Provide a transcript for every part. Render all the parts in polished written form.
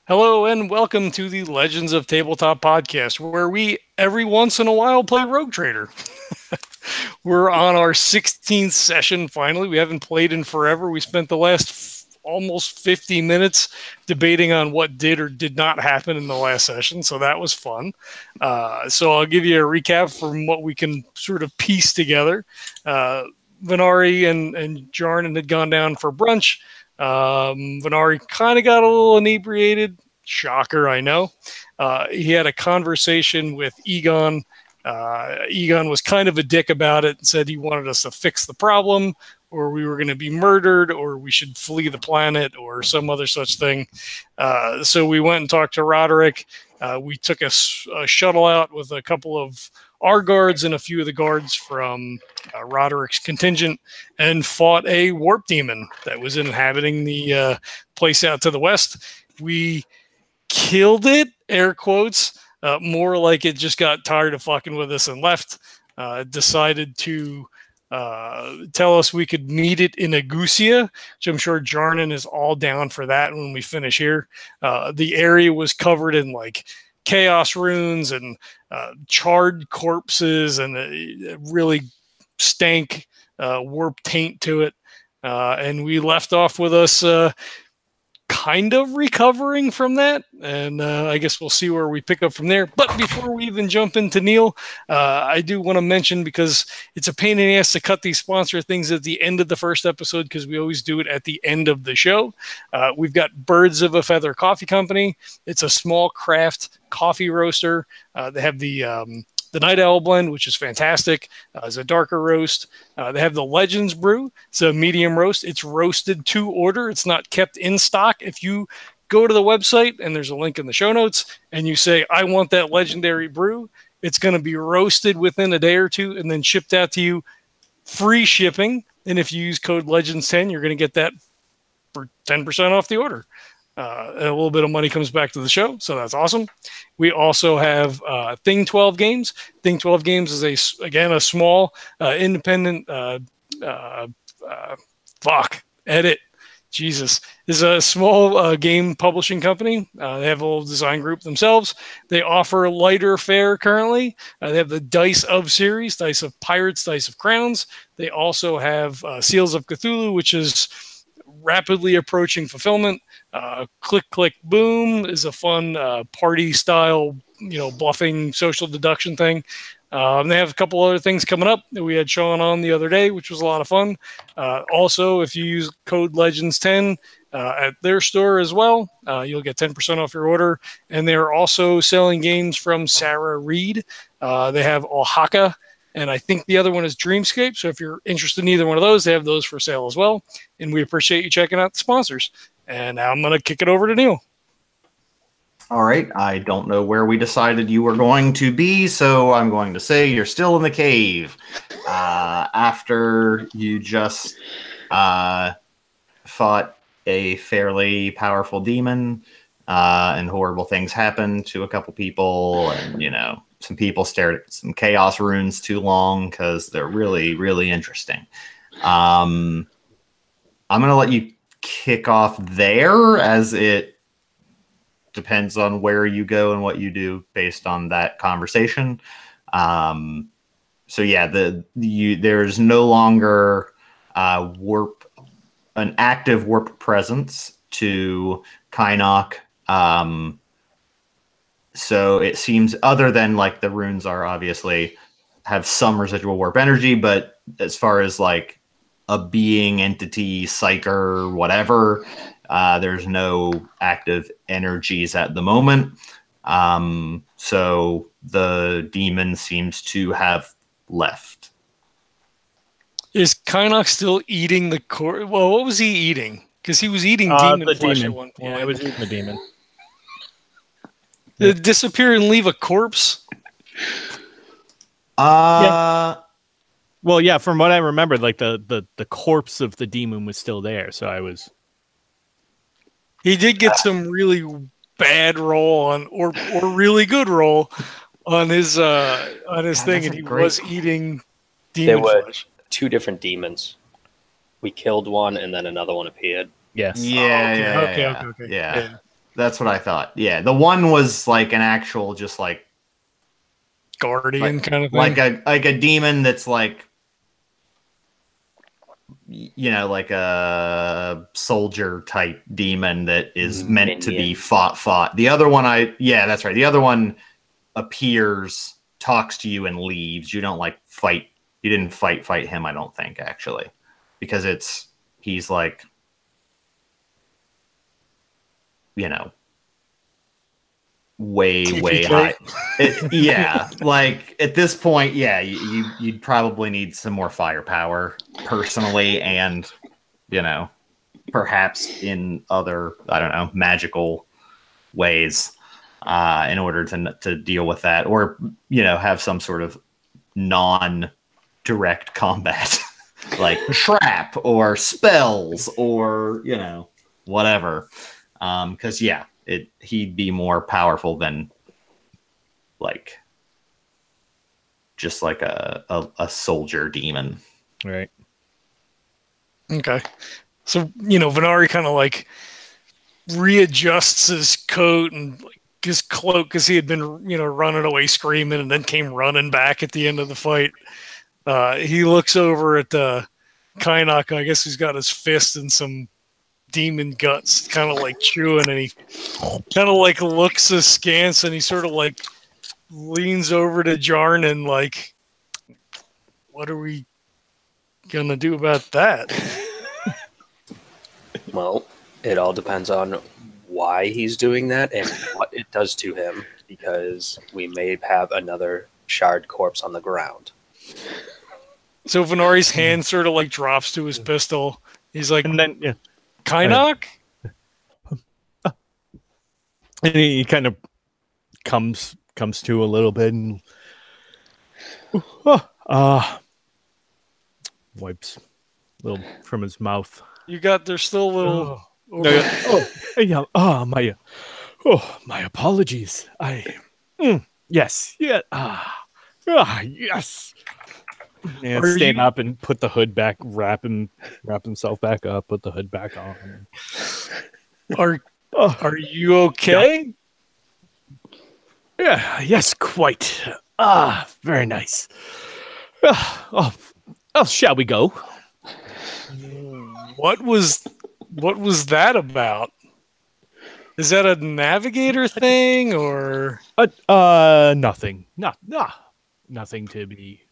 Hello and welcome to the Legends of Tabletop podcast, where we every once in a while play Rogue Trader. We're on our 16th session finally. We haven't played in forever. We spent the last almost 50 minutes debating on what did or did not happen in the last session, so that was fun. So I'll give you a recap from what we can sort of piece together. Venari and Jarnan had gone down for brunch. Venari kind of got a little inebriated. Shocker, I know. He had a conversation with Egon. Egon was kind of a dick about it and said he wanted us to fix the problem, or we were going to be murdered, or we should flee the planet, or some other such thing. So we went and talked to Roderick. We took a shuttle out with a couple of our guards and a few of the guards from Roderick's contingent and fought a warp demon that was inhabiting the place out to the west. We killed it, air quotes, more like it just got tired of fucking with us and left. Decided to tell us we could meet it in Agusia, which I'm sure Jarnan is all down for that when we finish here. The area was covered in like chaos runes and charred corpses and really stank warp taint to it. And we left off with us kind of recovering from that, and I guess we'll see where we pick up from there. But before we even jump into Neil, I do want to mention, because it's a pain in the ass to cut these sponsor things at the end of the first episode, because we always do it at the end of the show. We've got Birds of a Feather Coffee Company. It's a small craft coffee roaster. They have the Night Owl blend, which is fantastic. It's a darker roast. They have the Legends brew. It's a medium roast. It's roasted to order. It's not kept in stock. If you go to the website, and there's a link in the show notes, and you say, I want that legendary brew, it's going to be roasted within a day or two and then shipped out to you, free shipping. And if you use code Legends10, you're going to get that for 10% off the order. And a little bit of money comes back to the show, so that's awesome. We also have Thing 12 Games. Thing 12 Games is a small independent is a small game publishing company. They have a little design group themselves. They offer lighter fare currently. They have the Dice of series, Dice of Pirates, Dice of Crowns. They also have Seals of Cthulhu, which is rapidly approaching fulfillment. Click, click, boom is a fun party style, bluffing social deduction thing. They have a couple other things coming up that we had shown on the other day, which was a lot of fun. Also, if you use code Legends10 at their store as well, you'll get 10% off your order. And they're also selling games from Sarah Reed. They have Oaxaca, and I think the other one is Dreamscape. So if you're interested in either one of those, they have those for sale as well. And we appreciate you checking out the sponsors. And now I'm going to kick it over to Neil. All right. I don't know where we decided you were going to be, so I'm going to say you're still in the cave. After you just fought a fairly powerful demon, and horrible things happened to a couple people, and, some people stared at some chaos runes too long because they're really, really interesting. I'm going to let you kick off there, as it depends on where you go and what you do based on that conversation. So yeah, there's no longer an active warp presence to Kynnoch. So it seems, other than like the runes are obviously have some residual warp energy, but as far as like a being, entity, psyker, whatever, there's no active energies at the moment. So the demon seems to have left. Is Kynnoch still eating the core? Well, what was he eating? Because he was eating demon flesh at one point. Yeah, I was eating the demon. Did it disappear and leave a corpse? Yeah. Well, yeah, from what I remember, like the corpse of the demon was still there, so I was... He did get some really bad roll on, or really good roll on his thing, and he was eating demon flesh. Two different demons. We killed one, and then another one appeared. Yes. Yeah. Okay. Yeah. That's what I thought. Yeah, the one was like an actual, just like guardian kind of thing. Like a demon that's like, you know, like a soldier type demon that is meant to be fought. The other one, yeah, that's right. The other one appears, talks to you, and leaves. You don't like fight. You didn't fight him, I don't think, actually, because he's like, you know, way high. Yeah, like at this point, yeah, you'd probably need some more firepower personally, and you know, perhaps in other, I don't know, magical ways in order to deal with that, or you know, have some sort of non-direct combat like trap or spells or you know, whatever, because yeah, he'd be more powerful than like just like a soldier demon. Right. Okay. So, you know, Venari kind of like readjusts his coat and like his cloak because he had been, you know, running away screaming and then came running back at the end of the fight. He looks over at Kynnoch, I guess he's got his fist in some demon guts, kind of like chewing, and he kind of like looks askance and he sort of like leans over to Jarnan like, what are we gonna do about that? Well, it all depends on why he's doing that and what it does to him, because we may have another shard corpse on the ground. So Venari's hand sort of like drops to his pistol. He's like, And then, yeah. Kynnoch? And he kind of comes to a little bit and wipes a little from his mouth. There's still a little. My apologies. Yes, yeah, yes. And stand up and put the hood back, wrap himself back up, put the hood back on. Are you okay? Yeah, yes, quite. Very nice. Shall we go? What was that about? Is that a Navigator thing or? Nothing. Nothing to be.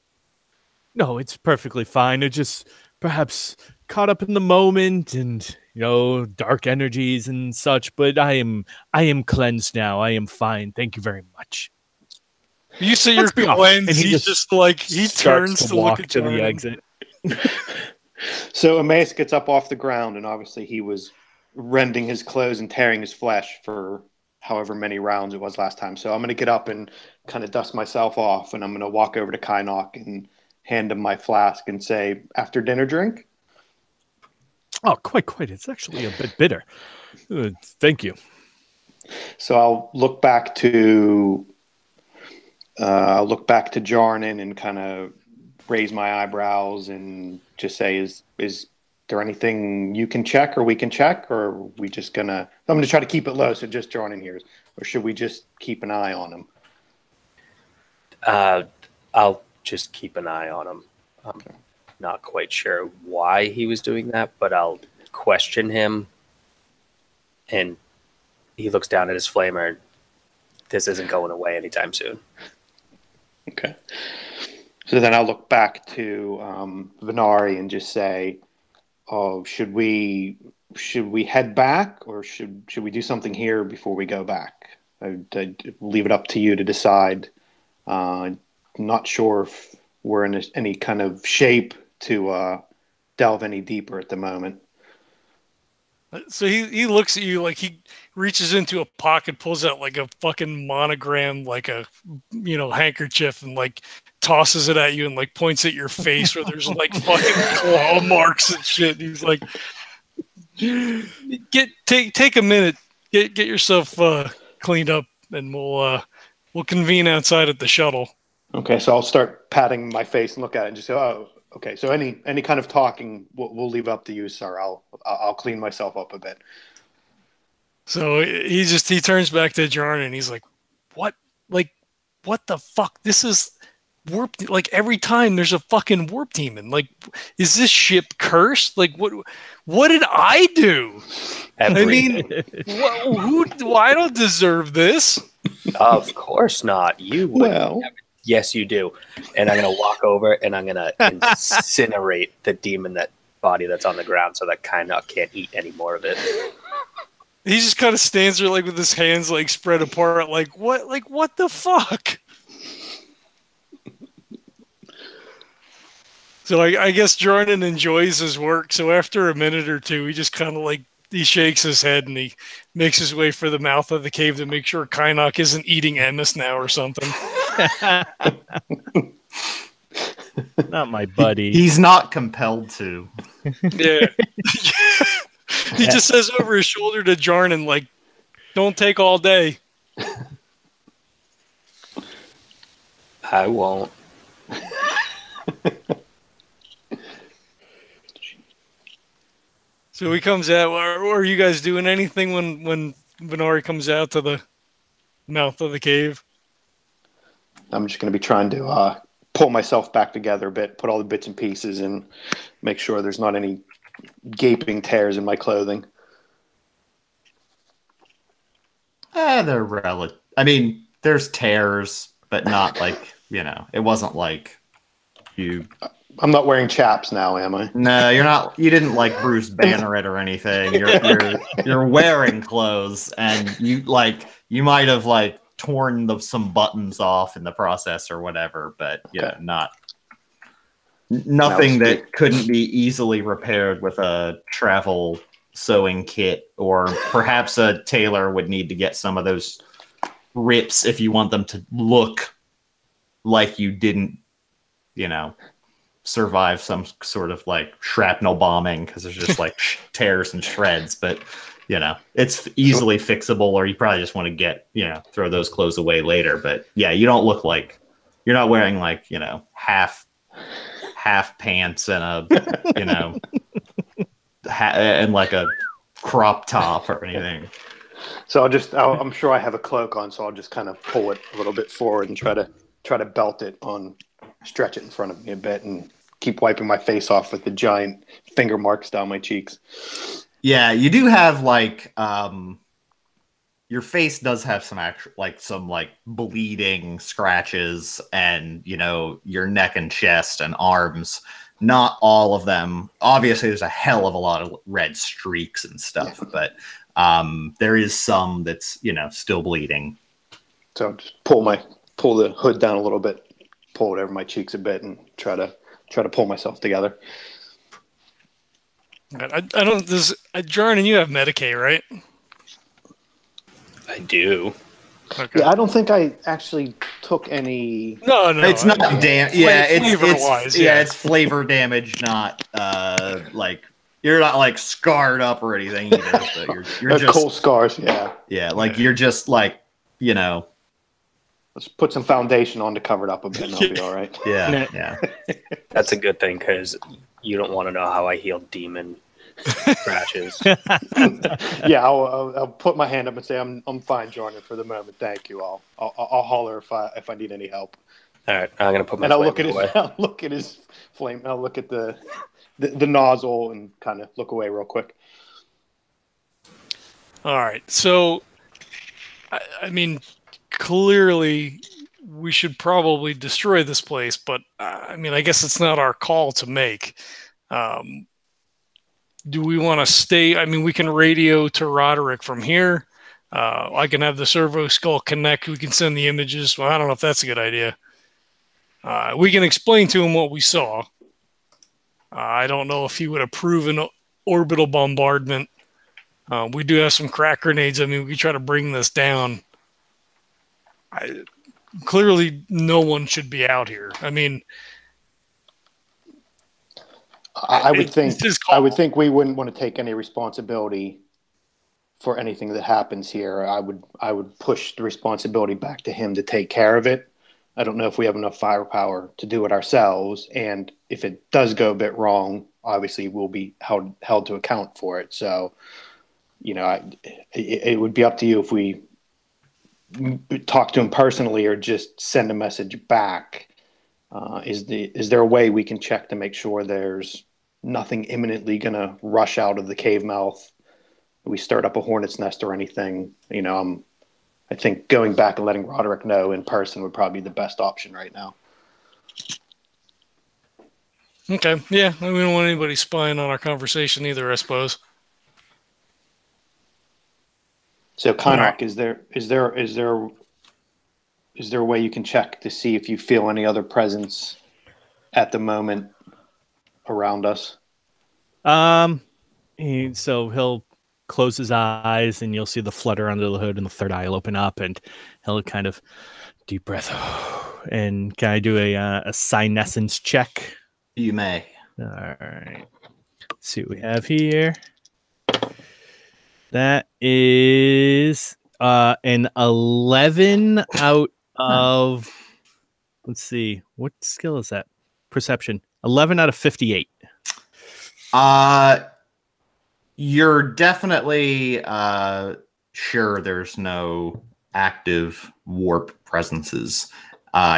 No, it's perfectly fine. It just perhaps caught up in the moment and, you know, dark energies and such, but I am cleansed now. I am fine. Thank you very much. You say you're cleansed, and he just like he turns to walk look at to Jarnan. the exit. So Emmaus gets up off the ground, and obviously he was rending his clothes and tearing his flesh for however many rounds it was last time. So I'm going to get up and kind of dust myself off, and I'm going to walk over to Kynnoch and hand him my flask and say, after dinner drink? Oh, quite. It's actually a bit bitter. Thank you. So I'll look back to Jarnan and kind of raise my eyebrows and just say, is there anything you can check or we can check, or are we just I'm going to try to keep it low so just Jarnan hears, or should we just keep an eye on him? I'll just keep an eye on him. I'm not quite sure why he was doing that, but I'll question him. And he looks down at his flamer. This isn't going away anytime soon. Okay. So then I'll look back to Venari and just say, "Oh, should we head back, or should we do something here before we go back?" I'd leave it up to you to decide. Not sure if we're in any kind of shape to delve any deeper at the moment. So he looks at you like he reaches into a pocket, pulls out like a fucking monogram, like a handkerchief, and like tosses it at you and like points at your face where there's like fucking claw marks and shit. And he's like, take a minute, get yourself cleaned up, and we'll convene outside at the shuttle. Okay, so I'll start patting my face and look at it and just say, "Oh, okay." So any kind of talking, we'll leave up to you, sir. I'll clean myself up a bit. So he turns back to Jarnan and he's like, "What? Like, what the fuck? This is warp. Like every time there's a fucking warp demon. Like, is this ship cursed? Like, what did I do? I mean, I don't deserve this." Of course not. You would. Well, Yes, you do. And I'm gonna walk over and I'm gonna incinerate the demon body that's on the ground, so that Kynnoch can't eat any more of it. He just kind of stands there like with his hands like spread apart, like what the fuck? So I guess Jarnan enjoys his work. So after a minute or two, he just kind of like he shakes his head and he makes his way for the mouth of the cave to make sure Kynnoch isn't eating Emmaus now or something. Not my buddy. He's not compelled to. Yeah. He just says over his shoulder to Jarnan, like, "Don't take all day." I won't. So he comes out. Are you guys doing anything when Venari comes out to the mouth of the cave? I'm just going to be trying to pull myself back together a bit, put all the bits and pieces, and make sure there's not any gaping tears in my clothing. They're relative. I mean, there's tears, but not like, it wasn't like you. I'm not wearing chaps now, am I? No, you're not. You didn't like Bruce Banner it or anything. You're wearing clothes, and you might have like torn some buttons off in the process or whatever, but nothing that couldn't be easily repaired with a travel sewing kit, or perhaps a tailor would need to get some of those rips if you want them to look like you didn't, survive some sort of like shrapnel bombing, because there's just like tears and shreds. But it's easily fixable, or you probably just want to get throw those clothes away later. But yeah, you don't look like you're not wearing like half pants and a and like a crop top or anything. So I'm sure I have a cloak on, so I'll just kind of pull it a little bit forward and try to belt it on, stretch it in front of me a bit, and keep wiping my face off with the giant finger marks down my cheeks. Yeah, you do have like your face does have some bleeding scratches, and your neck and chest and arms. Not all of them. Obviously, there's a hell of a lot of red streaks and stuff, but there is some that's still bleeding. So just pull the hood down a little bit, pull it over my cheeks a bit, and try to pull myself together. I don't. Jarnan, you have Medicaid, right? I do. Okay. Yeah, I don't think I actually took any. No, it's not damage. Yeah, it's flavor damage, not like you're not like scarred up or anything either. But you're just cold scars. Yeah. Yeah, like you're just like Let's put some foundation on to cover it up a bit, and I'll be all right. Yeah. That's a good thing, because you don't want to know how I heal demon scratches. Yeah, I'll put my hand up and say I'm fine, Jarnan, for the moment. Thank you. I'll holler if I need any help. All right, I'm gonna put my. And I'll away. look at his flame. I'll look at the nozzle and kind of look away real quick. All right. So, I mean, clearly we should probably destroy this place, but I guess it's not our call to make. Do we want to stay? I mean, we can radio to Roderick from here. I can have the servo skull connect. We can send the images. Well, I don't know if that's a good idea. We can explain to him what we saw. I don't know if he would approve an orbital bombardment. We do have some crack grenades. I mean, we try to bring this down. Clearly, no one should be out here. I mean, I would think we wouldn't want to take any responsibility for anything that happens here. I would push the responsibility back to him to take care of it. I don't know if we have enough firepower to do it ourselves, and if it does go a bit wrong, obviously we'll be held to account for it. So it would be up to you if we talk to him personally or just send a message back. Is there a way we can check to make sure there's nothing imminently going to rush out of the cave mouth? We stirred up a hornet's nest or anything? I think going back and letting Roderick know in person would probably be the best option right now. Okay, yeah, we don't want anybody spying on our conversation either, I suppose. So, Kynnoch, is there a way you can check to see if you feel any other presence at the moment around us? So he'll close his eyes, and you'll see the flutter under the hood, and the third eye will open up, and he'll kind of deep breath. And can I do a senescence check? You may. All right. Let's see what we have here. That is an 11 out of, let's see, what skill is that? Perception. 11 out of 58. You're definitely sure there's no active warp presences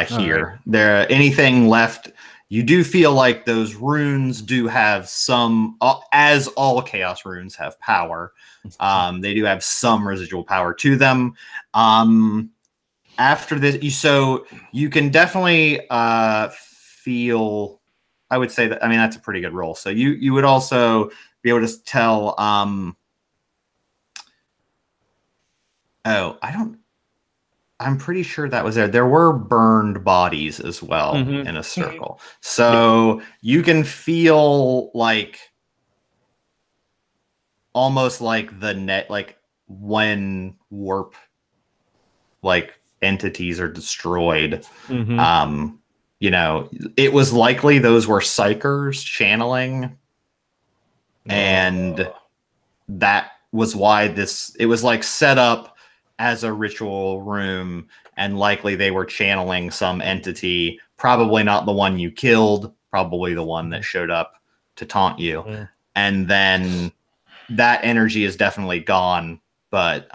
here. Right. There anything left? You do feel like those runes do have some, as all chaos runes have power. They do have some residual power to them. After this, so you can definitely feel. I would say that. I mean, that's a pretty good roll. So you would also be able to tell. I'm pretty sure that was there. There were burned bodies as well in a circle. So you can feel like almost like the net, like when warp like entities are destroyed. It was likely those were psychers channeling. And that was why it was like set up as a ritual room, and likely they were channeling some entity, probably not the one you killed, probably the one that showed up to taunt you. And then that energy is definitely gone. But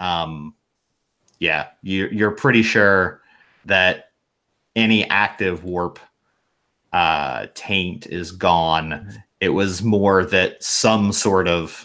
you're pretty sure that any active warp taint is gone. It was more that some sort of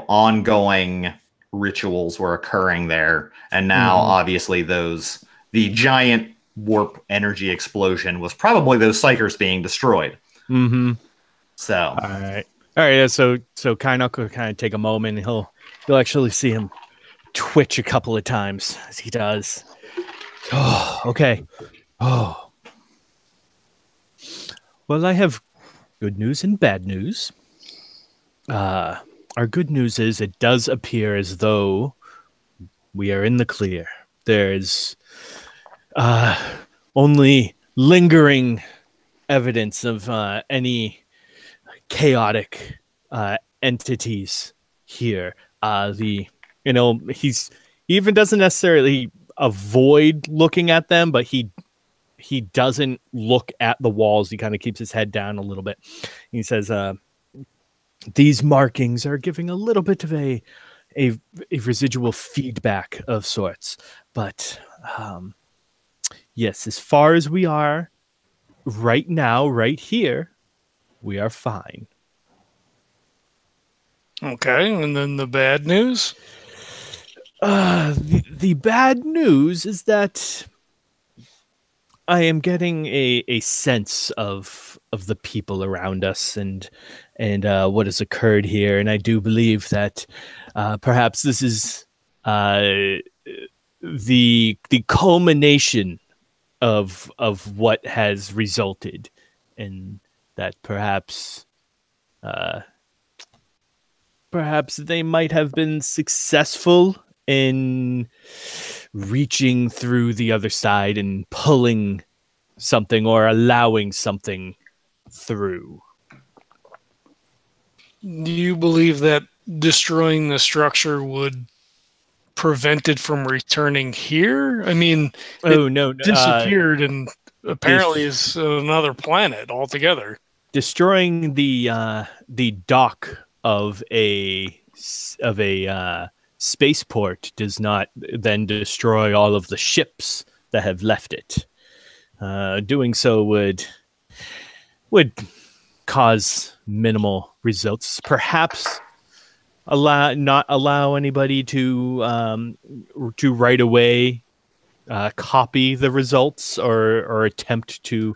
ongoing rituals were occurring there. And now, obviously, the giant warp energy explosion was probably those psychers being destroyed. So, all right. Yeah, so Kynnoch will kind of take a moment, and you'll actually see him twitch a couple of times as he does. Oh, okay. Oh. Well, I have good news and bad news. Our good news is it does appear as though we are in the clear. There's only lingering evidence of any chaotic entities here. He even doesn't necessarily avoid looking at them, but he doesn't look at the walls. He kind of keeps his head down a little bit. He says, these markings are giving a little bit of a residual feedback of sorts. But yes, as far as we are right now, right here, we are fine. Okay, and then the bad news? The bad news is that I am getting a sense of the people around us and what has occurred here, and I do believe that perhaps this is the culmination of what has resulted, and that perhaps they might have been successful in reaching through the other side and pulling something or allowing something through. Do you believe that destroying the structure would prevent it from returning here? I mean, no, disappeared and apparently is another planet altogether. Destroying the dock of a spaceport does not then destroy all of the ships that have left it. Doing so would cause minimal results. Perhaps not allow anybody to right away copy the results or attempt to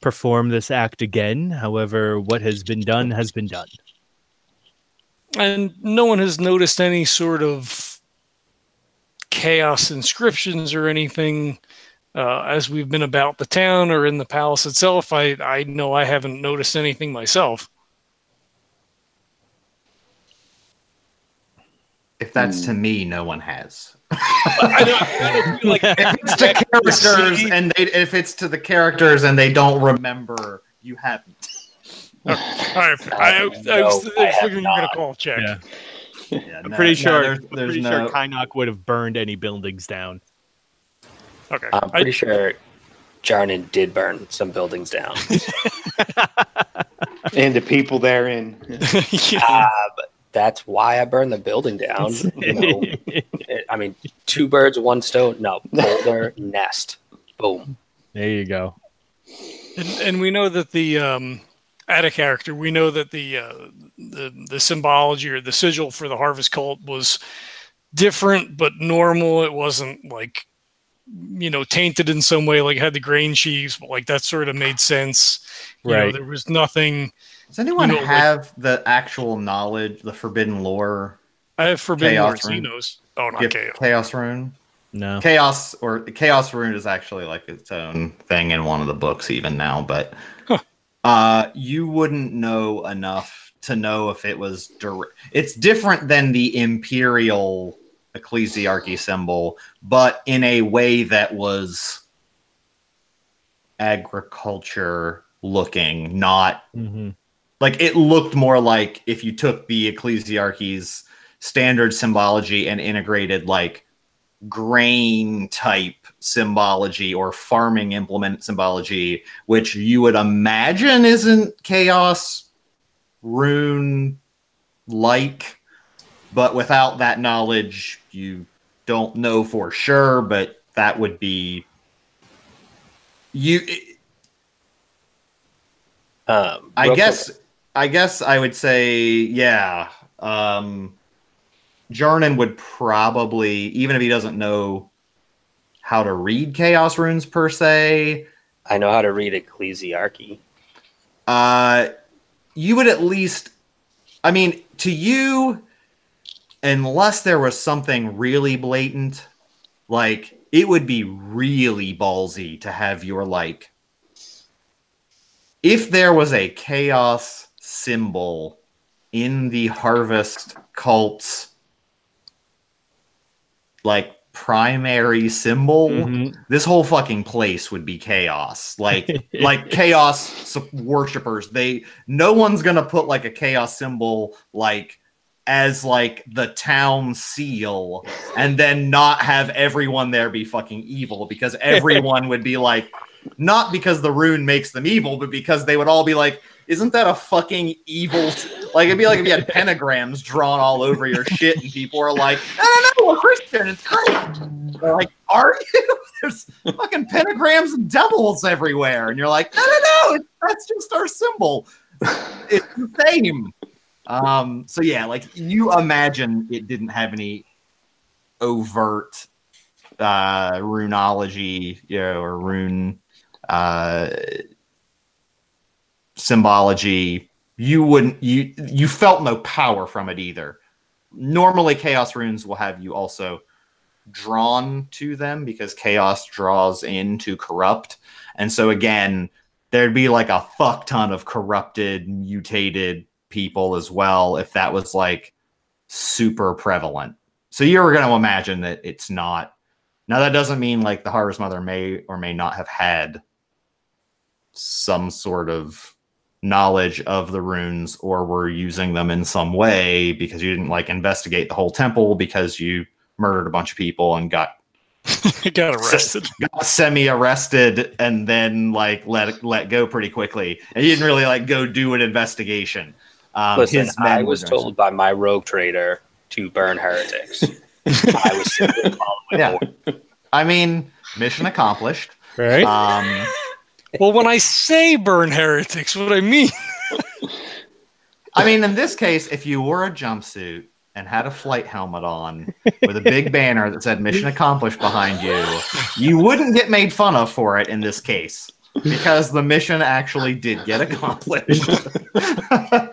perform this act again. However, what has been done has been done. And no one has noticed any sort of chaos inscriptions or anything as we've been about the town or in the palace itself. I know I haven't noticed anything myself. If that's to me, no one has. I don't feel like If it's to characters and if it's to the characters and they don't remember, you haven't. I was figuring you were going to call check. Yeah. Yeah, I'm pretty sure. there's I'm pretty sure Kynnoch would have burned any buildings down. Okay. I'm pretty sure Jarnan did burn some buildings down. And the people therein. Yeah. But that's why I burned the building down. You know, I mean, 2 birds, 1 stone. No, boulder, nest. Boom. There you go. And we know that the add a character. We know that the symbology or the sigil for the Harvest Cult was different but normal. It wasn't like, you know, tainted in some way, like it had the grain sheaves, but like that sort of made sense. You know, there was nothing. Does anyone have the actual knowledge, the forbidden lore? I have forbidden lore. Chaos Rune? He knows. Oh, not Chaos. Chaos Rune? No. Chaos Rune is actually like its own thing in one of the books even now, but you wouldn't know enough to know if it was it's different than the imperial ecclesiarchy symbol, but in a way that was agriculture looking, not like it looked more like if you took the ecclesiarchy's standard symbology and integrated like grain type symbology or farming implement symbology, which you would imagine isn't Chaos Rune like, but without that knowledge you don't know for sure, but that would be I guess I would say, yeah. Jarnan would probably, even if he doesn't know how to read Chaos Runes per se. I know how to read Ecclesiarchy. You would at least, I mean, to you, unless there was something really blatant, like, it would be really ballsy to have your, like, if there was a chaos symbol in the Harvest Cult's like primary symbol, this whole fucking place would be chaos. Like like chaos worshippers, no one's gonna put like a chaos symbol like as like the town seal and then not have everyone there be fucking evil, because everyone would be like, not because the rune makes them evil, but because they would all be like, isn't that a fucking evil? Like, it'd be like if you had pentagrams drawn all over your shit and people are like, no, we're Christian, it's great. They're like, are you? There's fucking pentagrams and devils everywhere. And you're like, no, that's just our symbol. It's the same. So yeah, like, you imagine it didn't have any overt runology, you know, or rune symbology. You felt no power from it either. Normally chaos runes will have you also drawn to them because chaos draws in to corrupt, and so again there'd be like a fuck ton of corrupted, mutated people as well if that was like super prevalent. So you're going to imagine that it's not. Now that doesn't mean like the Harvest Mother may or may not have had some sort of knowledge of the runes or were using them in some way, because you didn't like investigate the whole temple because you murdered a bunch of people and got arrested, got semi-arrested, and then like let go pretty quickly, and you didn't really like go do an investigation. Listen, his men I were was doing told by my rogue trader to burn heretics. I was simply following Yeah. orders. I mean, mission accomplished. Right? Well, when I say burn heretics, what I mean. I mean, in this case, if you wore a jumpsuit and had a flight helmet on with a big banner that said mission accomplished behind you, you wouldn't get made fun of for it in this case. Because the mission actually did get accomplished.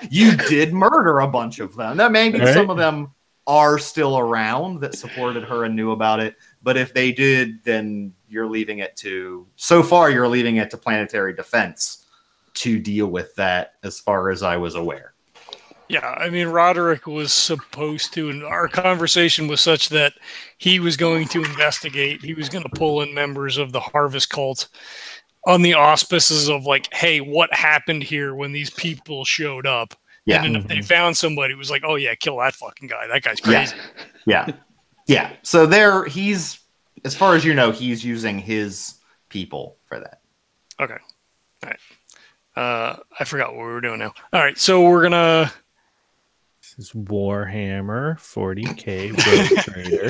You did murder a bunch of them. Now, maybe some of them are still around that supported her and knew about it. But if they did, then you're leaving it to... So far, you're leaving it to Planetary Defense to deal with that, as far as I was aware. Yeah, I mean, Roderick was supposed to, and our conversation was such that he was going to investigate. He was going to pull in members of the Harvest Cult on the auspices of like, hey, what happened here when these people showed up? Yeah. And then if they found somebody, it was like, oh yeah, kill that fucking guy. That guy's crazy. Yeah. So there, he's, as far as you know, he's using his people for that. Okay. All right. I forgot what we were doing now. All right. So we're going to... This is Warhammer 40K Rogue Trader.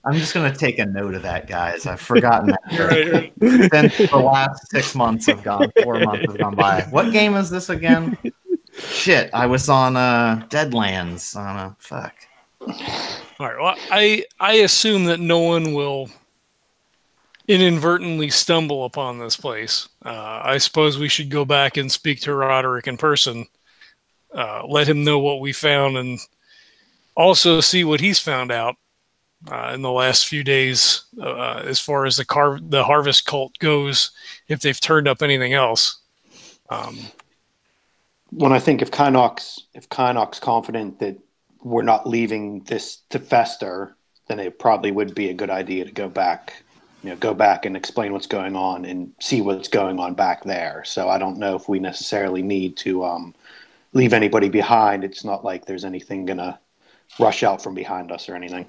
I'm just going to take a note of that, guys. I've forgotten that. Right. Since the last 6 months have gone, 4 months have gone by. What game is this again? Shit, I was on Deadlands. Fuck. All right. Well, I assume that no one will inadvertently stumble upon this place. I suppose we should go back and speak to Roderick in person. Let him know what we found and also see what he's found out in the last few days as far as the Harvest Cult goes, if they've turned up anything else. When I think if Kynnoch's confident that we're not leaving this to fester, then it probably would be a good idea to go back and explain what's going on and see what's going on back there. So I don't know if we necessarily need to leave anybody behind. It's not like there's anything gonna rush out from behind us or anything.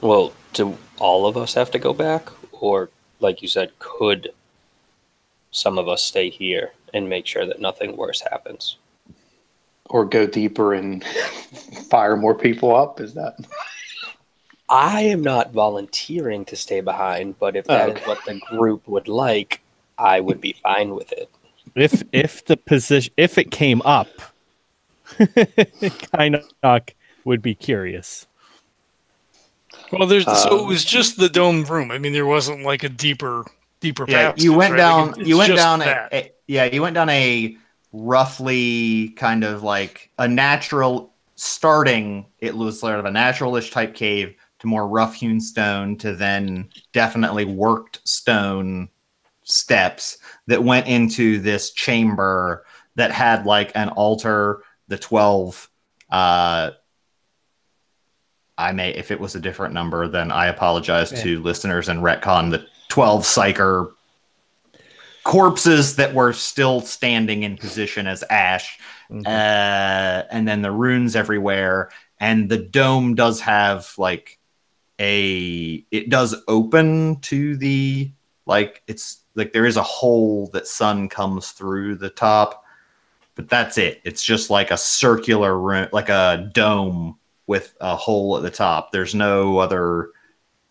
Well, do all of us have to go back? Or, like you said, could some of us stay here and make sure that nothing worse happens? Or go deeper and fire more people up? Is that... I am not volunteering to stay behind, but if that is what the group would like, I would be fine with it. If it came up, Kynnoch would be curious. Well, so it was just the domed room. I mean, there wasn't like a deeper Yeah, passage, you went right? down. Like You went just down. that. You went down a roughly kind of like a natural starting. It was sort of a naturalish type cave to more rough-hewn stone to then definitely worked stone steps that went into this chamber that had like an altar, the 12. If it was a different number, then I apologize to listeners and retcon the 12 psyker corpses that were still standing in position as ash. Mm-hmm. And then the runes everywhere. And the dome does have like it does open to the, like, it's like there is a hole that sun comes through the top, but that's it. It's just like a circular room, like a dome with a hole at the top. There's no other,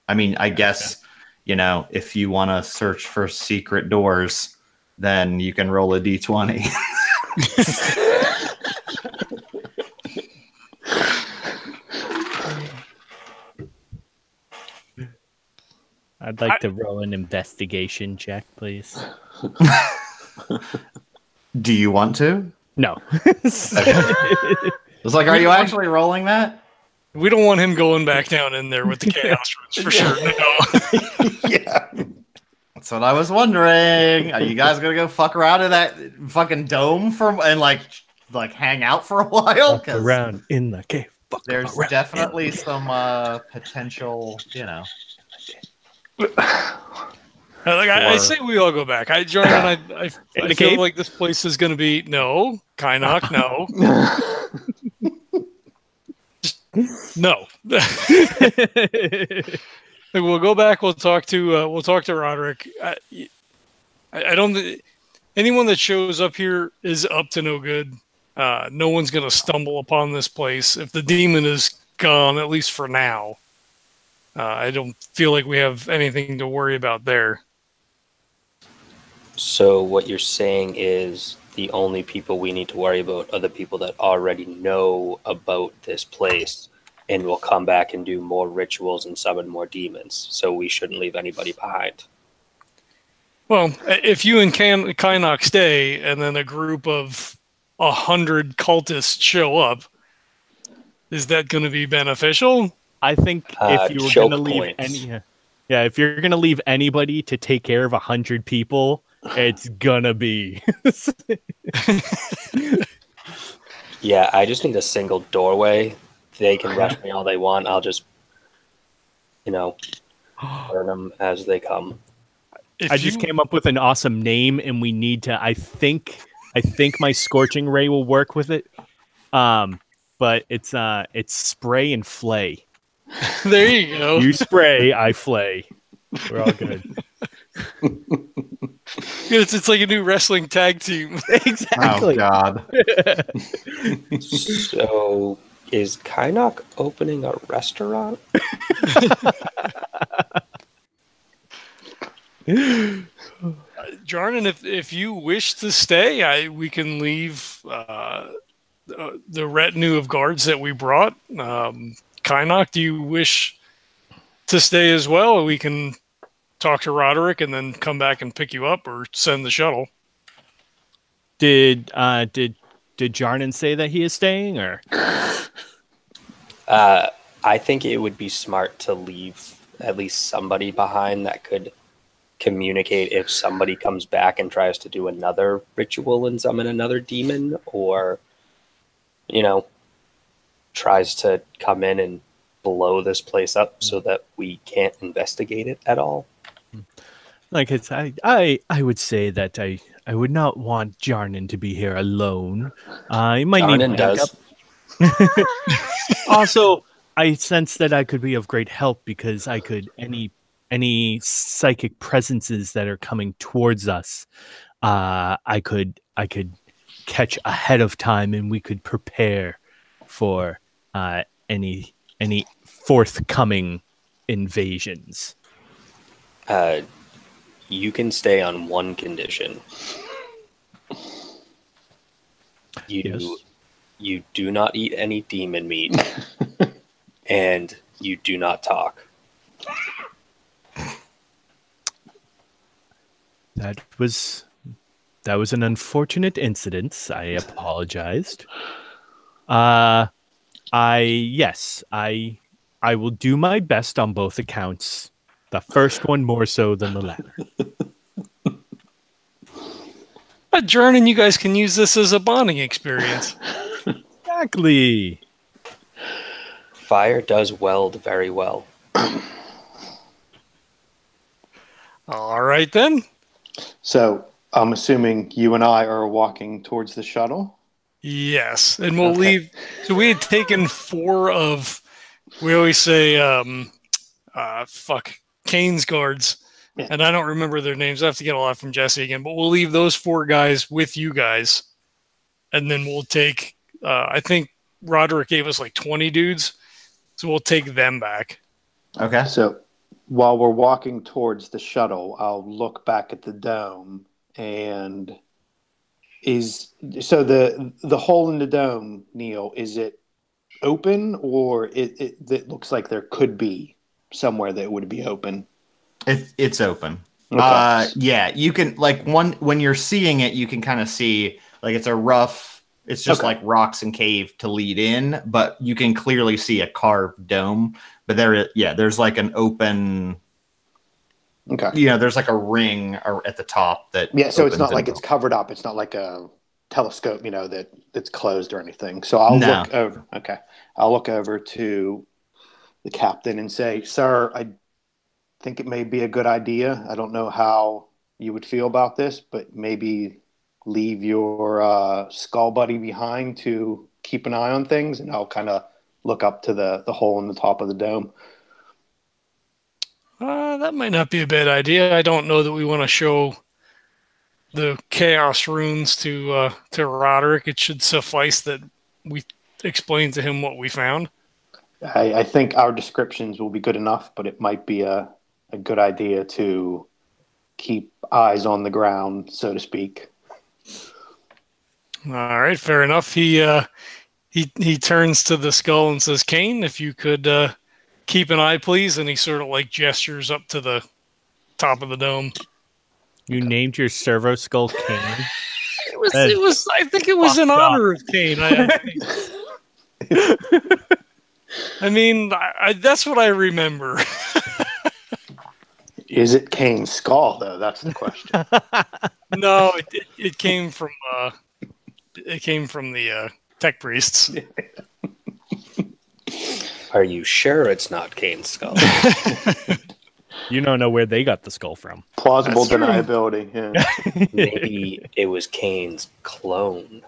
I mean, I guess, if you want to search for secret doors, then you can roll a d20. I'd like to roll an investigation check, please. Do you want to? No. I was like, are you actually rolling that? We don't want him going back down in there with the chaos runes for sure. No. Yeah. That's what I was wondering. Are you guys gonna go fuck around in that fucking dome and like hang out for a while? Fuck around in the cave. There's definitely some potential, I say we all go back. Jarnan, I feel like this place is going to be Kynnoch, no. No. We'll go back. We'll talk to Roderick. I don't. anyone that shows up here is up to no good. No one's going to stumble upon this place. If the demon is gone, at least for now, I don't feel like we have anything to worry about there. So what you're saying is the only people we need to worry about are the people that already know about this place and will come back and do more rituals and summon more demons. So we shouldn't leave anybody behind. Well, if you and Kynnoch stay, and then a group of 100 cultists show up, is that going to be beneficial? I think if you were going to leave if you're going to leave anybody to take care of 100 people, it's gonna be. Yeah, I just need a single doorway. They can rush me all they want. I'll just, burn them as they come. I just came up with an awesome name, and we need to. I think my scorching ray will work with it. But it's spray and flay. There you go. You spray, I flay. We're all good. It's like a new wrestling tag team. Exactly. Oh God. So, is Kynnoch opening a restaurant? Jarnan, if you wish to stay, we can leave the retinue of guards that we brought. Kynnoch, do you wish to stay as well? We can talk to Roderick and then come back and pick you up, or send the shuttle. Did Jarnan say that he is staying, or? I think it would be smart to leave at least somebody behind that could communicate if somebody comes back and tries to do another ritual and summon another demon, or tries to come in and blow this place up so that we can't investigate it at all. Like I would say that I would not want Jarnan to be here alone. He might Jarnan need backup. does. Also, I sense that I could be of great help because I could any psychic presences that are coming towards us. I could catch ahead of time, and we could prepare for any forthcoming invasions. You can stay on one condition. You do not eat any demon meat, and you do not talk. That was an unfortunate incident. I apologized. I will do my best on both accounts. The first one more so than the latter. Jarnan, you guys can use this as a bonding experience. Exactly. Fire does weld very well. All right, then. So I'm assuming you and I are walking towards the shuttle. Yes, and we'll leave. So we had taken 4 of, we always say, Kane's guards, and I don't remember their names. I have to get a lot from Jesse again, but we'll leave those 4 guys with you guys, and then we'll take, I think Roderick gave us like 20 dudes, so we'll take them back. Okay. So while we're walking towards the shuttle, I'll look back at the dome, and the hole in the dome, Neil, is it open, or it looks like there could be somewhere that would be open? It's open. Okay. Yeah, you can when you're seeing it, you can kind of see it's a rough. It's just like rocks and cave to lead in, but you can clearly see a carved dome. But there's like an open. Okay. There's like a ring at the top that. Yeah, so it's not like it's covered up. It's not like a telescope, that's closed or anything. So I'll look over. Okay, I'll look over to the captain and say, "Sir, I think it may be a good idea. I don't know how you would feel about this, but maybe leave your skull buddy behind to keep an eye on things, and I'll kind of look up to the hole in the top of the dome." That might not be a bad idea. I don't know that we want to show the chaos runes to Roderick, it should suffice that we explain to him what we found. I think our descriptions will be good enough, but it might be a good idea to keep eyes on the ground, so to speak. All right, fair enough. He turns to the skull and says, "Kane, if you could keep an eye, please." And he sort of like gestures up to the top of the dome. You named your servo skull Kane. It was. I think it was in honor of Kane. I mean, that's what I remember. Is it Kane's skull, though? That's the question. No, it came from the tech priests. Are you sure it's not Kane's skull? You don't know where they got the skull from. Plausible deniability. Yeah. Maybe it was Kane's clone.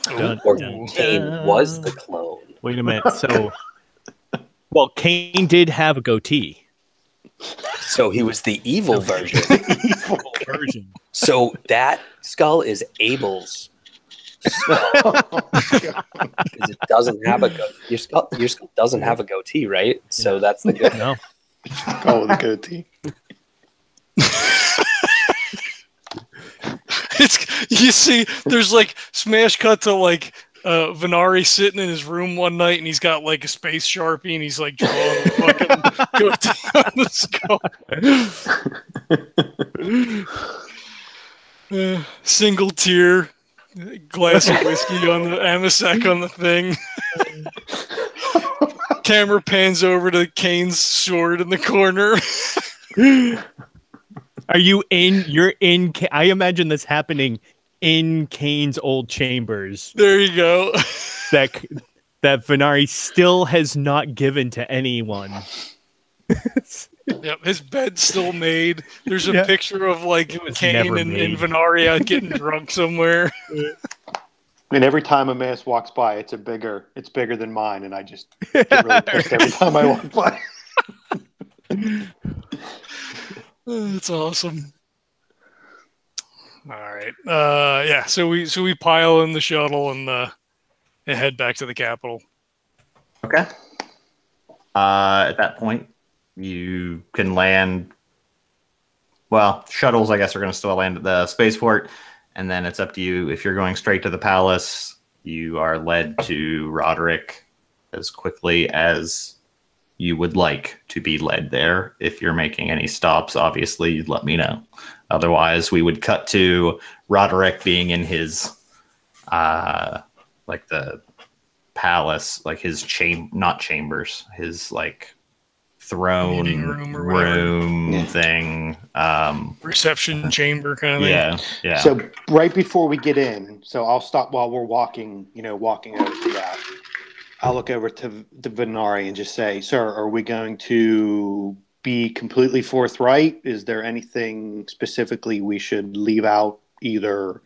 Dun, Or dun, Kane dun. was the clone. Wait a minute. So, well, Kane did have a goatee. So he was the evil version. Evil version. So that skull is Abel's skull. Because it doesn't have a your skull doesn't have a goatee, right? So that's the good. No. Oh, the goatee. You see, there's like smash cut to like Venari sitting in his room one night, and he's got like a space Sharpie, and he's like drawing the fucking goatee on the skull. Single tear, glass of whiskey on the Amasek on the thing. Camera pans over to Kane's sword in the corner. Are you in? You're in. I imagine this happening in Kane's old chambers. There you go. That Venari still has not given to anyone. Yep, his bed's still made. There's a picture of like Kane and Venari out getting drunk somewhere. And every time Emmaus walks by, it's bigger than mine, and I just get really pissed every time I walk by. That's awesome. All right. Yeah. So we pile in the shuttle and head back to the capital. Okay. At that point, you can land. Well, shuttles, I guess, are going to still land at the spaceport, and then it's up to you. If you're going straight to the palace, you are led to Roderick as quickly as you would like to be led there. If you're making any stops, obviously, you'd let me know. Otherwise, we would cut to Roderick being in his, like the palace, like his not chambers, his like throne room thing, reception chamber kind of thing. Yeah. So right before we get in, so I'll stop while we're walking over to that. I'll look over to Venari and just say, "Sir, are we going to be completely forthright? Is there anything specifically we should leave out, either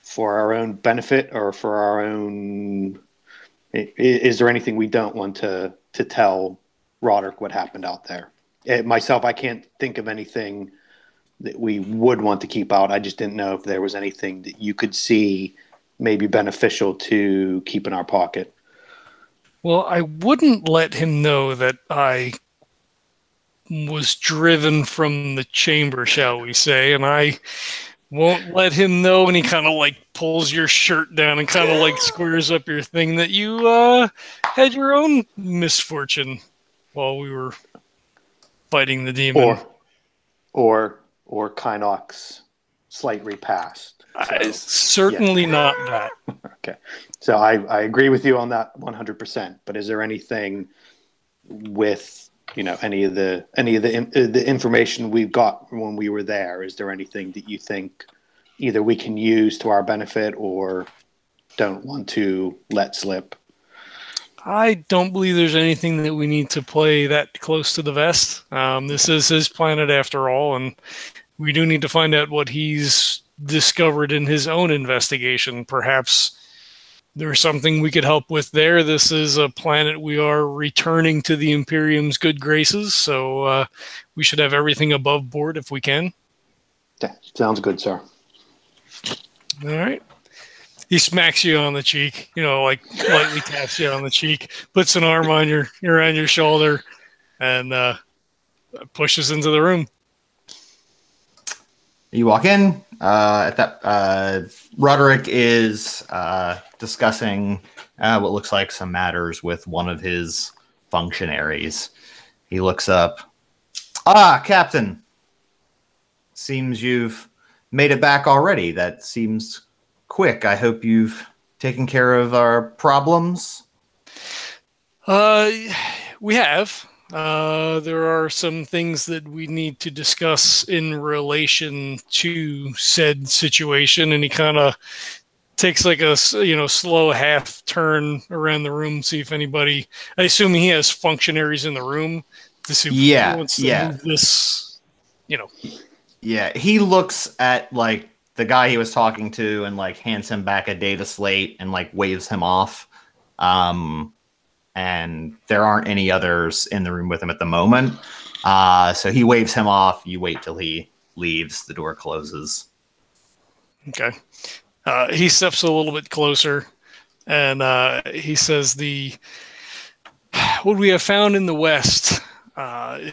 for our own benefit or for our own? Is there anything we don't want to tell Roderick what happened out there?" Myself, I can't think of anything that we would want to keep out. I just didn't know if there was anything that you could see maybe beneficial to keep in our pocket. Well, I wouldn't let him know that I was driven from the chamber, shall we say, and I won't let him know. And he kind of like pulls your shirt down and kind of like squares up your thing that you had your own misfortune while we were fighting the demon, or Kynnoch's slight repast. Certainly not that. Okay, so I agree with you on that 100%. But is there anything with any of the information we've got when we were there? Is there anything that you think either we can use to our benefit or don't want to let slip? I don't believe there's anything that we need to play that close to the vest. This is his planet after all, and we do need to find out what he's discovered in his own investigation. Perhaps there's something we could help with there. This is a planet we are returning to the Imperium's good graces, so we should have everything above board if we can. Okay. Sounds good, sir. All right. He smacks you on the cheek, like lightly taps you on the cheek, puts an arm on around your shoulder, and pushes into the room. You walk in. Roderick is discussing what looks like some matters with one of his functionaries. He looks up. Captain. Seems you've made it back already. That seems quick. I hope you've taken care of our problems. We have. There are some things that we need to discuss in relation to said situation, and he kind of takes like a slow half turn around the room, see if anybody. I assume he has functionaries in the room to see if he wants to move this. Yeah, he looks at like the guy he was talking to and like hands him back a data slate and like waves him off. And there aren't any others in the room with him at the moment. So he waves him off. You wait till he leaves. The door closes. Okay. He steps a little bit closer, and he says, what we have found in the West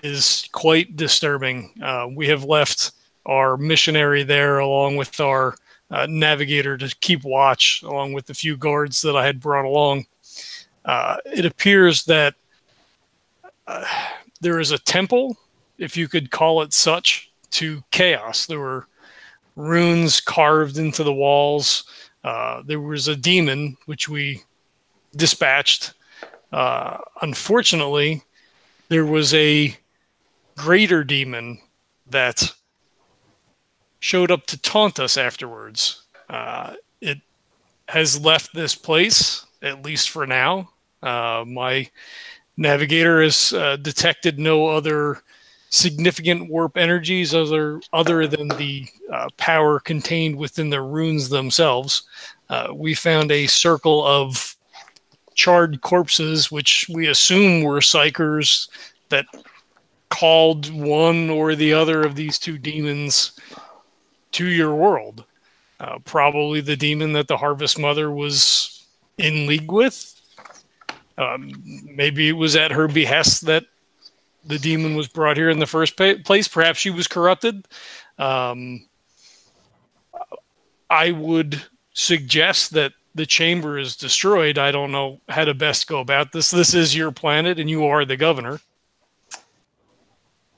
is quite disturbing. We have left our missionary there along with our navigator to keep watch, along with the few guards that I had brought along. It appears that there is a temple, if you could call it such, to chaos. There were runes carved into the walls. There was a demon, which we dispatched. Unfortunately, there was a greater demon that showed up to taunt us afterwards. It has left this place, at least for now. My navigator has detected no other significant warp energies other than the power contained within the runes themselves. We found a circle of charred corpses, which we assume were psychers that called one or the other of these two demons to your world. Probably the demon that the Harvest Mother was in league with. Maybe it was at her behest that the demon was brought here in the first place. Perhaps she was corrupted. I would suggest that the chamber is destroyed. I don't know how to best go about this. This is your planet, and you are the governor.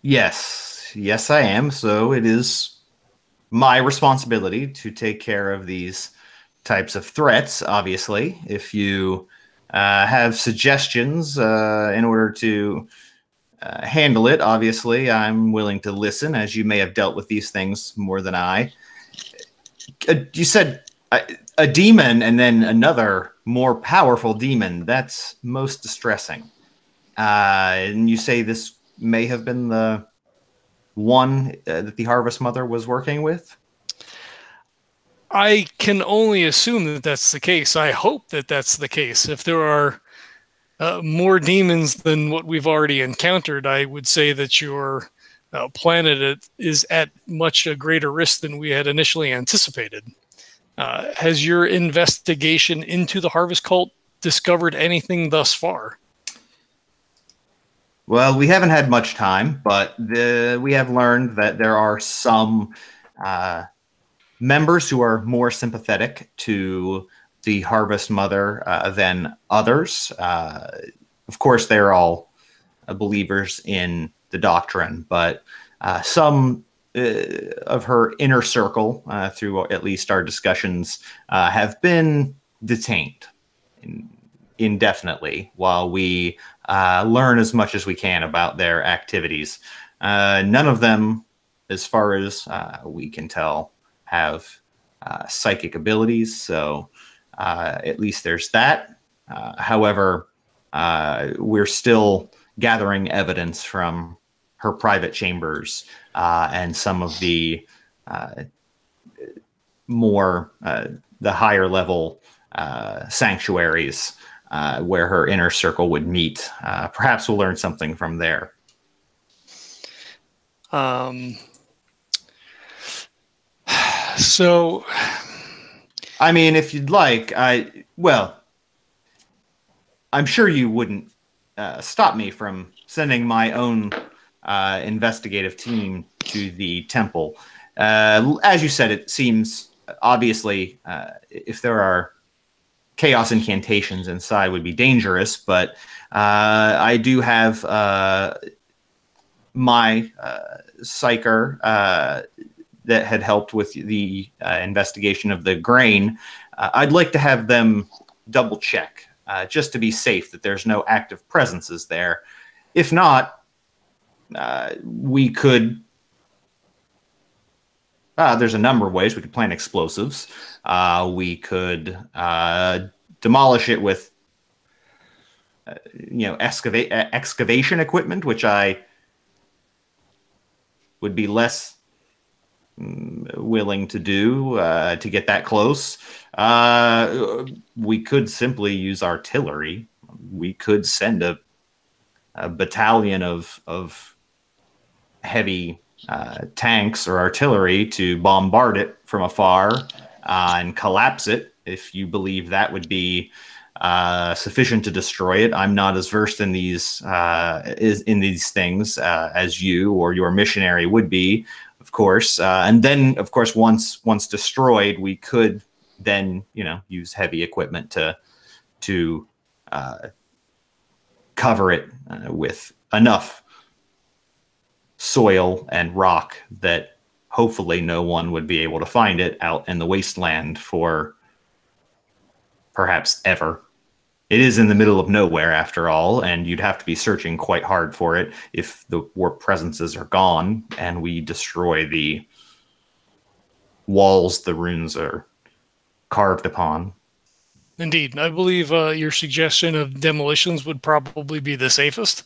Yes, I am. So it is my responsibility to take care of these types of threats, obviously. If you have suggestions in order to handle it, obviously, I'm willing to listen, as you may have dealt with these things more than I. You said a demon and then another more powerful demon. That's most distressing. And you say this may have been the one that the Harvest Mother was working with? I can only assume that that's the case. I hope that that's the case. If there are more demons than what we've already encountered, I would say that your planet is at much a greater risk than we had initially anticipated. Has your investigation into the Harvest Cult discovered anything thus far? Well, we haven't had much time, but we have learned that there are some members who are more sympathetic to the Harvest Mother than others. Of course, they're all believers in the doctrine, but some of her inner circle, through at least our discussions, have been detained indefinitely while we learn as much as we can about their activities. None of them, as far as we can tell, have psychic abilities, so at least there's that. However, we're still gathering evidence from her private chambers and some of the the higher level sanctuaries where her inner circle would meet. Perhaps we'll learn something from there. So, I mean, if you'd like, I'm sure you wouldn't stop me from sending my own investigative team to the temple. As you said, it seems obviously if there are chaos incantations inside would be dangerous, but I do have my psyker that had helped with the investigation of the grain. I'd like to have them double check just to be safe that there's no active presences there. If not, we could. There's a number of ways we could plant explosives. We could demolish it with, excavation equipment, which I would be less willing to do to get that close. We could simply use artillery. We could send a battalion of heavy tanks or artillery to bombard it from afar and collapse it if you believe that would be sufficient to destroy it. I'm not as versed in these things as you or your missionary would be, of course. And then, of course, once destroyed, we could then use heavy equipment to cover it with enough soil and rock that hopefully no one would be able to find it out in the wasteland for perhaps ever. It is in the middle of nowhere, after all, and you'd have to be searching quite hard for it if the warp presences are gone and we destroy the walls the runes are carved upon. Indeed. I believe your suggestion of demolitions would probably be the safest.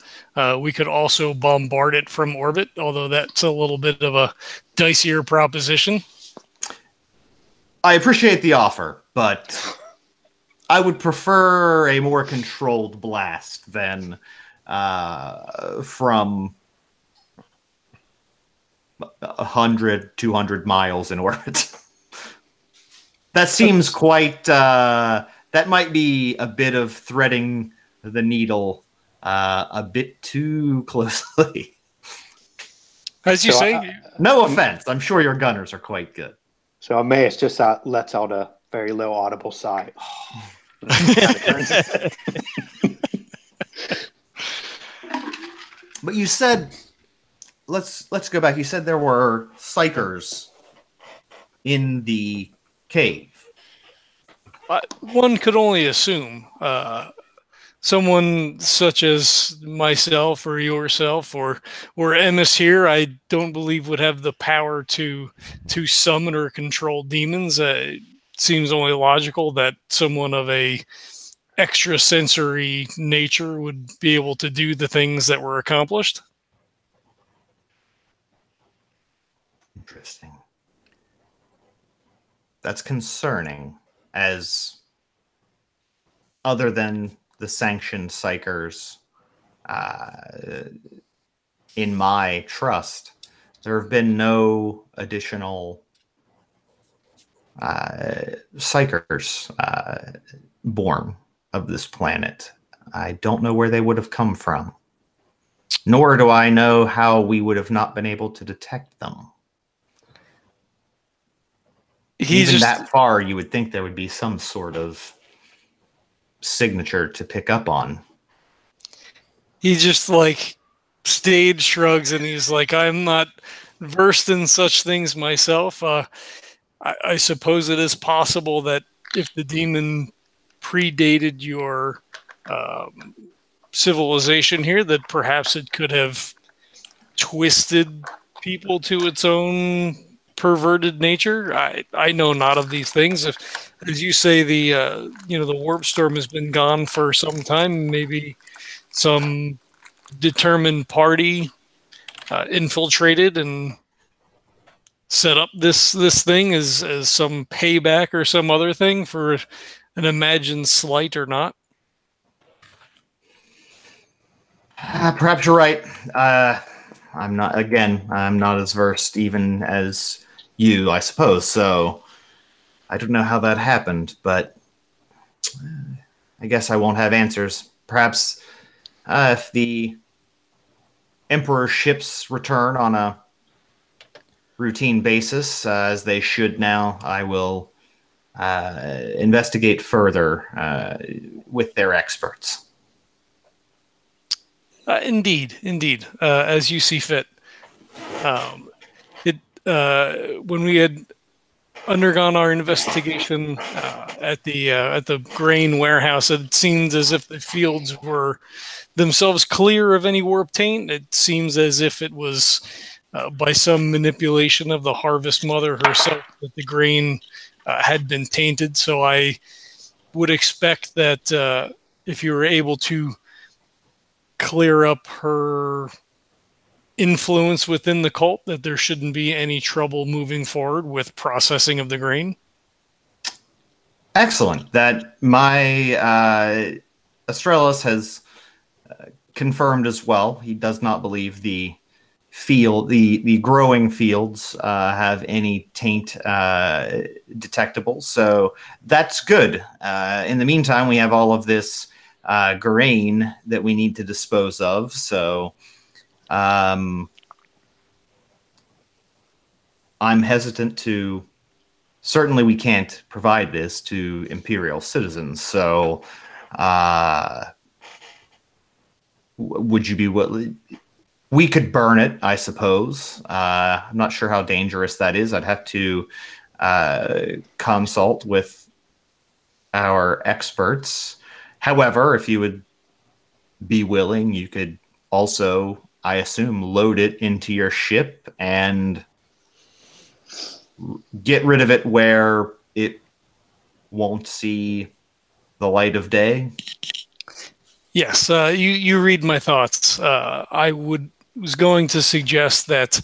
We could also bombard it from orbit, although that's a little bit of a dicier proposition. I appreciate the offer, but I would prefer a more controlled blast than from 100, 200 miles in orbit. That seems quite... that might be a bit of threading the needle a bit too closely. As you say... no offense. I'm sure your gunners are quite good. So Emmaus just lets out a very low audible sigh. But you said... Let's go back. You said there were psychers in the cave. One could only assume someone such as myself or yourself or Emmaus here, I don't believe would have the power to summon or control demons. It seems only logical that someone of a extrasensory nature would be able to do the things that were accomplished. Interesting. That's concerning, as other than the sanctioned psychers in my trust, there have been no additional psychers born of this planet. I don't know where they would have come from, nor do I know how we would have not been able to detect them. Even that far, you would think there would be some sort of signature to pick up on. He just stage shrugs and he's like, I'm not versed in such things myself. I suppose it is possible that if the demon predated your civilization here, that perhaps it could have twisted people to its own perverted nature. I know not of these things. If, as you say, the warp storm has been gone for some time, maybe some determined party infiltrated and set up this thing as some payback or some other thing for an imagined slight or not. Perhaps you're right. I'm not as versed even as you, I suppose. So I don't know how that happened, but I guess I won't have answers. Perhaps if the Emperor's ships return on a routine basis, as they should now, I will investigate further with their experts. Indeed. As you see fit. When we had undergone our investigation at the grain warehouse, it seemed as if the fields were themselves clear of any warp taint. It seems as if it was by some manipulation of the harvest mother herself that the grain had been tainted. So I would expect that if you were able to clear up her influence within the cult, that there shouldn't be any trouble moving forward with processing of the grain. Excellent. That my Astralis has confirmed as well. He does not believe the growing fields have any taint detectable. So that's good. In the meantime, we have all of this grain that we need to dispose of. So I'm hesitant to. Certainly, we can't provide this to Imperial citizens. So, would you be willing? We could burn it, I suppose. I'm not sure how dangerous that is. I'd have to consult with our experts. However, if you would be willing, you could also, I assume, load it into your ship and get rid of it where it won't see the light of day. Yes, you read my thoughts. I was going to suggest that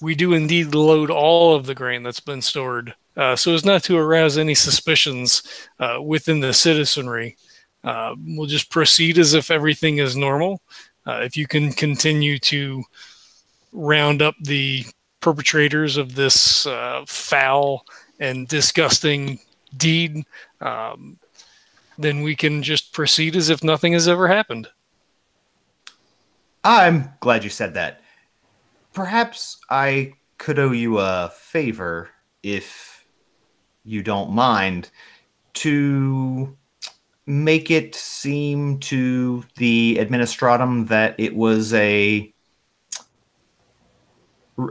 we do indeed load all of the grain that's been stored, so as not to arouse any suspicions within the citizenry. We'll just proceed as if everything is normal. If you can continue to round up the perpetrators of this foul and disgusting deed, then we can just proceed as if nothing has ever happened. I'm glad you said that. Perhaps I could owe you a favor, if you don't mind, to make it seem to the Administratum that it was a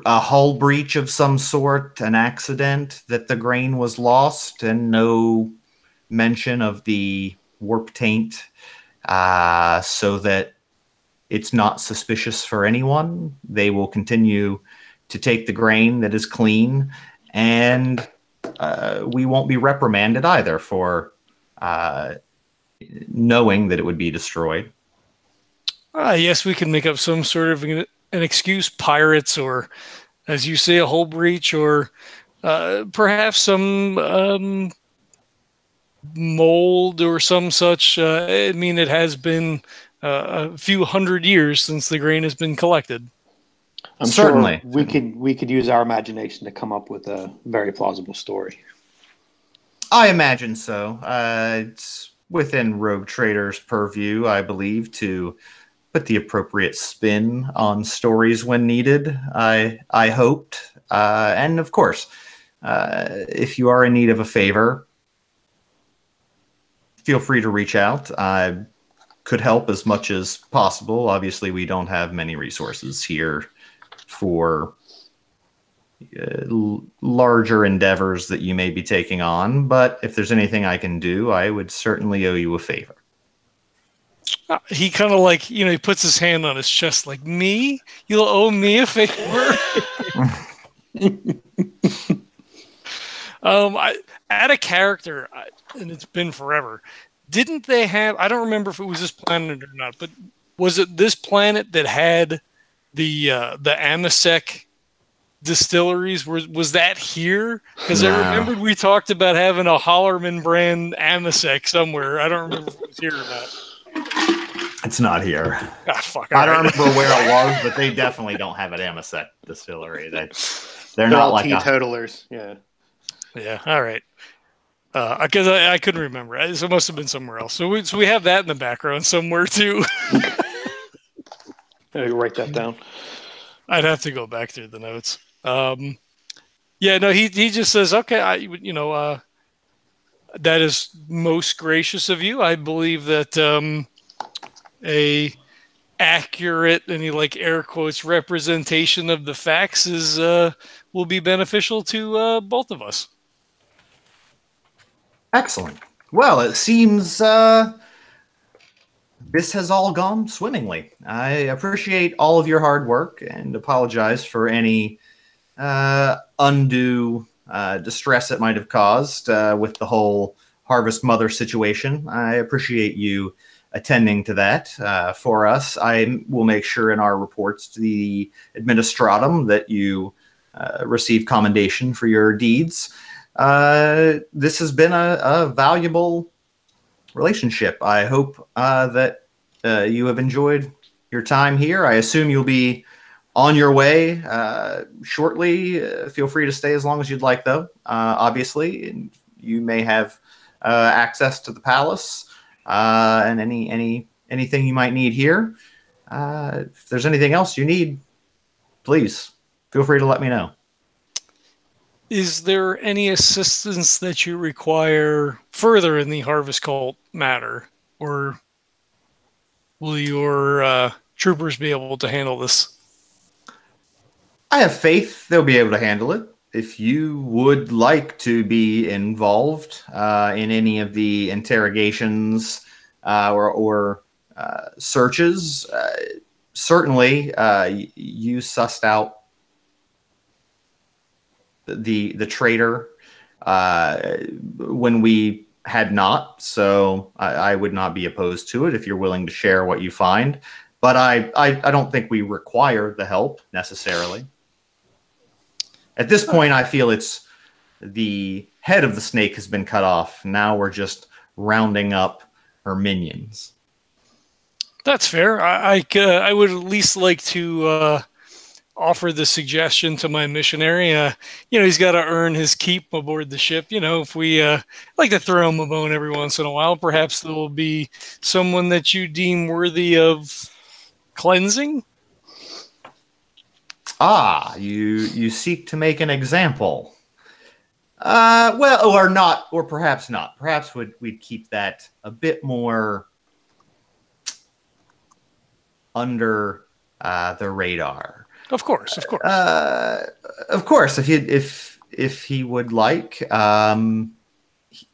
hull breach of some sort, an accident, that the grain was lost, and no mention of the warp taint, so that it's not suspicious for anyone. They will continue to take the grain that is clean, and we won't be reprimanded either for knowing that it would be destroyed. Yes, we can make up some sort of an excuse, pirates, or, as you say, a hull breach, or perhaps some mold or some such. I mean, it has been a few hundred years since the grain has been collected. I'm Certainly. sure we could use our imagination to come up with a very plausible story. I imagine so. It's within Rogue Trader's purview, I believe, to put the appropriate spin on stories when needed. I hoped. And of course, if you are in need of a favor, feel free to reach out. I could help as much as possible. Obviously, we don't have many resources here for larger endeavors that you may be taking on, but if there's anything I can do, I would certainly owe you a favor. He kind of he puts his hand on his chest like, me? You'll owe me a favor? Add a character, and it's been forever. Didn't they have, I don't remember if it was this planet or not, but was it this planet that had the Amasec distilleries? Was that here? Because I remembered we talked about having a Hallerman brand Amasec somewhere. I don't remember if it was here or not. It's not here. Ah, fuck. I don't remember where it was, but they definitely don't have an Amasec distillery. They're They're not all like a teetotalers. Yeah. Yeah. All right. Because I couldn't remember. So it must have been somewhere else. So we have that in the background somewhere too. I write that down. I'd have to go back through the notes. Yeah, no, he just says, okay, that is most gracious of you. I believe that a accurate, and he like air quotes, representation of the facts is will be beneficial to both of us. Excellent. Well, it seems this has all gone swimmingly. I appreciate all of your hard work and apologize for any undue distress it might have caused with the whole Harvest Mother situation. I appreciate you attending to that for us. I will make sure in our reports to the Administratum that you receive commendation for your deeds. This has been a valuable relationship. I hope that you have enjoyed your time here. I assume you'll be on your way shortly. Feel free to stay as long as you'd like, though. Obviously, and you may have access to the palace and anything you might need here. If there's anything else you need, please feel free to let me know. Is there any assistance that you require further in the Harvest Cult matter, or will your troopers be able to handle this? I have faith they'll be able to handle it. If you would like to be involved in any of the interrogations or searches, certainly you sussed out the traitor when we had not, so I would not be opposed to it if you're willing to share what you find. But I don't think we require the help necessarily. At this point, I feel it's the head of the snake has been cut off. Now we're just rounding up her minions. That's fair. I would at least like to offer the suggestion to my missionary. He's got to earn his keep aboard the ship. If we like to throw him a bone every once in a while, perhaps there will be someone that you deem worthy of cleansing. Ah, you seek to make an example. Well, or not, or perhaps not. Perhaps we'd keep that a bit more under the radar. Of course. Of course, if he would like,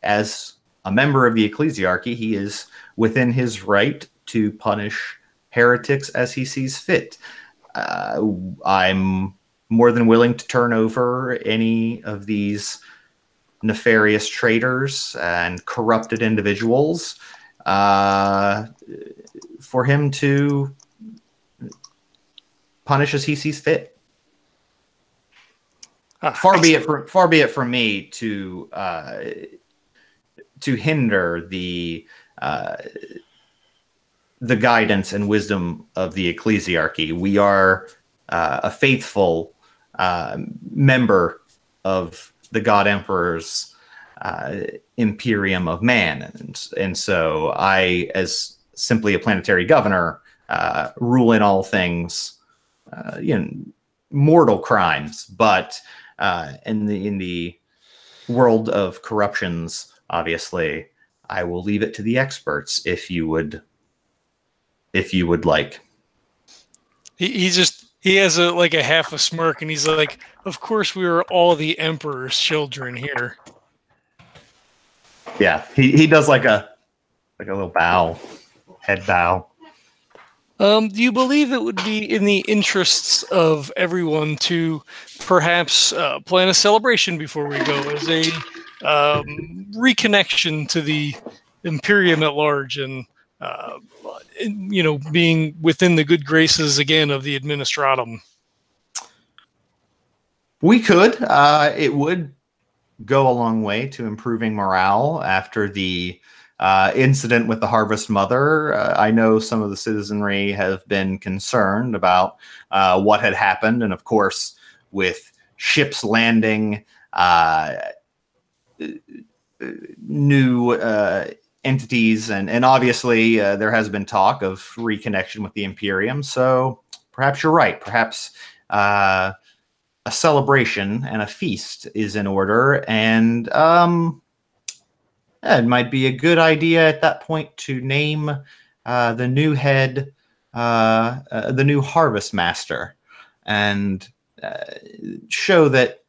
as a member of the ecclesiarchy, he is within his right to punish heretics as he sees fit. I'm more than willing to turn over any of these nefarious traitors and corrupted individuals for him to punish as he sees fit. Far be it from me to hinder the guidance and wisdom of the ecclesiarchy. We are a faithful member of the God Emperor's Imperium of Man, and so I, as simply a planetary governor, rule in all things, mortal crimes, but in the world of corruptions, obviously, I will leave it to the experts. If you would like. He has a half a smirk, and he's like, "Of course, we are all the Emperor's children here." Yeah, he does like a little bow, head bow. Do you believe it would be in the interests of everyone to perhaps plan a celebration before we go, as a reconnection to the Imperium at large, and being within the good graces again of the Administratum? We could. It would go a long way to improving morale after the incident with the Harvest Mother. I know some of the citizenry have been concerned about what had happened, and of course, with ships landing, new entities, and obviously there has been talk of reconnection with the Imperium. So perhaps you're right. Perhaps a celebration and a feast is in order, and it might be a good idea at that point to name the new head, the new Harvest Master, and show that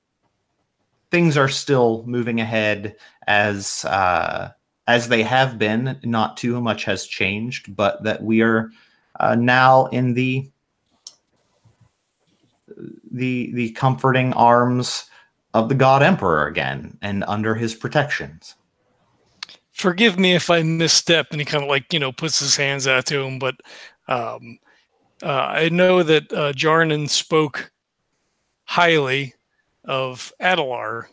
things are still moving ahead as they have been. Not too much has changed, but that we are now in the comforting arms of the God Emperor again, and under his protections. Forgive me if I misstep, and he kind of like, puts his hands out to him, but I know that Jarnan spoke highly of Adelar.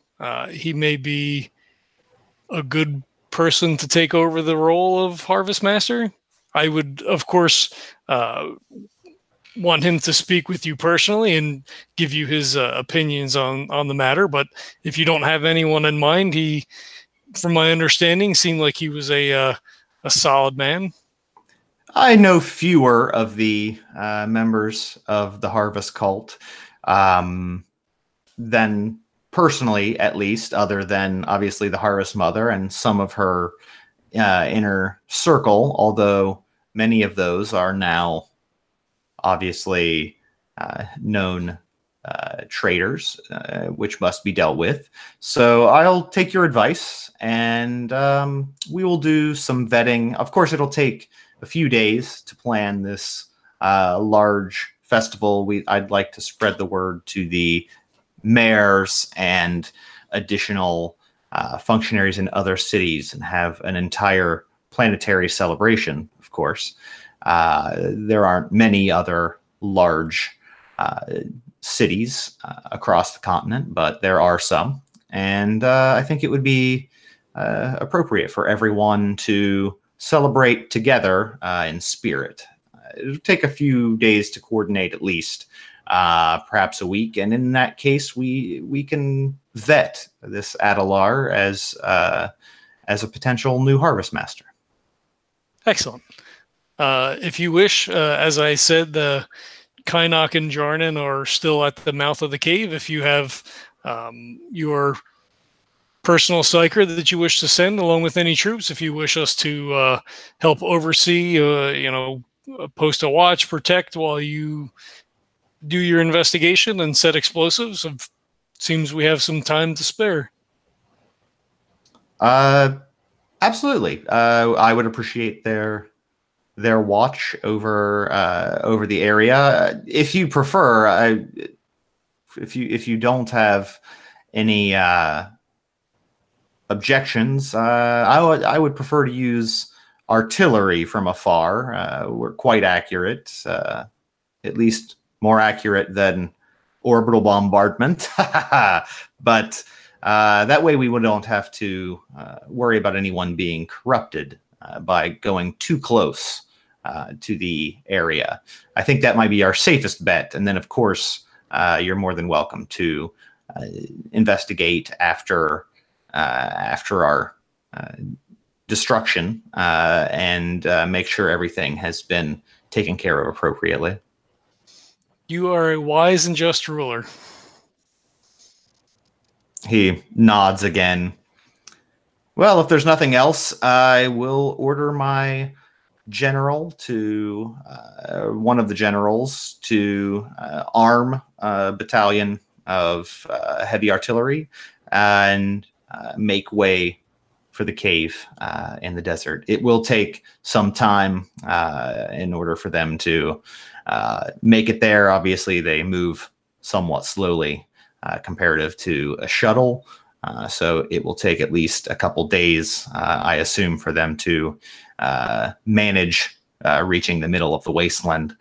He may be a good person to take over the role of Harvest Master. I would, of course, want him to speak with you personally and give you his opinions on the matter. But if you don't have anyone in mind, he, from my understanding, seemed like he was a solid man. I know fewer of the members of the Harvest Cult than personally, at least, other than obviously the Harvest Mother and some of her inner circle, although many of those are now obviously known traitors, which must be dealt with. So I'll take your advice, and we will do some vetting. Of course, it'll take a few days to plan this large festival. I'd like to spread the word to the mayors and additional functionaries in other cities and have an entire planetary celebration, of course. There aren't many other large cities across the continent, but there are some. And I think it would be appropriate for everyone to celebrate together in spirit. It'll take a few days to coordinate, at least, perhaps a week. And in that case, we can vet this Adelar as a potential new Harvest Master. Excellent. If you wish, as I said, the Kynnoch and Jarnan are still at the mouth of the cave. If you have your personal psyker that you wish to send along with any troops, if you wish us to help oversee, post a watch, protect while you do your investigation and set explosives, it seems we have some time to spare. Absolutely. I would appreciate their watch over the area. If you prefer, if you don't have any objections, I would prefer to use artillery from afar. We're quite accurate, at least more accurate than orbital bombardment. But that way we don't have to worry about anyone being corrupted by going too close to the area. I think that might be our safest bet. And then, of course, you're more than welcome to investigate after our destruction and make sure everything has been taken care of appropriately. You are a wise and just ruler. He nods again. Well, if there's nothing else, I will order my general to one of the generals to arm a battalion of heavy artillery and make way for the cave in the desert. It will take some time in order for them to make it there. Obviously, they move somewhat slowly comparative to a shuttle. So it will take at least a couple days, I assume, for them to manage reaching the middle of the wasteland.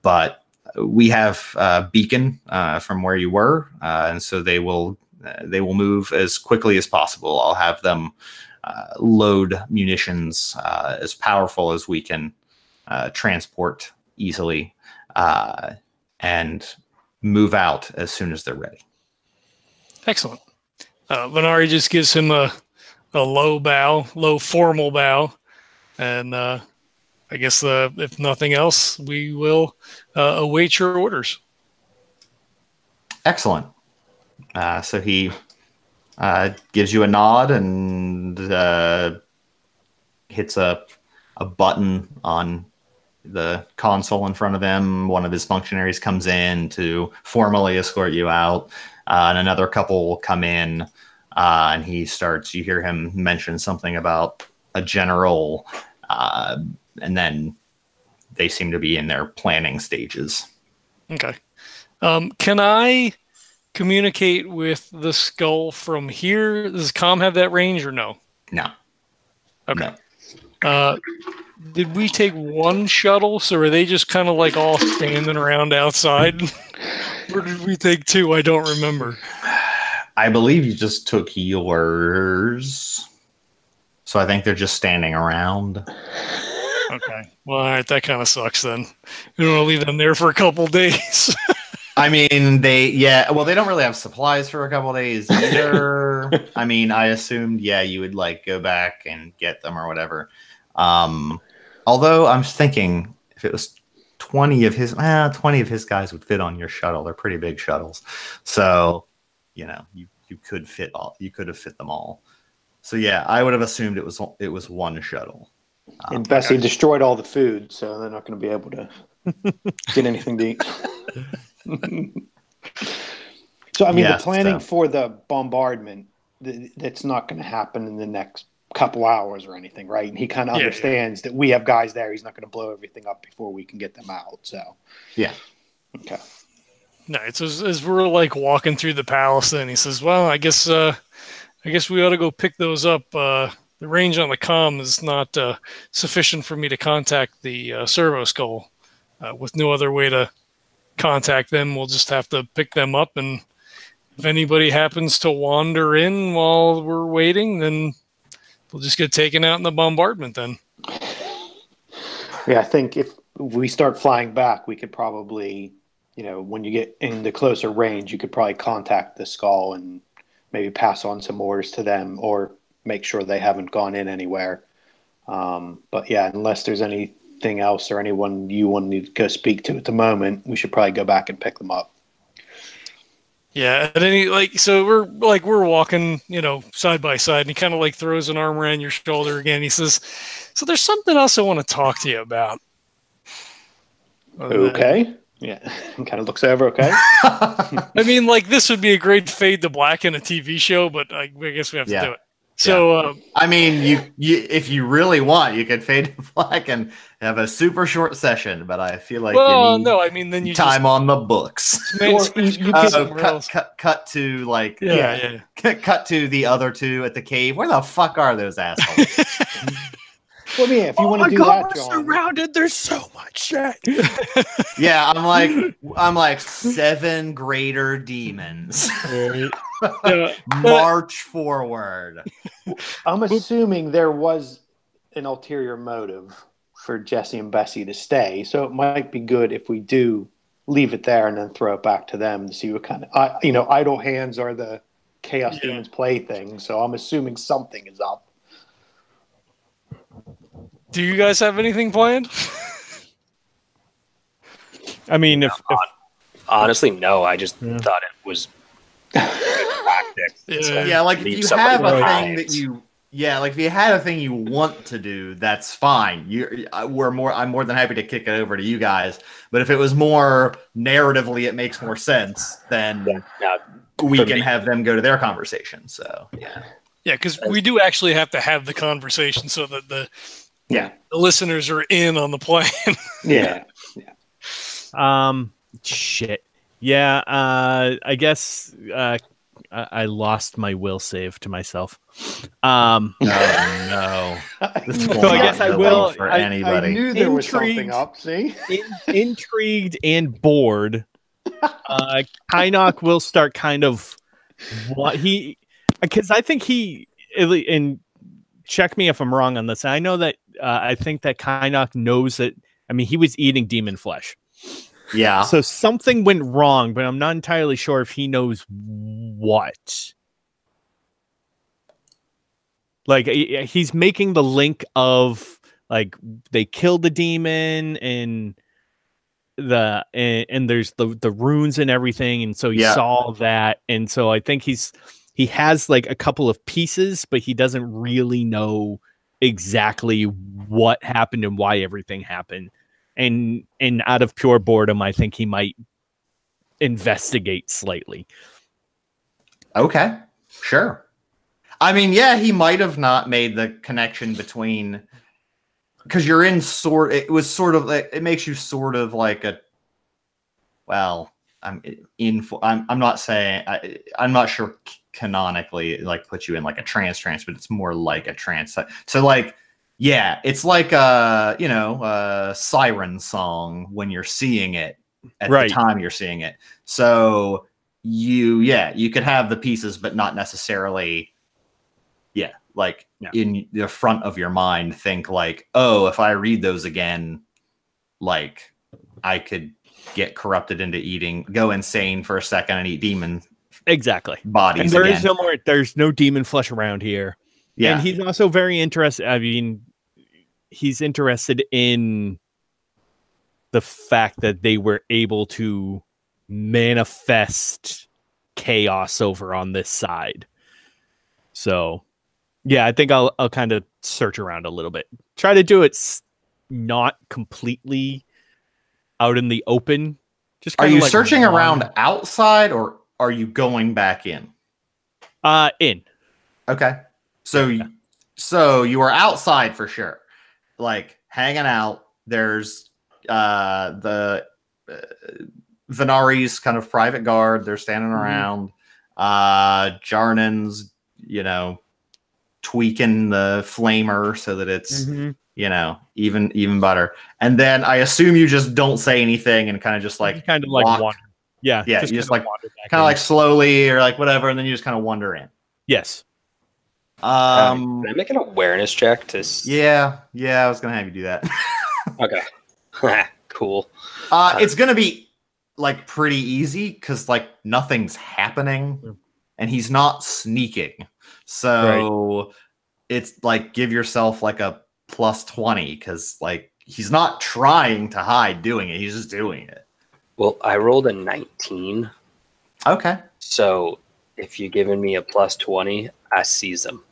But we have beacon from where you were, and so they will move as quickly as possible. I'll have them load munitions as powerful as we can transport easily and move out as soon as they're ready. Excellent. Venari just gives him a low formal bow, and I guess if nothing else, we will await your orders. Excellent. So he gives you a nod and hits a button on the console in front of him. One of his functionaries comes in to formally escort you out, and another couple will come in, and you hear him mention something about a general, and then they seem to be in their planning stages. Okay. Can I communicate with the skull from here? Does comm have that range or no? No. Okay. No. Did we take one shuttle, so are they just kind of like all standing around outside? Or did we take two? I don't remember. I believe you just took yours. So I think they're just standing around. Okay. Well, all right. That kind of sucks then. We don't want to leave them there for a couple days. I mean, they don't really have supplies for a couple days either. I mean, I assumed, you would like go back and get them or whatever. Although I'm thinking if it was 20 of his guys would fit on your shuttle. They're pretty big shuttles. So, you could have fit them all. So I would have assumed it was one shuttle. And Bessie destroyed all the food, so they're not going to be able to get anything to eat. So, I mean, the planning for the bombardment, that's not going to happen in the next couple hours or anything, right? And he kind of understands that we have guys there. He's not going to blow everything up before we can get them out. So, okay. Nice. So as we're like walking through the palace, then he says, "Well, I guess we ought to go pick those up. The range on the comm is not sufficient for me to contact the servo skull. With no other way to contact them, we'll just have to pick them up. And if anybody happens to wander in while we're waiting, then we'll just get taken out in the bombardment then." Yeah, I think if we start flying back, we could probably, when you get into closer range, you could probably contact the skull and maybe pass on some orders to them or make sure they haven't gone in anywhere. But unless there's anything else or anyone you want to go speak to at the moment, we should probably go back and pick them up. Yeah, and then so we're walking, side by side, and he kind of throws an arm around your shoulder again. He says, "So there's something else I want to talk to you about." Okay. Yeah. Kind of looks over. Okay. I mean, this would be a great fade to black in a TV show, but I guess we have to do it. So, I mean, you if you really want, you could fade to black and have a super short session. But I feel like you need then you time on the books. Cut to cut to the other two at the cave. Where the fuck are those assholes? Well, if you want to do that, John. We're surrounded. There's so much shit. Yeah, I'm like 7 greater demons. March forward. I'm assuming there was an ulterior motive for Jesse and Bessie to stay, so it might be good if we do leave it there and then throw it back to them to see what kind of idle hands are the chaos demons plaything. So I'm assuming something is up. Do you guys have anything planned? I mean, if honestly, no. I just thought it was tactics. If you have a thing that you, if you had a thing you want to do, that's fine. I'm more than happy to kick it over to you guys. But if it was more narratively, it makes more sense. Then we can have them go to their conversation. So because we do actually have to have the conversation so that the listeners are in on the plan. Shit. Yeah. I guess I lost my will save to myself. No. So I guess I will. For anybody. I knew there was something up. See, intrigued and bored. Kynnoch will start kind of because I think and check me if I'm wrong on this. I know that I think that Kynnoch knows that. I mean, he was eating demon flesh. Yeah. So something went wrong, but I'm not entirely sure if he knows what. Like he's making the link of like they killed the demon and there's the runes and everything, and so he saw that, and so I think he has like a couple of pieces, but he doesn't really know exactly what happened and why everything happened. And out of pure boredom, I think he might investigate slightly. Okay, sure. I mean, yeah, he might have not made the connection between, because you're in it was sort of like, it makes you sort of like a, well, I'm not saying, I'm not sure canonically like put you in like a trance, but it's more like a trance. So like, yeah, it's like a siren song when you're seeing it at the time you're seeing it. So you could have the pieces, but not necessarily, in the front of your mind, think like, oh, if I read those again, like I could get corrupted into go insane for a second and eat demon bodies. And there's no demon flesh around here. Yeah. And he's also very interested. I mean, he's interested in the fact that they were able to manifest chaos over on this side. So, yeah, I think I'll kind of search around a little bit. Try to do it not completely out in the open. Just are you searching around outside, or are you going back in? In. Okay. So you are outside for sure. Like hanging out. There's the Venari's kind of private guard. They're standing around. Jarnan's, tweaking the flamer so that it's even better. And then I assume you just don't say anything and kind of just like wander. Yeah, you just like kind of like slowly or like whatever, and then you just kind of wander in. Yes. Can I make an awareness check to? Yeah, I was gonna have you do that. Okay. Cool. It's gonna be like pretty easy because like nothing's happening, and he's not sneaking. So it's like give yourself like a +20 because like he's not trying to hide doing it; he's just doing it. Well, I rolled a 19. Okay. So if you're giving me a +20, I seize him.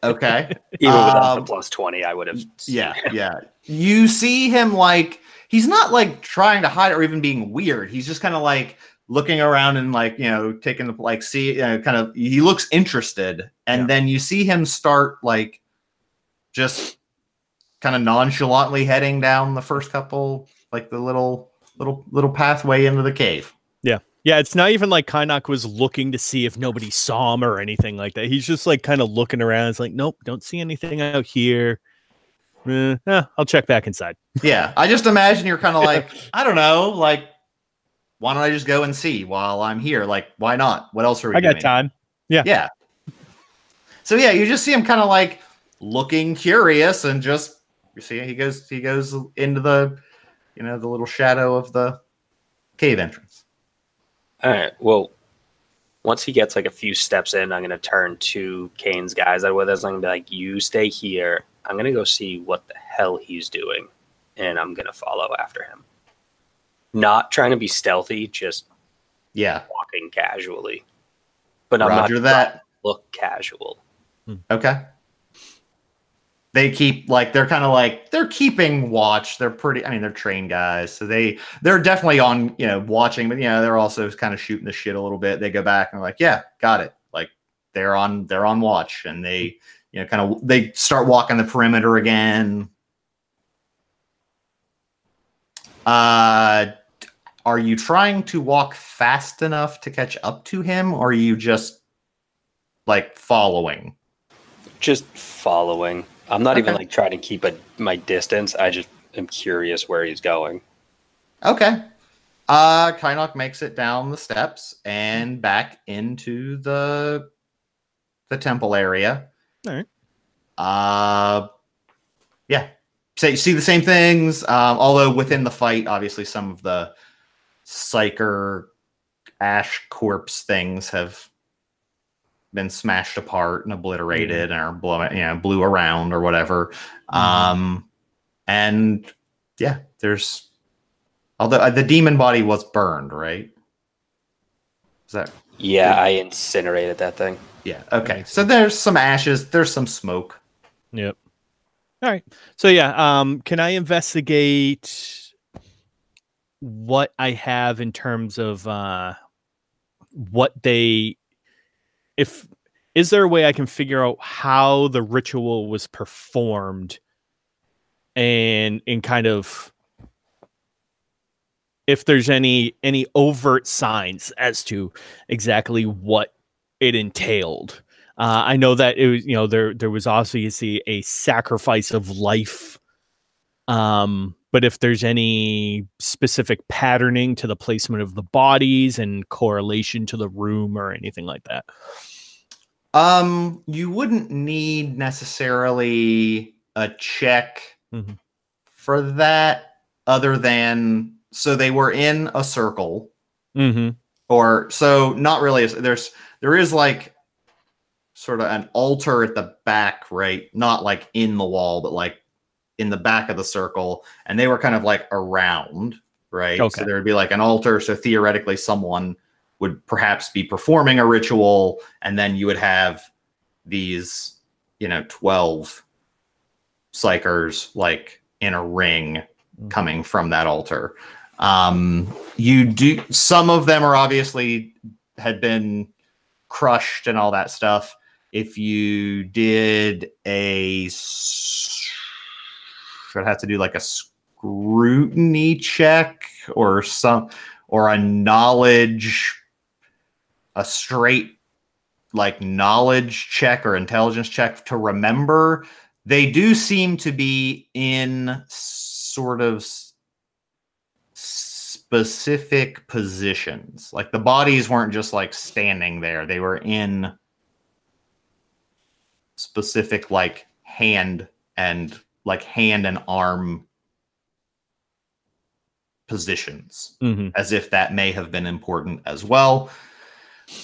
Okay. Even without the +20, I would have. Yeah. You see him like he's not like trying to hide or even being weird. He's just kind of like looking around and like taking the like kind of he looks interested, and then you see him start like just kind of nonchalantly heading down the first couple like the little pathway into the cave. Yeah, it's not even like Kynnoch was looking to see if nobody saw him or anything like that. He's just like kind of looking around. It's like, nope, don't see anything out here. I'll check back inside. Yeah, I just imagine you're kind of like, I don't know, like, why don't I just go and see while I'm here? Like, why not? What else are we doing? I got time. Yeah. So yeah, you just see him kind of like looking curious, and just you see he goes into the the little shadow of the cave entrance. All right. Well, once he gets like a few steps in, I'm going to turn to Kane's guys that are with us. I'm going to be like, you stay here. I'm going to go see what the hell he's doing, and I'm going to follow after him. Not trying to be stealthy, just walking casually. But I'm Roger not that. Look casual. Okay. They keep like they're kind of like they're keeping watch. They're pretty. I mean, they're trained guys, so they're definitely on watching, but they're also kind of shooting the shit a little bit. They go back and they're like, yeah, got it. Like they're on watch, and they they start walking the perimeter again. Are you trying to walk fast enough to catch up to him, or are you just like following? Just following. I'm not even like trying to keep my distance. I just am curious where he's going. Okay. Kynnoch makes it down the steps and back into the temple area. All right. Yeah. see the same things. Although within the fight, obviously some of the psyker ash corpse things have been smashed apart and obliterated and are blew around or whatever. And yeah, there's, although the demon body was burned, right? Is that? Yeah, I incinerated that thing. Yeah. Okay. So there's some ashes. There's some smoke. Yep. All right. So yeah, can I investigate what I have in terms of what they, if, is there a way I can figure out how the ritual was performed and in kind of if there's any overt signs as to exactly what it entailed? I know that it was, there was obviously a sacrifice of life. But if there's any specific patterning to the placement of the bodies and correlation to the room or anything like that. You wouldn't need necessarily a check for that, other than, so they were in a circle, or so not really. There is like sort of an altar at the back, right? Not like in the wall, but like in the back of the circle, and they were kind of like around, right? Okay. So there would be like an altar. So theoretically, someone would perhaps be performing a ritual, and then you would have these, 12 psychers like in a ring coming from that altar. Some of them are obviously had been crushed and all that stuff. If you did should have to do like a scrutiny check or a knowledge, a straight like knowledge check or intelligence check to remember. They do seem to be in sort of specific positions. Like the bodies weren't just like standing there. They were in specific like hand and arm positions, as if that may have been important as well.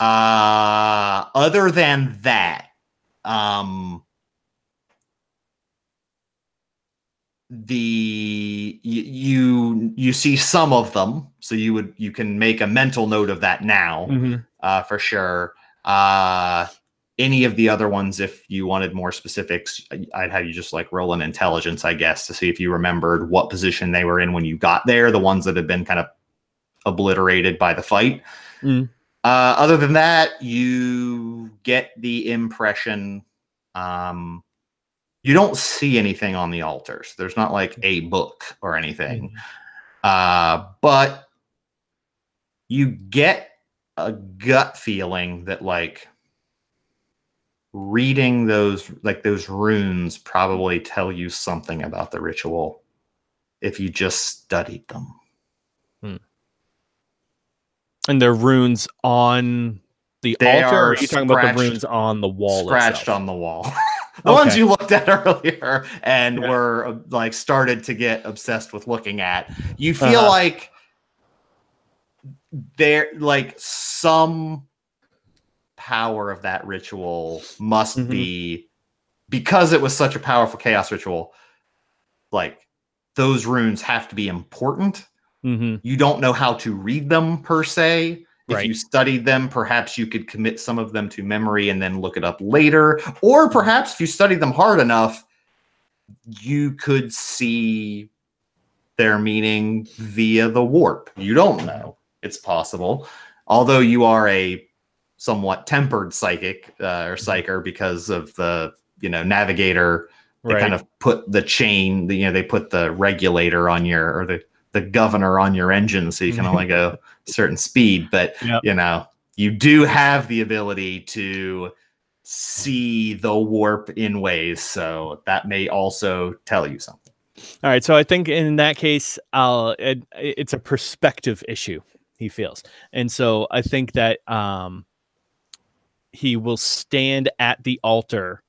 Other than that, you see some of them, so you can make a mental note of that now, for sure. Any of the other ones, if you wanted more specifics, I'd have you just like roll an intelligence, I guess, to see if you remembered what position they were in when you got there, the ones that had been kind of obliterated by the fight. Other than that, you get the impression, you don't see anything on the altars. There's not like a book or anything. But you get a gut feeling that like reading those runes probably tell you something about the ritual if you just studied them. And they're runes on the altar? Or are you talking about the runes on the wall? Scratched itself? On the wall. The ones you looked at earlier and were like started to get obsessed with looking at. You feel like there, like some power of that ritual must be, because it was such a powerful chaos ritual, like those runes have to be important. You don't know how to read them per se. If you studied them, perhaps you could commit some of them to memory and then look it up later. Or perhaps if you studied them hard enough, you could see their meaning via the warp. You don't know. It's possible. Although you are a somewhat tempered psychic or psyker because of the, Navigator. They kind of put the chain, they put the regulator on your, or the governor on your engine, so you can only go a certain speed. But you do have the ability to see the warp in ways, so that may also tell you something. All right, so I think in that case, it's a perspective issue, he feels, and so I think that he will stand at the altar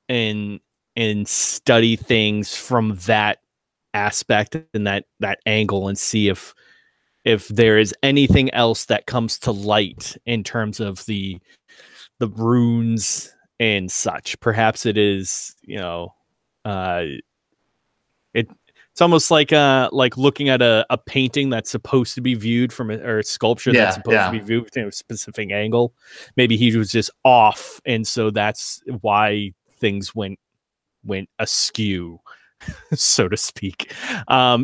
and and study things from that aspect and that angle, and see if there is anything else that comes to light in terms of the runes and such. Perhaps it is, it's almost like looking at a painting that's supposed to be viewed from or a sculpture that's supposed to be viewed from a specific angle. Maybe he was just off, and so that's why things went askew, so to speak.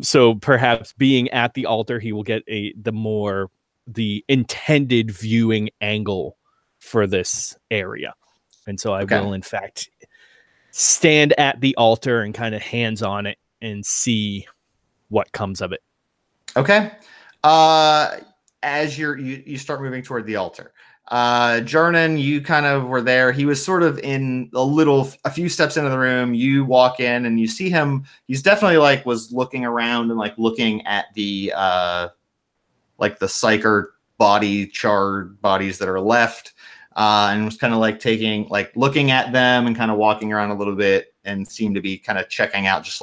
So perhaps being at the altar, he will get the intended viewing angle for this area. And so I will, in fact, stand at the altar and kind of hands on it and see what comes of it. Okay. As you start moving toward the altar, Jarnan, you kind of were there. He was sort of in a few steps into the room. You walk in and you see him. He's definitely was looking around and looking at the the psyker charred bodies that are left, and was kind of looking at them and kind of walking around a little bit, and seemed to be kind of checking out just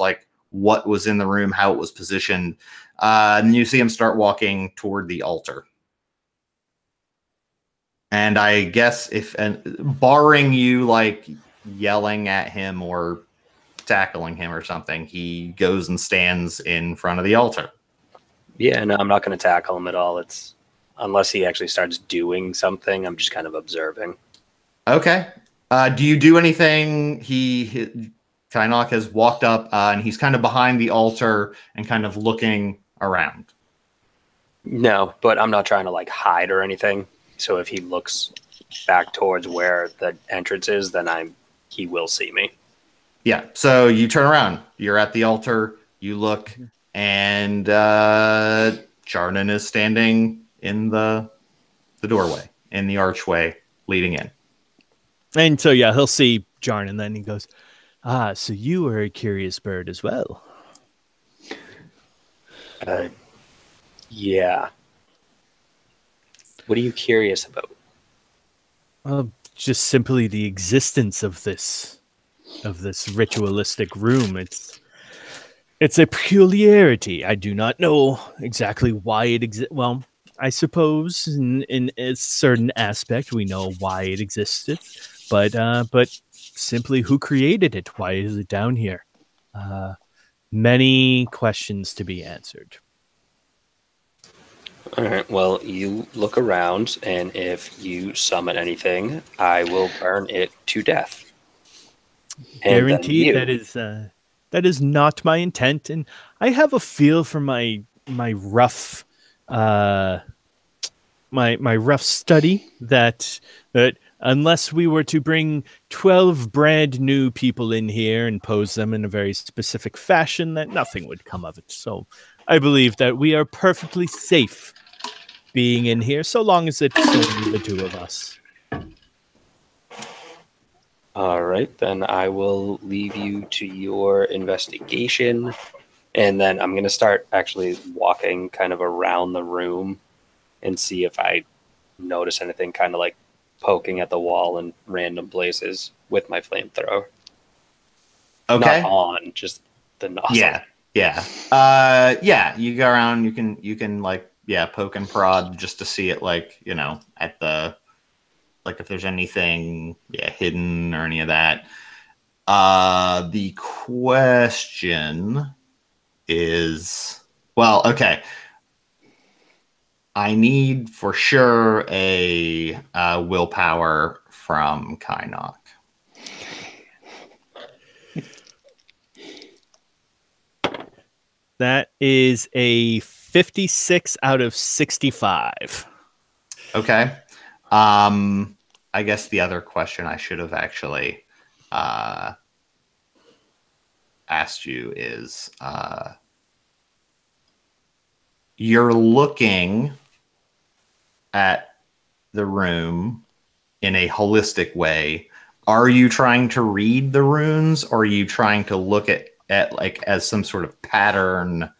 what was in the room, how it was positioned. And you see him start walking toward the altar. And I guess barring you yelling at him or tackling him or something, he goes and stands in front of the altar. Yeah, no, I'm not going to tackle him at all. Unless he actually starts doing something, I'm just kind of observing. Okay. Do you do anything? Kynnoch has walked up and he's kind of behind the altar and kind of looking around. No, but I'm not trying to hide or anything. So if he looks back towards where the entrance is, then he will see me. Yeah. So you turn around. You're at the altar. You look, and Jarnan is standing in the doorway, in the archway leading in. And so he'll see Jarnan, and then he goes, so you are a curious bird as well. Yeah. What are you curious about? Just simply the existence of this ritualistic room. It's a peculiarity. I do not know exactly why it exists. Well, I suppose in a certain aspect we know why it existed, but simply who created it? Why is it down here? Many questions to be answered. All right, well, you look around, and if you summon anything, I will burn it to death. Guaranteed. That is not my intent, and I have a feel for my rough my rough study that unless we were to bring 12 brand new people in here and pose them in a very specific fashion, that nothing would come of it. So I believe that we are perfectly safe being in here, so long as it's only the two of us. All right, then I will leave you to your investigation, and then I'm going to start actually walking kind of around the room and see if I notice anything kind of poking at the wall in random places with my flamethrower. Okay. Not on, just the nozzle. Yeah. You go around. You can poke and prod just to see it, at the if there's anything hidden or any of that. The question is, okay. I need for sure a willpower from Kynnoch. That is a 56 out of 65. Okay. I guess the other question I should have actually asked you is, you're looking at the room in a holistic way. Are you trying to read the runes, or are you trying to look at as some sort of pattern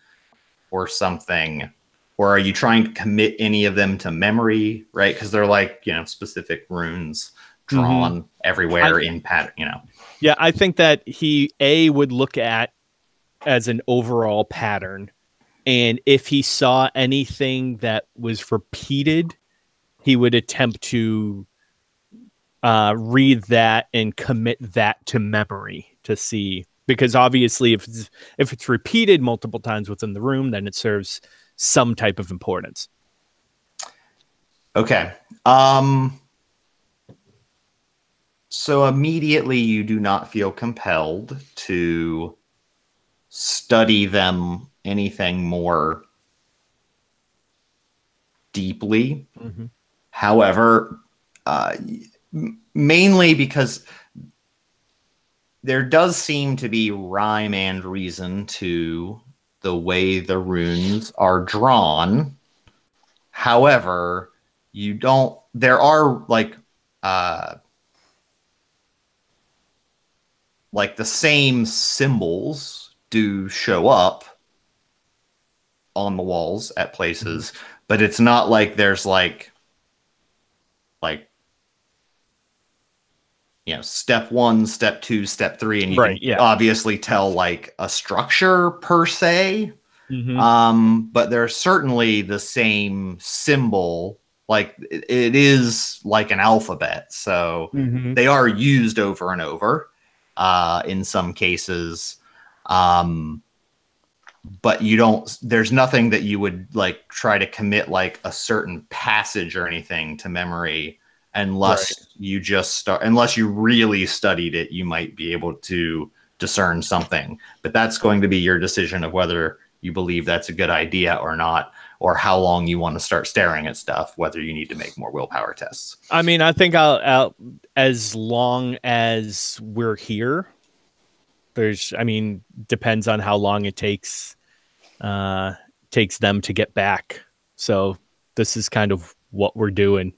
or something? Or are you trying to commit any of them to memory, right? Because they're specific runes drawn everywhere in pattern, Yeah, I think that he would look at as an overall pattern, and if he saw anything that was repeated, he would attempt to read that and commit that to memory to see, because obviously if it's repeated multiple times within the room, then it serves some type of importance. Okay. So immediately you do not feel compelled to study them anything more deeply. Mm-hmm. However, mainly because there does seem to be rhyme and reason to the way the runes are drawn. However, there are like the same symbols do show up on the walls at places, but it's not like there's like step 1, step 2, step 3, and you can obviously tell like a structure per se. But there's certainly the same symbol, like it is like an alphabet, so they are used over and over in some cases, but there's nothing that you would like try to commit like a certain passage or anything to memory unless unless you really studied it. You might be able to discern something, but that's going to be your decision of whether you believe that's a good idea or not, or how long you want to start staring at stuff, whether you need to make more willpower tests. I mean, I think I'll as long as we're here, depends on how long it takes them to get back. So this is kind of what we're doing.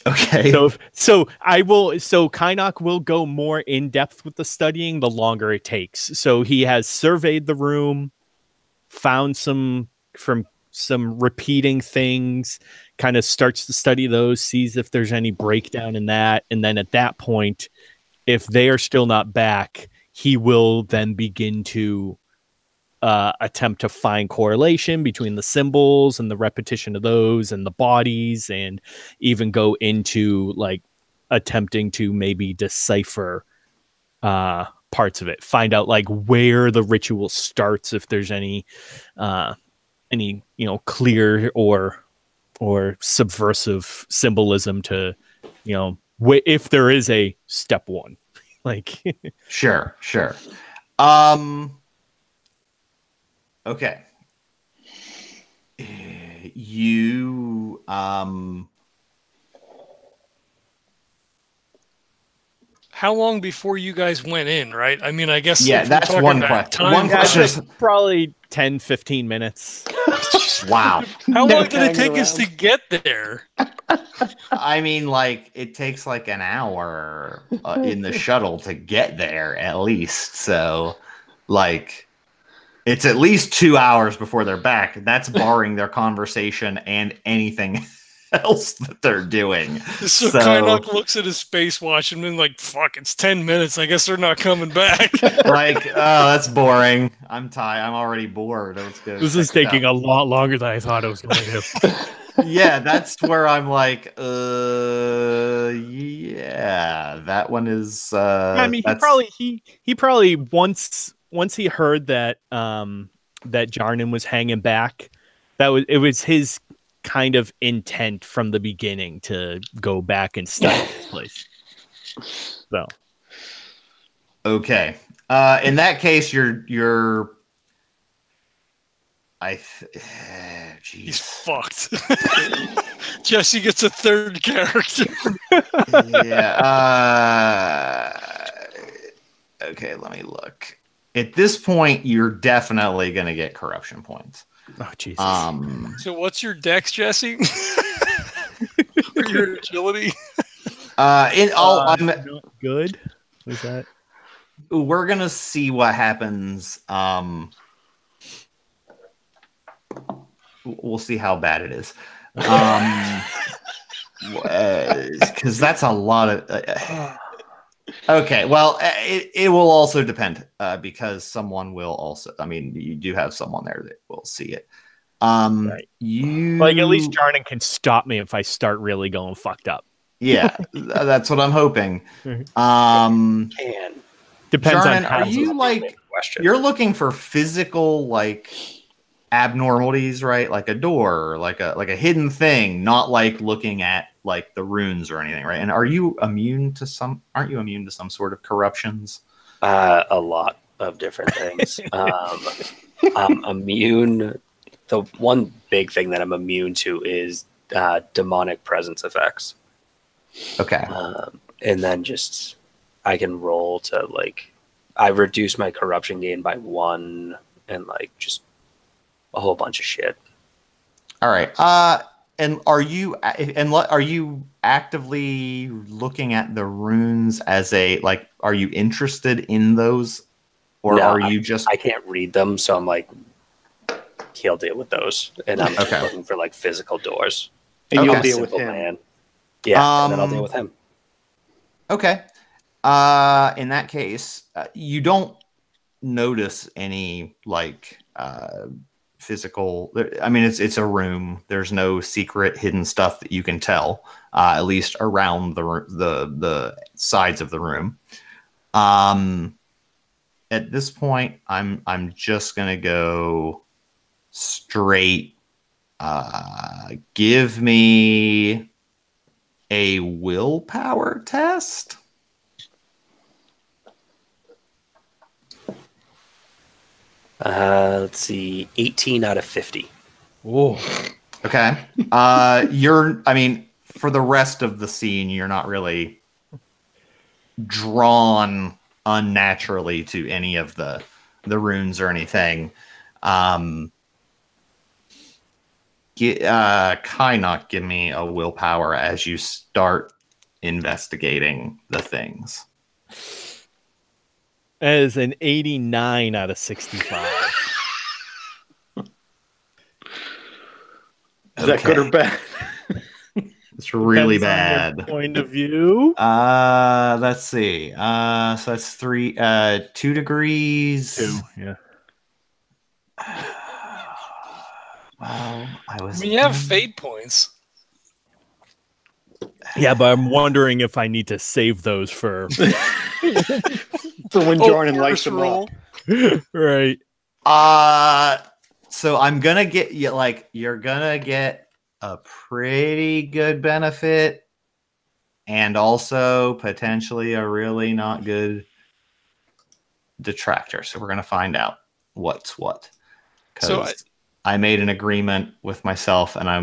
Okay. So Kynnoch will go more in depth with the studying the longer it takes. So he has surveyed the room, found some repeating things, kind of starts to study those, sees if there's any breakdown in that, and then at that point, if they are still not back, he will then begin to attempt to find correlation between the symbols and the repetition of those and the bodies, and even go into like attempting to maybe decipher parts of it, find out like where the ritual starts, if there's any clear or subversive symbolism to, if there is a step 1, like sure. Okay. You how long before you guys went in, right? I mean, I guess that's one question. One question is probably 10-15 minutes. Wow. How long did it take us to get there? I mean, like, it takes like an hour in the shuttle to get there at least. So, like, it's at least 2 hours before they're back. That's barring their conversation and anything else that they're doing. So Kynnoch looks at his space watch and then like, fuck, it's 10 minutes. I guess they're not coming back. Like, oh, that's boring. I'm tired. I'm already bored. Let's go. This is taking a lot longer than I thought it was going to do. Yeah, that's where I'm like, yeah, that one is. I mean, he probably once he heard that that Jarnan was hanging back, it was his kind of intent from the beginning to go back and study this place. So, okay, in that case, you're. He's fucked. Jesse gets a third character. Yeah. Okay, let me look. At this point, you're definitely going to get corruption points. Oh, Jesus. So what's your dex, Jesse? Or your agility? I'm good. Was that? We're going to see what happens. We'll see how bad it is. Because that's a lot of... Okay, well, it will also depend because someone will also. I mean, you do have someone there that will see it. Right. You Like at least Jarnan can stop me if I start really going fucked up. Yeah, that's what I'm hoping. Can. Depends on Jarnan, how are you like Question. you're looking for physical like abnormalities, right? Like a door, like a hidden thing, not like looking at like the runes or anything, right? And are you immune to some? Aren't you immune to some sort of corruptions? A lot of different things. I'm immune. The one big thing that I'm immune to is demonic presence effects. Okay. And then just I can roll to like I reduce my corruption gain by 1 and like just a whole bunch of shit. All right. And are you actively looking at the runes as a like? Are you interested in those, or No, are you just? I can't read them, so I'm like, he'll deal with those, and I'm just looking for like physical doors. And you'll Okay. deal with Simple him. man. Yeah, and then I'll deal with him. Okay. In that case, you don't notice any like physical. I mean, it's a room. There's no secret hidden stuff that you can tell. At least around the sides of the room. At this point, I'm just gonna go straight. Give me a willpower test. Let's see, 18 out of 50. Oh, Okay. I mean, for the rest of the scene, you're not really drawn unnaturally to any of the runes or anything. Kynnoch, give me a willpower as you start investigating the things. that is an 89 out of 65. Is that good or bad? It's really Depends on your bad. point of view. Let's see. So that's 2 degrees. 2, yeah. Well, I mean, you have fate points. Yeah, but I'm wondering if I need to save those for So when Jarnan lights them roll. up. right. So I'm gonna get you like you're gonna get a pretty good benefit, and also potentially a really not good detractor. So we're gonna find out what's what. So I made an agreement with myself, and I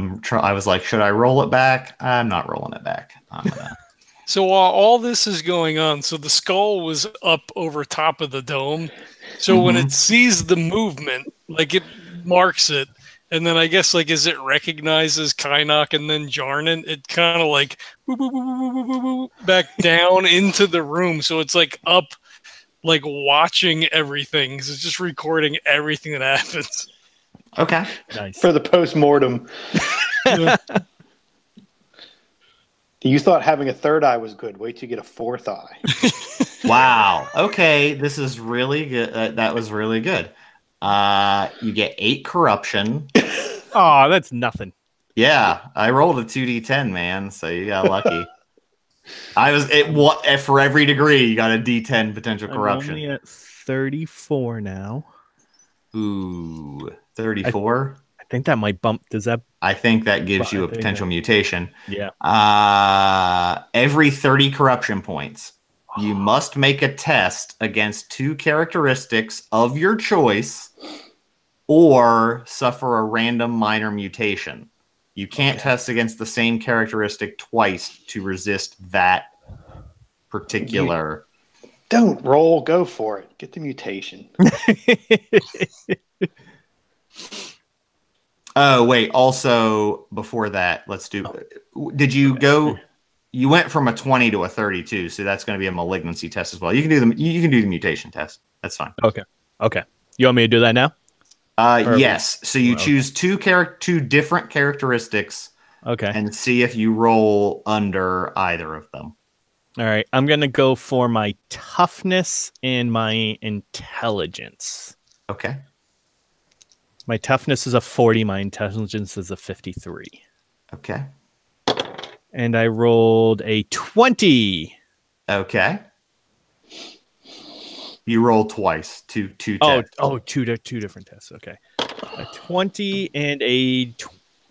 was like, should I roll it back? I'm not rolling it back. I'm gonna. So while all this is going on, so the skull was up over top of the dome. So when it sees the movement, like it marks it, and then I guess like as it recognizes Kynnoch and then Jarnan, it kind of like boop, boop, boop, boop, boop, boop, boop, back down into the room. So it's like up, like watching everything. So it's just recording everything that happens. Okay. Nice. For the post-mortem. You thought having a third eye was good. Wait till you get a fourth eye. Wow. Okay, this is really good. That was really good. You get 8 corruption. Oh, that's nothing. Yeah, I rolled a 2d10, man. So you got lucky. For every degree, you got a d10 potential corruption. I'm only at 34 now. Ooh, 34. I think that might bump. Does that? I think that gives you a potential mutation. Yeah. Every 30 corruption points, you must make a test against 2 characteristics of your choice or suffer a random minor mutation. You can't test against the same characteristic twice to resist that particular. Don't roll. Go for it. Get the mutation. Oh, wait. Also, before that, let's do. Did you go? You went from a 20 to a 32, so that's going to be a malignancy test as well. You can do the mutation test. That's fine. Okay. You want me to do that now? Yes. So you choose two different characteristics. Okay. And see if you roll under either of them. All right, I'm gonna go for my toughness and my intelligence. Okay. My toughness is a 40. My intelligence is a 53. Okay. And I rolled a 20. Okay. You roll twice. Two tests. Two different tests. Okay. A 20 and a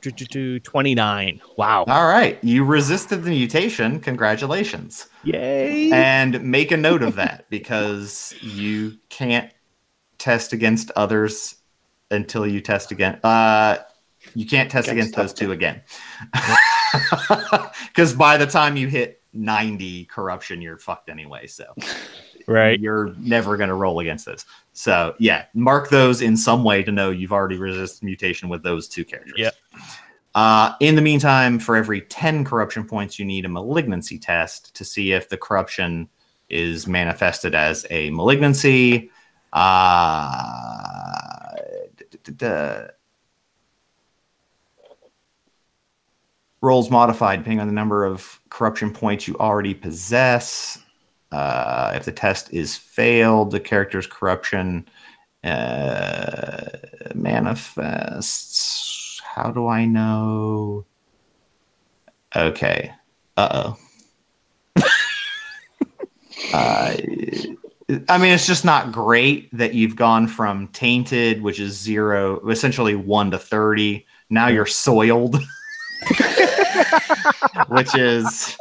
29. Wow. All right. You resisted the mutation. Congratulations. Yay. And make a note of that because you can't test against others until you test again. You can't test against those two again. Because by the time you hit 90 corruption, you're fucked anyway. So right, you're never going to roll against those. So yeah, mark those in some way to know you've already resisted mutation with those two characters. Yep. In the meantime, for every 10 corruption points, you need a malignancy test to see if the corruption is manifested as a malignancy. Rolls modified depending on the number of corruption points you already possess. If the test is failed, the character's corruption manifests. How do I know? Okay. Uh-oh. I mean, it's just not great that you've gone from tainted, which is 0, essentially 1 to 30. Now you're soiled, which is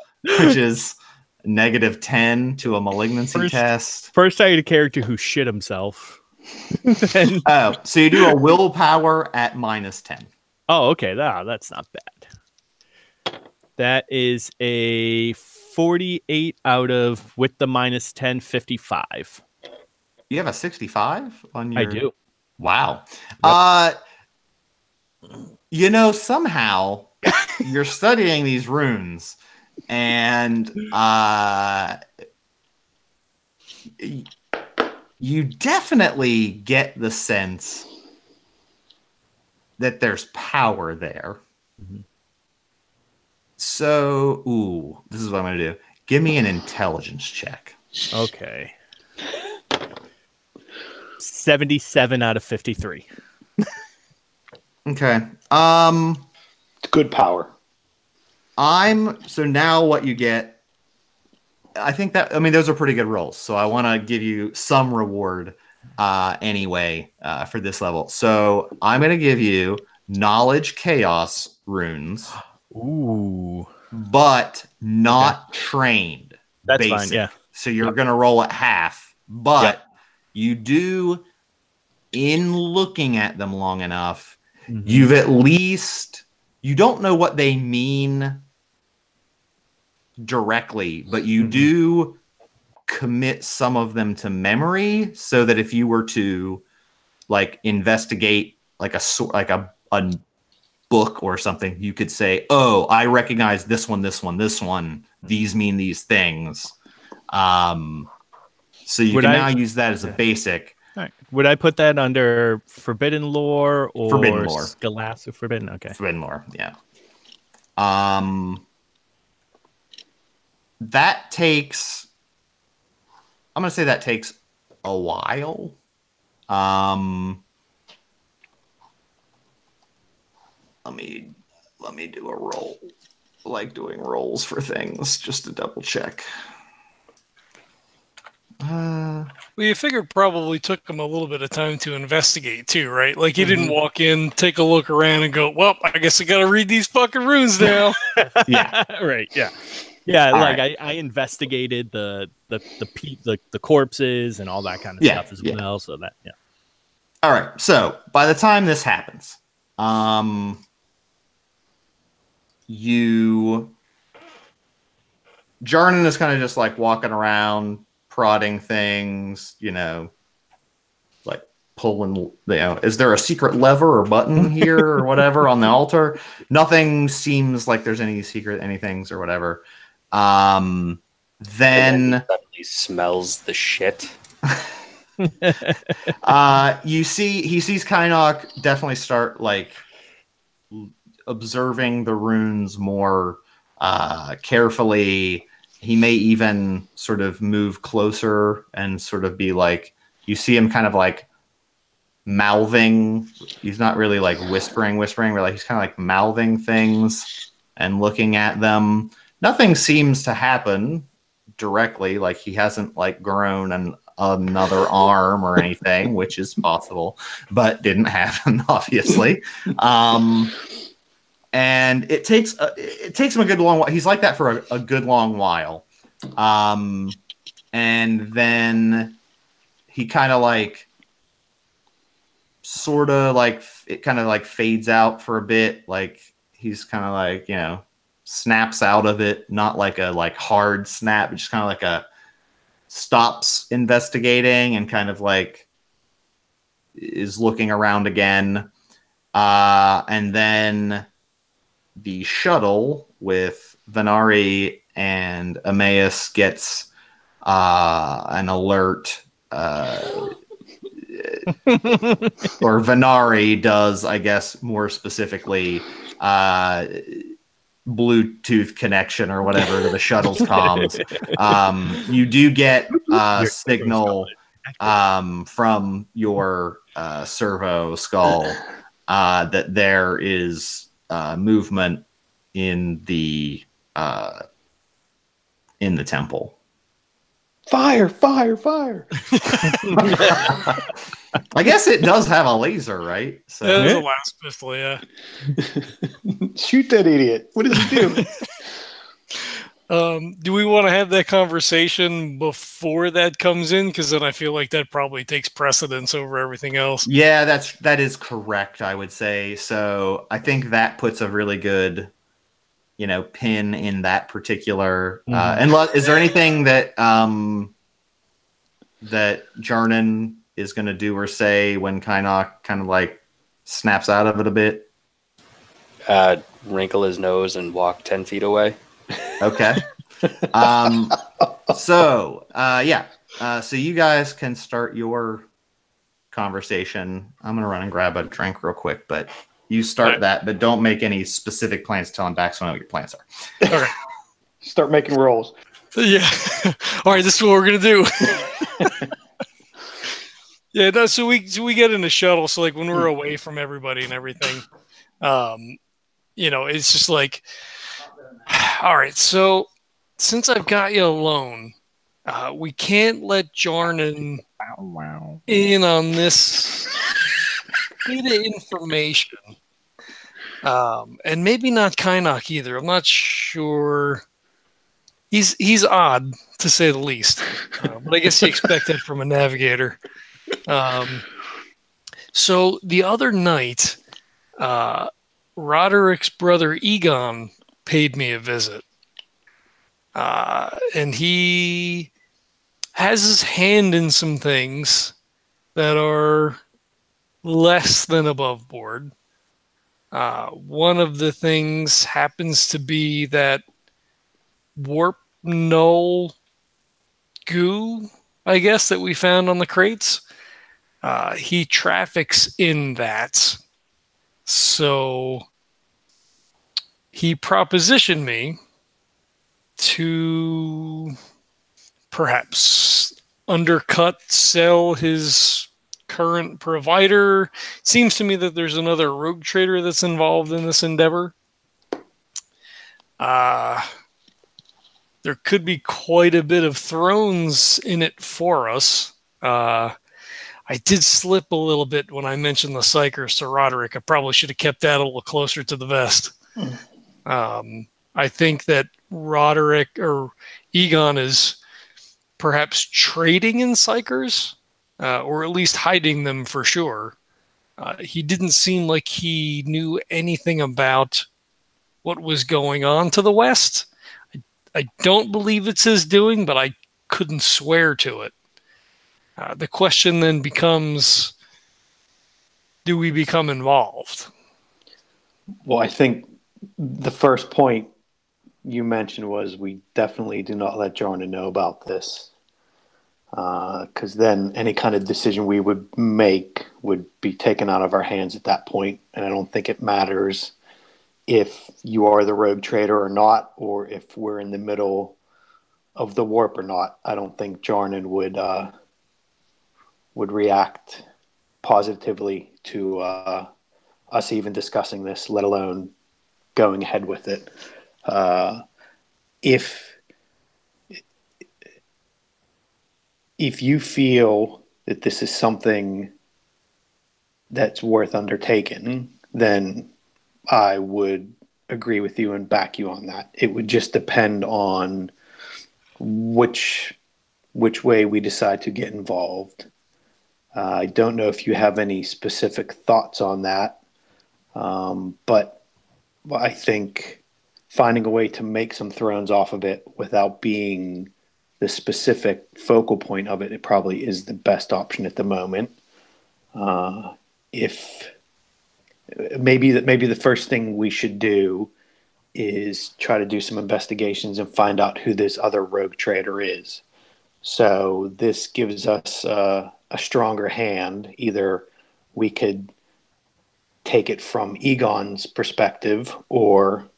-10 to a malignancy test. First, I had a character who shit himself. Oh, so you do a willpower at -10. Oh, okay. That's not bad. That is a 48 out of, with the -10, 55. You have a 65 on your... I do. Wow. Yep. Somehow you're studying these runes and you definitely get the sense that there's power there. Mm-hmm. So, this is what I'm going to do. Give me an intelligence check. Okay. 77 out of 53. Okay. Good power. So now what you get, I think those are pretty good rolls. So I want to give you some reward anyway for this level. So I'm going to give you knowledge chaos runes. Ooh. But not trained. That's basic. Fine, yeah. So you're going to roll at half. But you do, in looking at them long enough, you've at least, you don't know what they mean directly, but you do commit some of them to memory so that if you were to investigate a book or something, you could say, oh, I recognize this one. These mean these things. So you can now use that as a basic. All right. Would I put that under forbidden lore or forbidden lore? Scholastic forbidden. Okay. Forbidden lore. Yeah. That takes. I'm gonna say that takes a while. Let me do a roll. I like doing rolls for things just to double check. Well, you figured probably took him a little bit of time to investigate too, right? Like he didn't walk in, take a look around, and go, "Well, I guess I got to read these fucking runes now." Yeah, right. Yeah, yeah. All right. I investigated the corpses and all that kind of stuff as well. So that All right. So by the time this happens, Jarnan is kind of just walking around, prodding things, pulling, is there a secret lever or button here or whatever on the altar? Nothing seems like there's any secret anythings or whatever. Then he suddenly smells the shit. he sees Kynnoch definitely start observing the runes more carefully, he may even sort of move closer and sort of be like, you see him kind of like mouthing. He's not really like whispering, but like he's kind of like mouthing things and looking at them. Nothing seems to happen directly. Like he hasn't like grown another arm or anything, which is possible, but didn't happen, obviously. And it takes him a good long while. He's like that for a good long while. And then he kind of like, sort of like, it kind of like fades out for a bit. Like he's kind of like, you know, snaps out of it. Not like a like hard snap, but just kind of like a stops investigating and kind of like is looking around again. And then the shuttle with Venari and Emmaus gets an alert, or Venari does, I guess, more specifically, Bluetooth connection or whatever to the shuttle's comms. You do get a signal from your servo skull that there is movement in the temple. Fire! Fire! Fire! I guess it does have a laser, right? So That was a last pistol, yeah. Shoot that idiot! What does he do? Do we want to have that conversation before that comes in? Because then I feel like that probably takes precedence over everything else. yeah, that is correct, I would say. So I think that puts a really good, you know, pin in that particular. And is there anything that that Jarnan is going to do or say when Kynnoch kind of like snaps out of it a bit? Wrinkle his nose and walk 10 feet away. Okay. So you guys can start your conversation. I'm gonna run and grab a drink real quick, but you start that, but don't make any specific plans till I'm back, so I know what your plans are. Okay. Start making rolls. Yeah. All right, this is what we're gonna do. Yeah, no, so we get in the shuttle. So like when we're away from everybody and everything, you know, it's just like, all right. So since I've got you alone, we can't let Jarnan in on this bit of information, and maybe not Kynnoch either. I'm not sure. He's odd to say the least, but I guess you expect that from a navigator. So the other night, Roderick's brother Egon paid me a visit. And he has his hand in some things that are less than above board. One of the things happens to be that warp null goo, I guess, that we found on the crates. He traffics in that. So he propositioned me to perhaps undercut, sell his current provider. Seems to me that there's another rogue trader that's involved in this endeavor. There could be quite a bit of thrones in it for us. I did slip a little bit when I mentioned the Psychers to Roderick. I probably should have kept that a little closer to the vest. I think that Roderick or Egon is perhaps trading in Psychers, or at least hiding them for sure. He didn't seem like he knew anything about what was going on to the west. I don't believe it's his doing, but I couldn't swear to it. The question then becomes, do we become involved? Well, I think the first point you mentioned was we definitely do not let Jarnan know about this, because then any kind of decision we would make would be taken out of our hands at that point, and I don't think it matters if you are the rogue trader or not, or if we're in the middle of the warp or not, I don't think Jarnan would react positively to us even discussing this, let alone going ahead with it. If you feel that this is something that's worth undertaking, then I would agree with you and back you on that. It would just depend on which way we decide to get involved. I don't know if you have any specific thoughts on that, but I think finding a way to make some thrones off of it without being the specific focal point of it, it probably is the best option at the moment. If maybe the first thing we should do is try to do some investigations and find out who this other rogue trader is. So this gives us a stronger hand. Either we could take it from Egon's perspective, or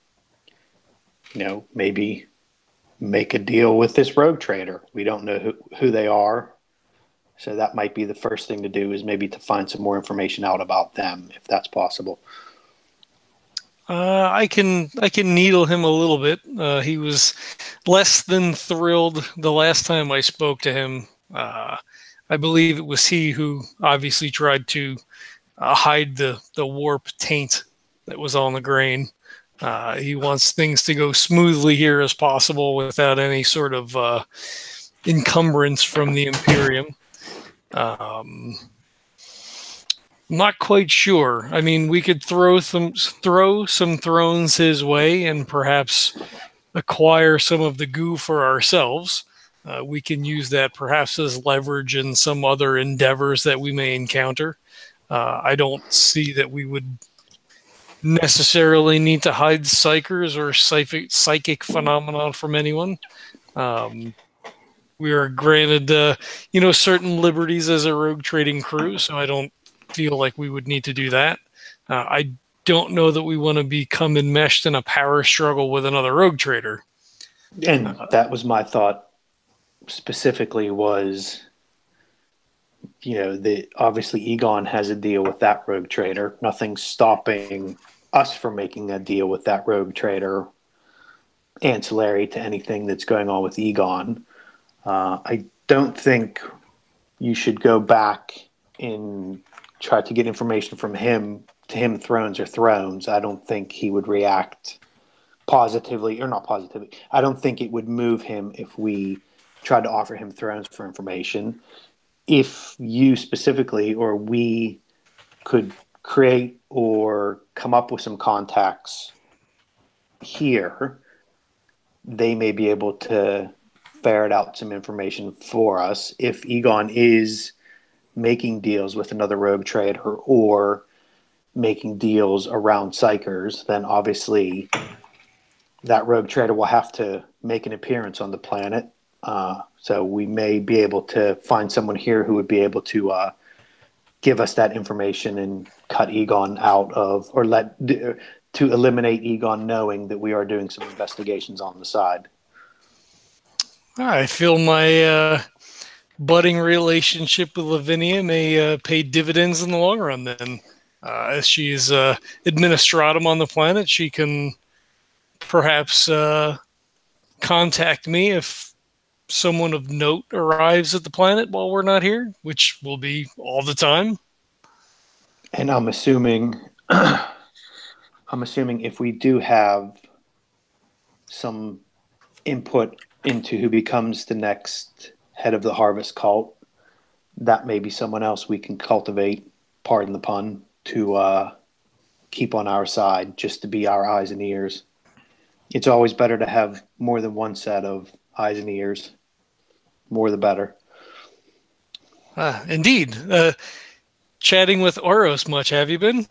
maybe make a deal with this rogue trader. We don't know who they are. So that might be the first thing to do, is maybe to find some more information out about them, if that's possible. I can needle him a little bit. He was less than thrilled the last time I spoke to him. I believe it was he who obviously tried to hide the warp taint that was on the grain. He wants things to go smoothly here as possible without any sort of encumbrance from the Imperium. Not quite sure. I mean, we could throw some thrones his way and perhaps acquire some of the goo for ourselves. We can use that perhaps as leverage in some other endeavors that we may encounter. I don't see that we would necessarily need to hide psychers or psychic phenomenon from anyone. We are granted, certain liberties as a rogue trading crew, so I don't feel like we would need to do that. I don't know that we want to become enmeshed in a power struggle with another rogue trader. And that was my thought specifically, was, obviously Egon has a deal with that rogue trader. Nothing's stopping us from making a deal with that rogue trader ancillary to anything that's going on with Egon. I don't think you should go back and try to get information from him, to him thrones or thrones. I don't think he would react positively, or not positively. I don't think it would move him if we tried to offer him thrones for information. If you specifically, or we, could create or come up with some contacts here, they may be able to ferret out some information for us. If Egon is making deals with another rogue trader or making deals around psychers, then obviously that rogue trader will have to make an appearance on the planet. So we may be able to find someone here who would be able to give us that information and cut Egon out of, or to eliminate Egon knowing that we are doing some investigations on the side. I feel my budding relationship with Lavinia may pay dividends in the long run then. As she is administratum on the planet, she can perhaps contact me if someone of note arrives at the planet while we're not here, which will be all the time. And I'm assuming if we do have some input into who becomes the next head of the Harvest cult, that may be someone else we can cultivate, pardon the pun, to keep on our side, just to be our eyes and ears. It's always better to have more than one set of eyes and ears. More the better. Indeed. Chatting with Oros much, have you been?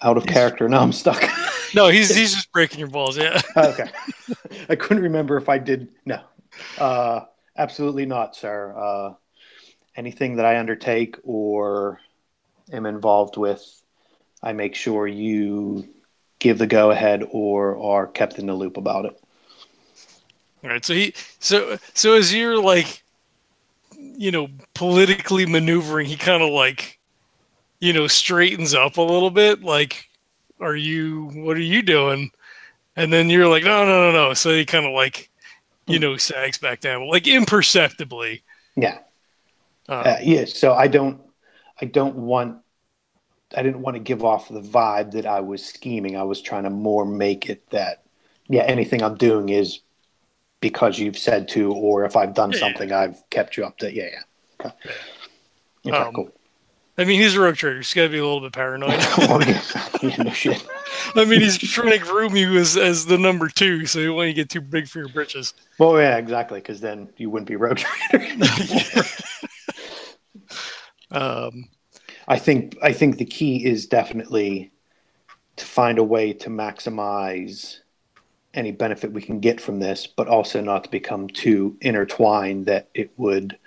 Out of character. Now I'm stuck. No, he's just breaking your balls, yeah. Okay. I couldn't remember if I did. No. Absolutely not, sir. Anything that I undertake or am involved with, I make sure you give the go ahead or are kept in the loop about it. All right. So as you're like, politically maneuvering, he kind of like, straightens up a little bit. Like, what are you doing? And then you're like, no. So he kind of like, sags back down, like imperceptibly. Yeah. Yeah. So I didn't want to give off the vibe that I was scheming. I was trying to more make it that, anything I'm doing is because you've said to, or if I've done something, I've kept you up to. Yeah. Okay. Okay, cool. I mean, he's a rogue trader. He's got to be a little bit paranoid. No shit. I mean, he's trying to groom you as the number 2, so you want to get too big for your britches. Well, yeah, exactly, because then you wouldn't be rogue trader anymore. I think the key is definitely to find a way to maximize any benefit we can get from this, but also not to become too intertwined that it would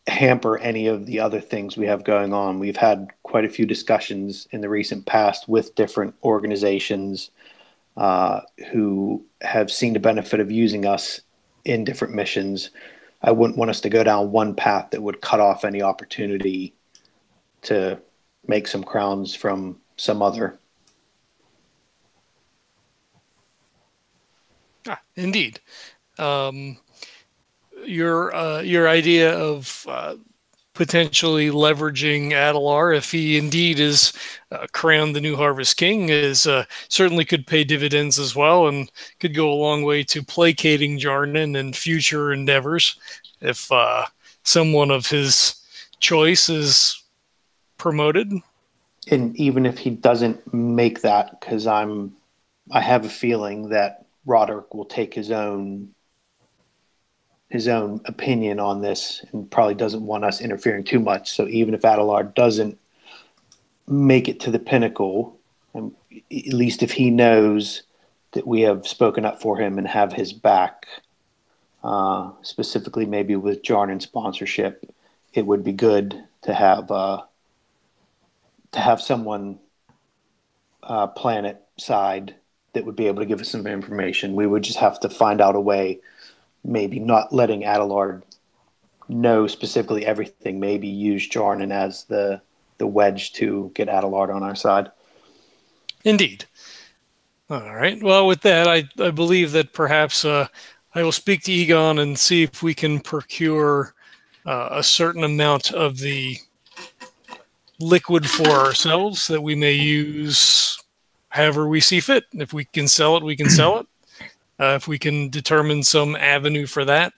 hamper any of the other things we have going on. We've had quite a few discussions in the recent past with different organizations who have seen the benefit of using us in different missions. I wouldn't want us to go down one path that would cut off any opportunity to make some crowns from some other. Indeed. Your idea of potentially leveraging Adalar, if he indeed is crowned the new Harvest King, is certainly could pay dividends as well, and could go a long way to placating Jarnan in future endeavors if someone of his choice is promoted. And even if he doesn't make that, because I have a feeling that Roderick will take his own opinion on this and probably doesn't want us interfering too much. So even if Adalar doesn't make it to the pinnacle, at least if he knows that we have spoken up for him and have his back, specifically maybe with Jarnan sponsorship, it would be good to have someone planet side that would be able to give us some information. We would just have to find out a way, maybe not letting Adalar know specifically everything, maybe use Jarnan as the wedge to get Adalar on our side. Indeed. All right. Well, with that, I believe that perhaps I will speak to Egon and see if we can procure a certain amount of the liquid for ourselves that we may use however we see fit. If we can sell it, we can sell it. If we can determine some avenue for that.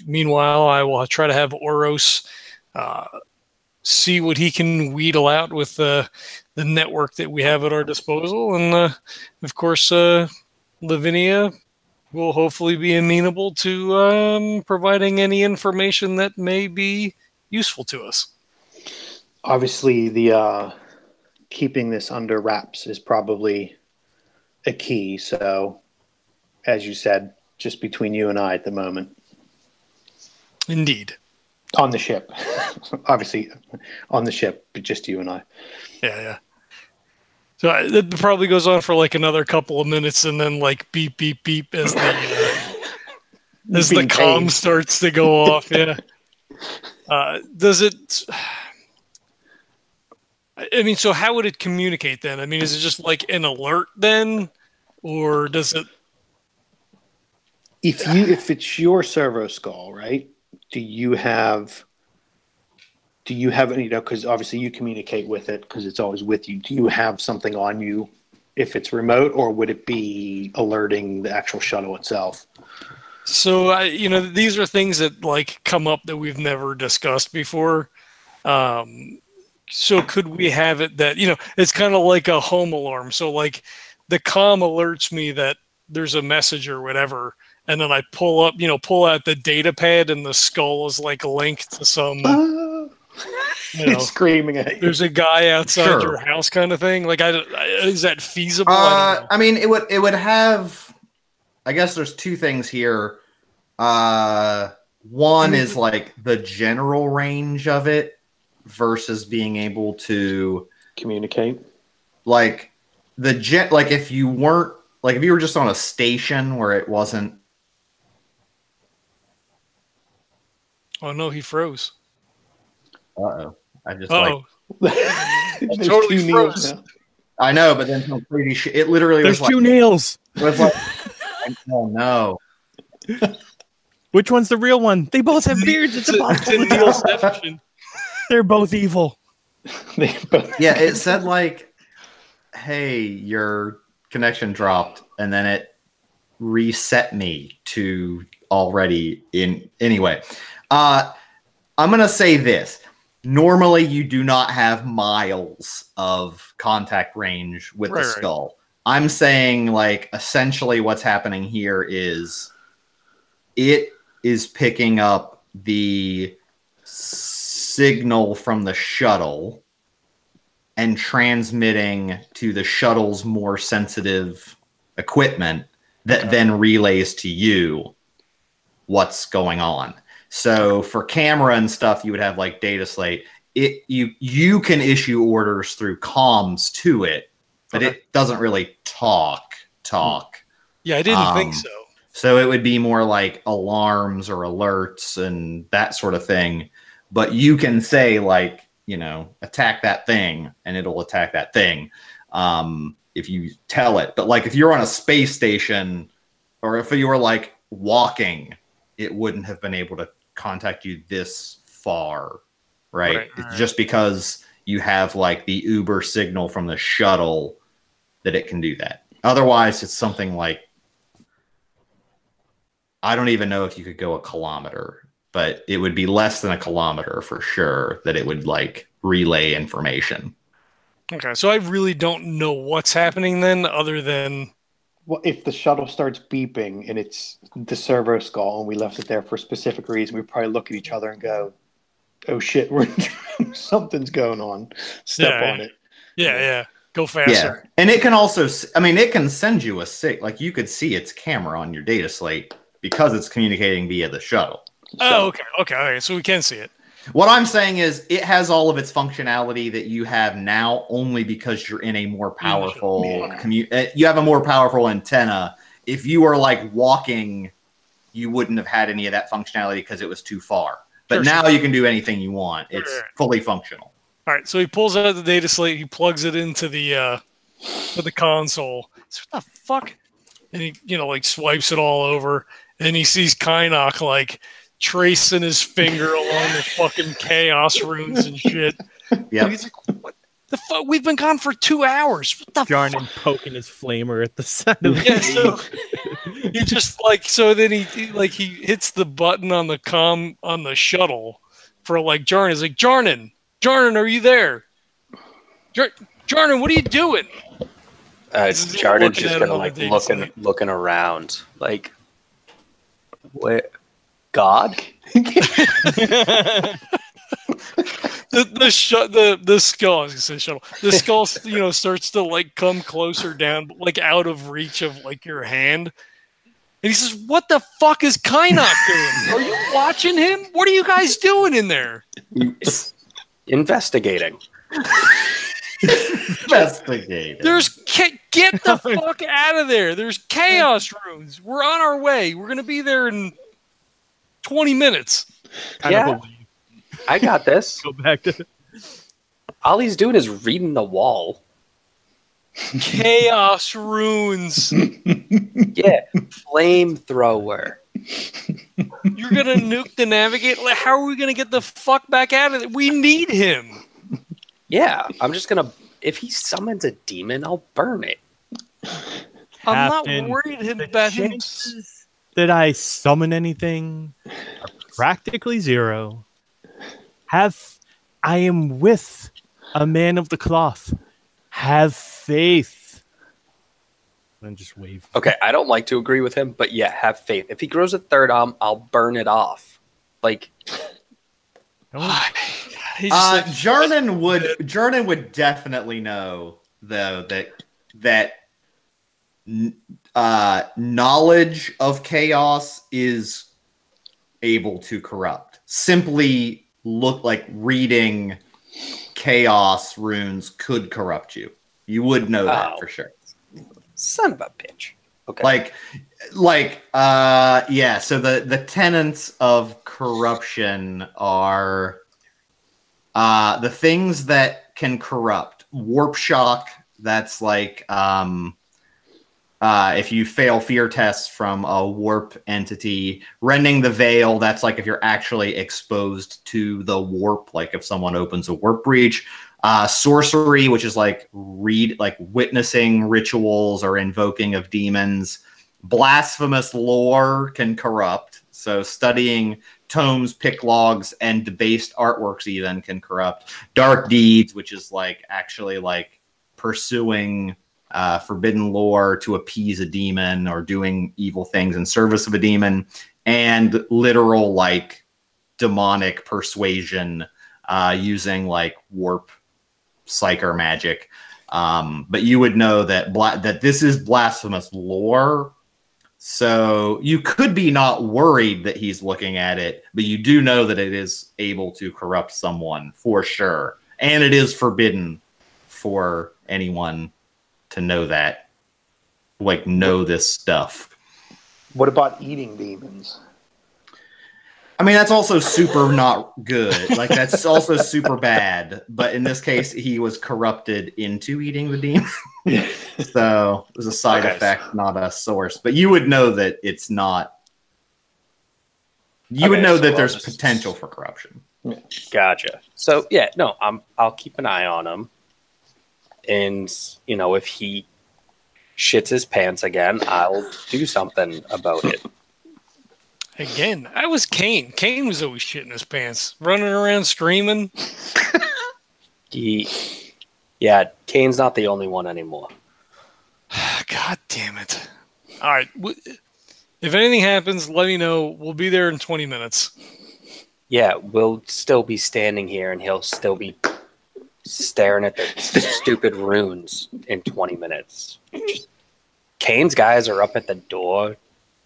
Meanwhile, I will try to have Oros see what he can wheedle out with the network that we have at our disposal. And, of course, Lavinia will hopefully be amenable to providing any information that may be useful to us. Obviously, the keeping this under wraps is probably a key. So, as you said, just between you and I at the moment. Indeed. On the ship. Obviously, on the ship, but just you and I. Yeah. So it probably goes on for like another couple of minutes, and then like beep, beep, beep as the comm starts to go off. Yeah. Does it... I mean, so how would it communicate then? I mean, is it just like an alert then? Or does it... If it's your servo skull, right? Do you have any, because obviously you communicate with it because it's always with you. Do you have something on you if it's remote, or would it be alerting the actual shuttle itself? So, these are things that like come up that we've never discussed before. So could we have it that, it's kind of like a home alarm. So like the comm alerts me that there's a message or whatever. And then I pull out the data pad, and the skull is like linked to some, it's screaming at you. There's a guy outside your house kind of thing. Like, is that feasible? I mean, it would have, I guess there's two things here. One is like the general range of it versus being able to communicate. like like if you weren't like if you were just on a station where it wasn't. Oh no, he froze. Uh-oh. I just There's totally two nails froze. now. I know, but then some crazy shit. It literally There's was two like, nails. it was like, oh no. Which one's the real one? They both have beards. It's impossible to tell. Neilception. They're both evil. They both- Yeah, it said like, hey, your connection dropped, and then it reset me to already in anyway. I'm gonna say this. Normally you do not have miles of contact range with the skull. I'm saying like essentially what's happening here is it is picking up the signal from the shuttle and transmitting to the shuttle's more sensitive equipment that then relays to you what's going on. So for camera and stuff, you would have like data slate. You can issue orders through comms to it, but it doesn't really talk. Yeah, I didn't think so. So it would be more like alarms or alerts and that sort of thing. But you can say like, attack that thing, and it'll attack that thing if you tell it. But like if you're on a space station, or if you were like walking, it wouldn't have been able to contact you this far, right? It's just because you have like the Uber signal from the shuttle that it can do that. Otherwise, it's something like, I don't even know if you could go a kilometer, but it would be less than a kilometer for sure that it would like relay information. Okay, so I really don't know what's happening then, other than Well, if the shuttle starts beeping and it's the servo skull and we left it there for a specific reason, we probably look at each other and go, "Oh shit, something's going on. Step on it." Yeah. Go faster. Yeah, and it can also, it can send you a like you could see its camera on your data slate because it's communicating via the shuttle. Oh, okay. So we can see it. What I'm saying is it has all of its functionality that you have now only because you're in a more powerful you have a more powerful antenna. If you were like walking, you wouldn't have had any of that functionality because it was too far. But now you can do anything you want. It's fully functional. All right, so he pulls out the data slate, he plugs it into the console. So what the fuck? And he, like swipes it all over, and he sees Kynnoch like tracing his finger along the fucking chaos runes and shit. Yeah. He's like, what the fuck? We've been gone for 2 hours. What the Jarnan fuck? poking his flamer at the side of the So he just like, so then he hits the button on the shuttle for like Jarnan. He's like, Jarnan, are you there? Jarnan, what are you doing? Jarnan's just gonna like looking around, like, what? God? the skull. I was gonna say shuttle. The skull, starts to like come closer down, like out of reach of like your hand. And he says, "What the fuck is Kynnoch doing? Are you watching him? What are you guys doing in there?" Investigating. Investigating. Get the fuck out of there. There's chaos runes. We're on our way. We're gonna be there in 20 minutes. Yeah, I got this. Go back to. All he's doing is reading the wall. Chaos runes. Yeah, flamethrower. You're gonna nuke the Navigator? Like, how are we gonna get the fuck back out of it? We need him. Yeah, I'm just gonna. If he summons a demon, I'll burn it. I'm not worried about him. That I summon anything are practically zero. I am with a man of the cloth. Have faith. And just wave. Okay, I don't like to agree with him, but yeah, have faith. If he grows a third arm, I'll burn it off. Like, Jarnan would definitely know though that knowledge of chaos is able to corrupt. Simply look like reading chaos runes could corrupt you. You would know that Oh. for sure. Son of a bitch. Okay. Yeah. So the tenets of corruption are the things that can corrupt. Warp shock. That's like if you fail fear tests from a warp entity. Rending the veil. That's like if you're actually exposed to the warp. Like if someone opens a warp breach. Sorcery, which is like witnessing rituals or invoking of demons. Blasphemous lore can corrupt. So studying tomes, pick logs, and debased artworks even can corrupt. Dark deeds, which is like actually like pursuing forbidden lore to appease a demon or doing evil things in service of a demon. And literal like demonic persuasion using like warp psyker magic. But you would know that that this is blasphemous lore. So you could be not worried that he's looking at it, but you do know that it is able to corrupt someone for sure. And it is forbidden for anyone to know that. Like, know this stuff. What about eating demons? I mean, that's also super not good. Like, that's also super bad. But in this case, he was corrupted into eating the demon. So it was a side effect, not a source. But you would know that it's not. You would know that there's potential for corruption. Gotcha. So yeah, no, I'll keep an eye on him. And if he shits his pants again, I'll do something about it. Again, I was Kane. Kane was always shitting his pants, running around screaming. Yeah, Kane's not the only one anymore. God damn it. All right. If anything happens, let me know. We'll be there in 20 minutes. Yeah, we'll still be standing here and he'll still be staring at the stupid runes in 20 minutes. Kane's guys are up at the door.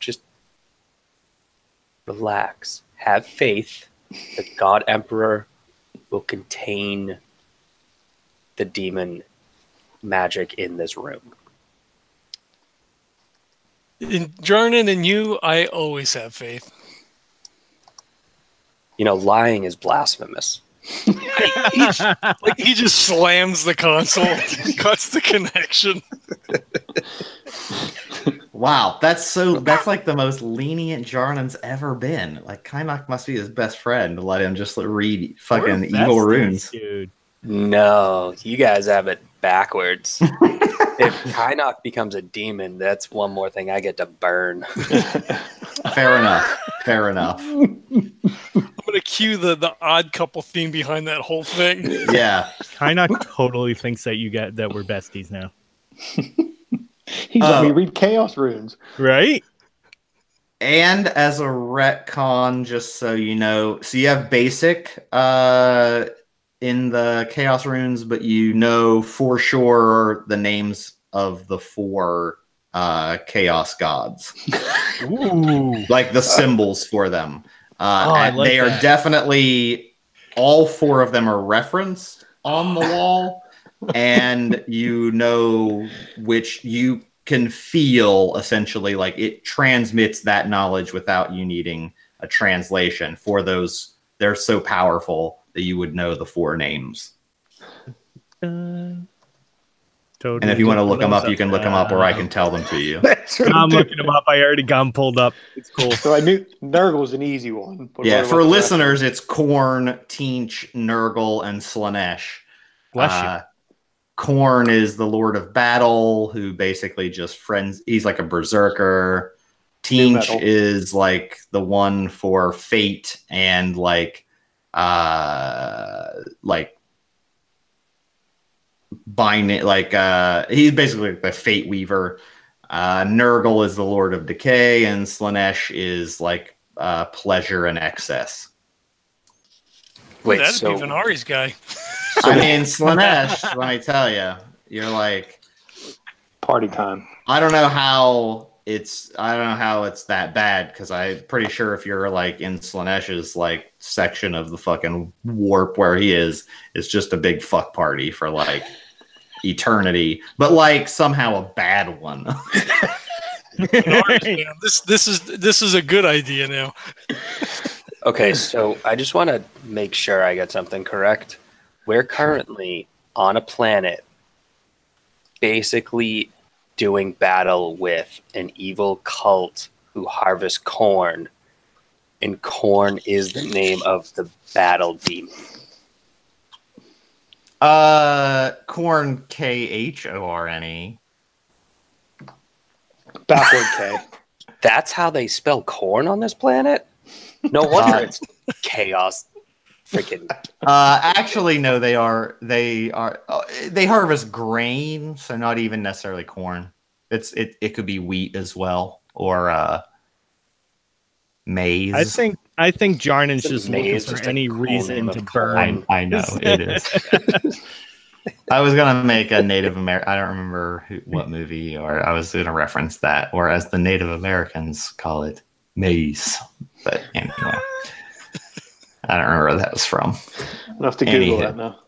Just relax. Have faith. The God Emperor will contain the demon magic in this room. In Jarnan and you, I always have faith. Lying is blasphemous. He just slams the console, cuts the connection. Wow, that's like the most lenient Jarnan's ever been. Like, Kynnoch must be his best friend to let him just read fucking evil runes. Dude. No, you guys have it backwards. If Kynnoch becomes a demon, that's one more thing I get to burn. Fair enough. Fair enough. I'm going to cue the odd couple theme behind that whole thing. Yeah. Kynnoch totally thinks that that we're besties now. He's let me read chaos runes. Right? And as a retcon, just so you know, so you have basic in the chaos runes, but you know for sure the names of the 4 chaos gods. Ooh. Like the symbols for them. I like they are that. Definitely, all 4 of them are referenced on the wall, and you know which you can feel essentially like it transmits that knowledge without you needing a translation for those. They're so powerful that you would know the 4 names. Totally. And if you want to look them up, you can look them up, or I can tell them to you. I'm looking them up. I already got them pulled up. It's cool. So I knew Nurgle's an easy one. Yeah, for listeners, it's Korn, Teench, Nurgle, and Slanesh. Bless you. Korn is the Lord of Battle, who basically just friends. He's like a berserker. Teench is like the one for fate and like binding. He's basically the fate weaver. Nurgle is the Lord of Decay, and Slanesh is like pleasure and excess. Wait, That'd so be Venari's guy. I mean, Slanesh, let me tell you, you're like party time. I don't know how it's that bad, because I'm pretty sure if you're like in Slanesh's like section of the fucking warp where he is, it's just a big fuck party for like eternity, but like somehow a bad one. This is a good idea now. Okay, so I just want to make sure I get something correct. We're currently on a planet basically doing battle with an evil cult who harvests corn, and corn is the name of the battle demon. Corn, Khorne. Backward K. That's how they spell corn on this planet? No wonder it's chaos. Freaking. Actually, no, they harvest grain, so not even necessarily corn. It could be wheat as well, or maize. I think Jarnan's just looking maize, for just a any cool reason name to of burn. I know it is. I was gonna make a Native American. I don't remember what movie, or I was gonna reference that, or as the Native Americans call it, maize. But anyway, I don't remember where that was from. I'll have to Google that now.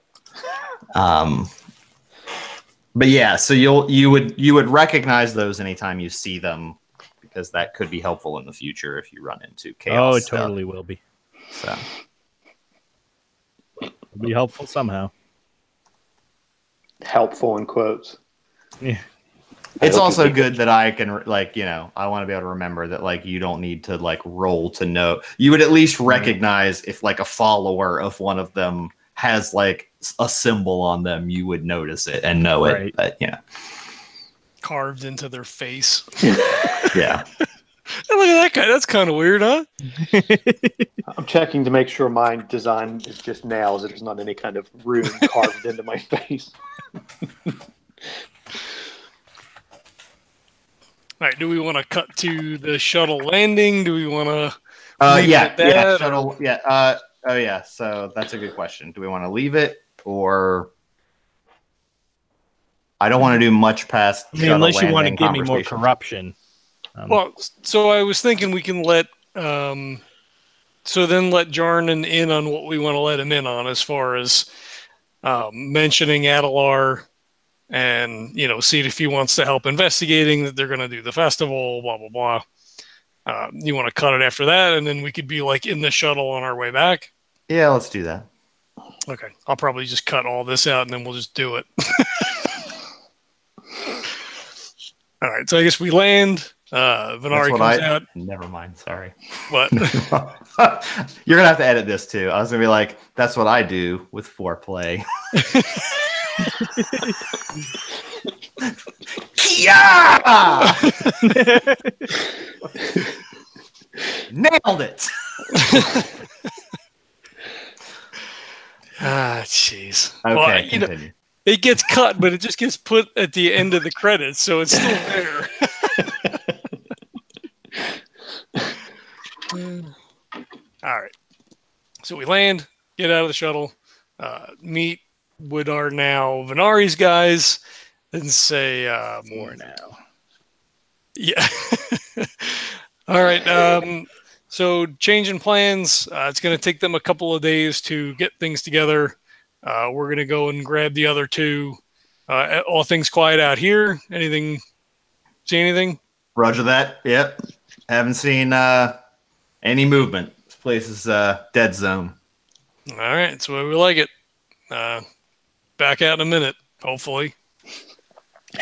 But yeah, so you would recognize those anytime you see them, because that could be helpful in the future if you run into chaos. Oh, it stuff. totally will be. So It'll be helpful somehow. Helpful in quotes. Yeah. it's also good that I can I want to be able to remember that you don't need to roll to know. You would at least recognize if a follower of one of them has a symbol on them, you would notice it and know it. But Carved into their face. yeah. Hey, look at that guy. That's kind of weird, huh? I'm checking to make sure my design is just nails. There's not any kind of rune carved into my face. All right. Do we want to cut to the shuttle landing? Do we want to? Shuttle. Yeah. Oh yeah. So that's a good question. Do we want to leave it, or I don't want to do much past. Unless you want to give me more corruption. Well, so I was thinking we can let let Jarnan in on what we want to let him in on, as far as mentioning Adalar, and see if he wants to help investigating that they're going to do the festival, blah blah blah. You want to cut it after that, and then we could be in the shuttle on our way back. Yeah, let's do that. Okay, I'll probably just cut all this out, and then we'll just do it. All right, so I guess we land. Venari comes out. Never mind. Sorry. What? You're gonna have to edit this too. I was gonna be that's what I do with foreplay. Yeah! Nailed it. Jeez. Okay, well, continue. It gets cut, but it just gets put at the end of the credits, so it's still there. All right. So we land, get out of the shuttle, meet what are now Venari's guys, and say... more now. Yeah. All right. So changing plans. It's going to take them a couple of days to get things together. We're going to go and grab the other two. All things quiet out here. Anything? See anything? Roger that. Yep. Haven't seen any movement. This place is dead zone. All right. That's the way we like it. Back out in a minute, hopefully.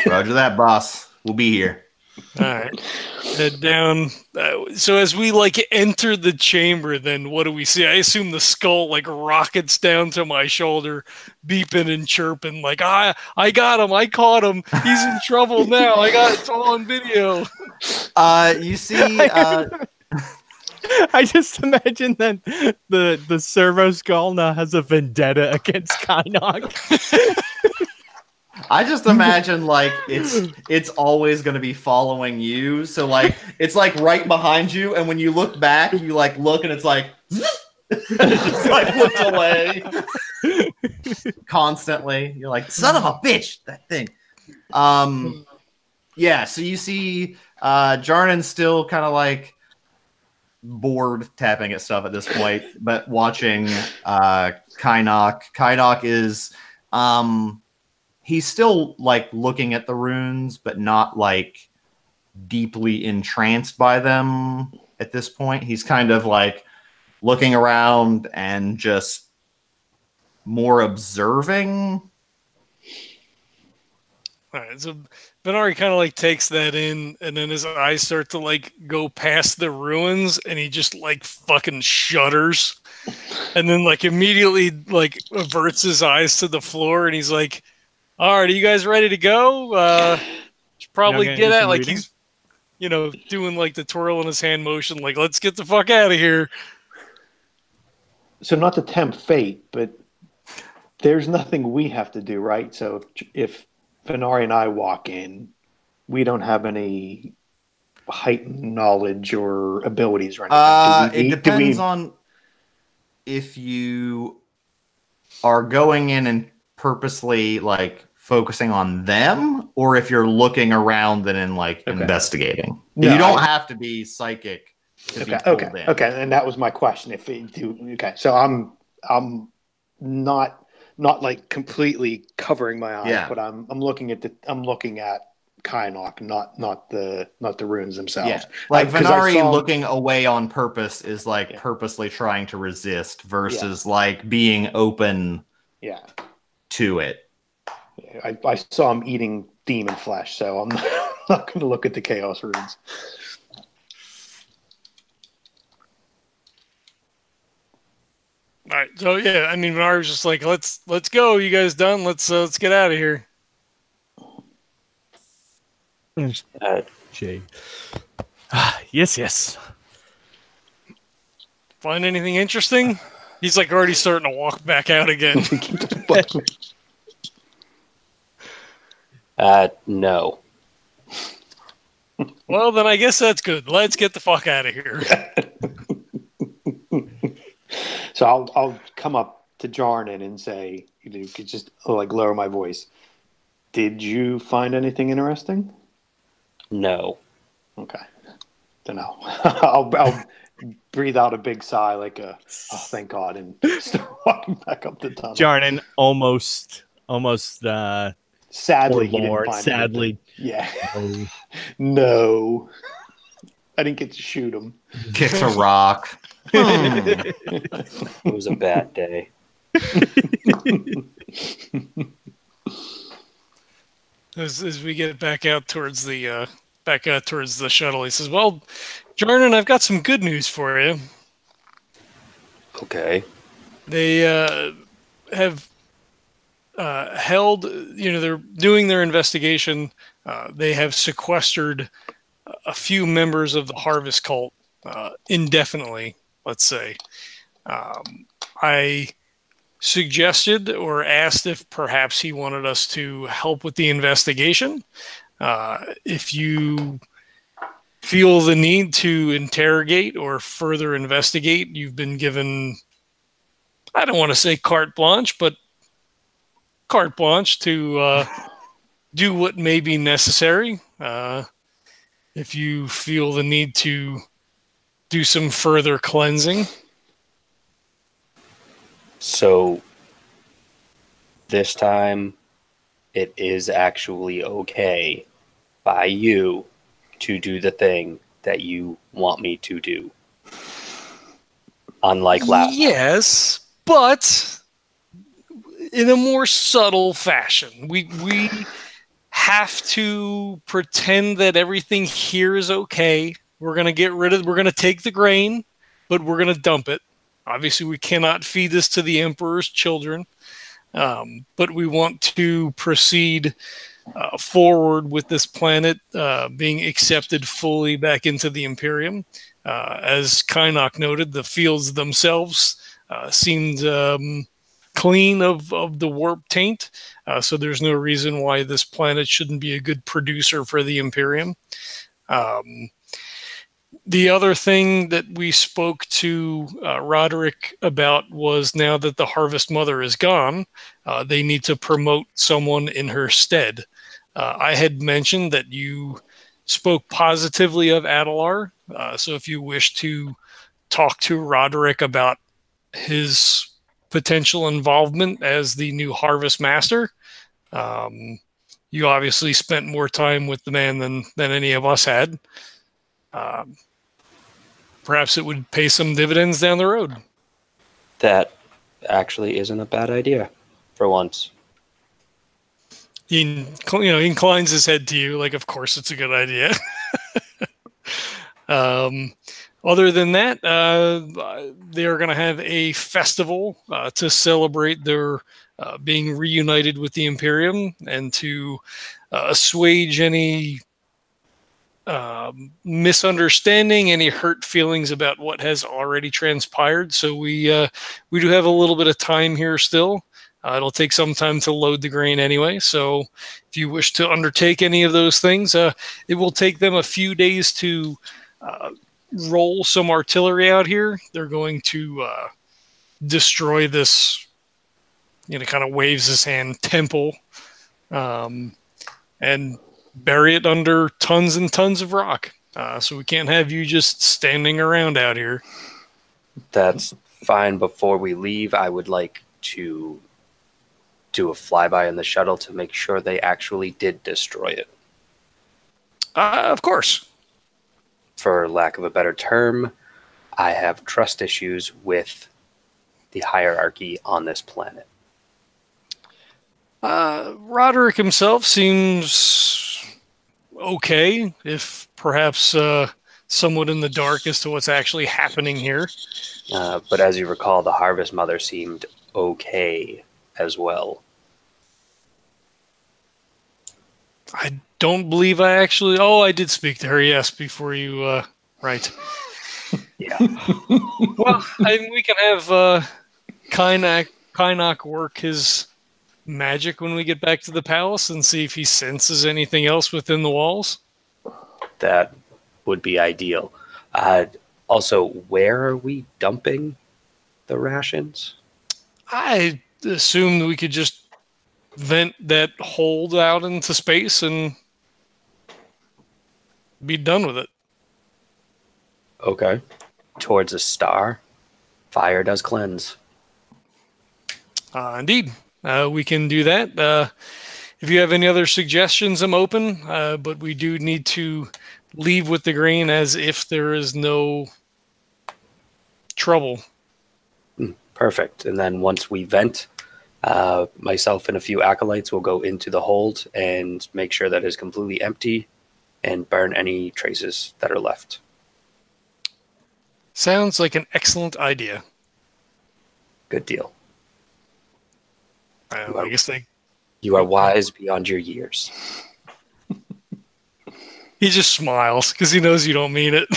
Roger that, boss. We'll be here. All right. Head down. So as we enter the chamber, then what do we see? I assume the skull rockets down to my shoulder, beeping and chirping I got him. I caught him. He's in trouble now. It's all on video. You see. I just imagine that the servo skull now has a vendetta against Kynnoch. I just imagine it's always going to be following you. So it's right behind you, and when you look back, you look, and it's it just looks away constantly. You're son of a bitch, that thing. Yeah. So you see, Jarnan's still kind of bored tapping at stuff at this point, but watching Kynnoch. Kynnoch is he's still like looking at the runes, but not like deeply entranced by them at this point. He's kind of like looking around and just more observing. All right, so Venari kind of like takes that in, and then his eyes start to like go past the ruins, and he just like fucking shudders, and then like immediately like averts his eyes to the floor, and he's like, "All right, are you guys ready to go? Should probably get at like reading? He's, you know, doing like the twirl in his hand motion, like let's get the fuck out of here." So not to tempt fate, but there's nothing we have to do, right? So if Venari and I walk in, we don't have any heightened knowledge or abilities or anything. It depends on if you are going in and purposely like focusing on them, or if you're looking around and then like investigating. No, you don't have to be psychic to be pulled in. Okay, and that was my question. So I'm not like completely covering my eyes, but I'm looking at Kynnoch, not the runes themselves. Yeah. Like Venari looking away on purpose is like purposely trying to resist versus like being open to it. I saw him eating demon flesh, so I'm not going to look at the chaos runes. All right, so yeah, I mean, Venari was just like, let's go. You guys done? Let's get out of here. Jay. Yes. Find anything interesting? He's like already starting to walk back out again. No. Well, then I guess that's good. Let's get the fuck out of here. So I'll come up to Jarnan and say, you could just like lower my voice. Did you find anything interesting? No. Okay. Then I'll breathe out a big sigh, like thank God, and start walking back up the tunnel. Jarnan almost sadly, he didn't find anything. Yeah. No. I didn't get to shoot him. Kicks a rock. It was a bad day. As we get back out towards the shuttle, he says, "Well, Jarnan, I've got some good news for you." Okay. They have held. They're doing their investigation. They have sequestered a few members of the Harvest Cult indefinitely. Let's say. I suggested or asked if perhaps he wanted us to help with the investigation. If you feel the need to interrogate or further investigate, you've been given, I don't want to say carte blanche, but carte blanche to do what may be necessary. If you feel the need to do some further cleansing. So this time it is actually okay by you to do the thing that you want me to do. Unlike last time. Yes, but in a more subtle fashion. We have to pretend that everything here is okay. We're going to take the grain, but we're going to dump it. Obviously, we cannot feed this to the Emperor's children, but we want to proceed forward with this planet being accepted fully back into the Imperium. As Kynnoch noted, the fields themselves seemed clean of the warp taint, so there's no reason why this planet shouldn't be a good producer for the Imperium. The other thing that we spoke to Roderick about was now that the Harvest Mother is gone, they need to promote someone in her stead. I had mentioned that you spoke positively of Adelar, so if you wish to talk to Roderick about his potential involvement as the new Harvest Master, You obviously spent more time with the man than any of us had. Perhaps it would pay some dividends down the road. That actually isn't a bad idea for once. He inclines his head to you like, of course it's a good idea. Other than that, they are going to have a festival to celebrate their being reunited with the Imperium and to assuage any misunderstanding, any hurt feelings about what has already transpired. So we do have a little bit of time here still. It'll take some time to load the grain anyway. So if you wish to undertake any of those things, it will take them a few days to roll some artillery out here. They're going to destroy this, kind of waves his hand, temple, and bury it under tons and tons of rock. So we can't have you just standing around out here. That's fine. Before we leave, I would like to do a flyby in the shuttle to make sure they actually did destroy it. Of course. For lack of a better term, I have trust issues with the hierarchy on this planet. Roderick himself seems okay, if perhaps somewhat in the dark as to what's actually happening here. But as you recall, the Harvest Mother seemed okay as well. I don't believe I actually... Oh, I did speak to her, yes, before you... right. Yeah. Well, we can have Kynnoch work his magic when we get back to the palace and see if he senses anything else within the walls. That would be ideal. Also, where are we dumping the rations? I assumed we could just vent that hold out into space and be done with it. Okay. Towards a star. Fire does cleanse. Indeed. We can do that. If you have any other suggestions, I'm open. But we do need to leave with the grain as if there is no trouble. Perfect. And then once we vent, myself and a few acolytes will go into the hold and make sure that it is completely empty and burn any traces that are left. Sounds like an excellent idea. Good deal. I guess you are wise beyond your years. He just smiles because he knows you don't mean it.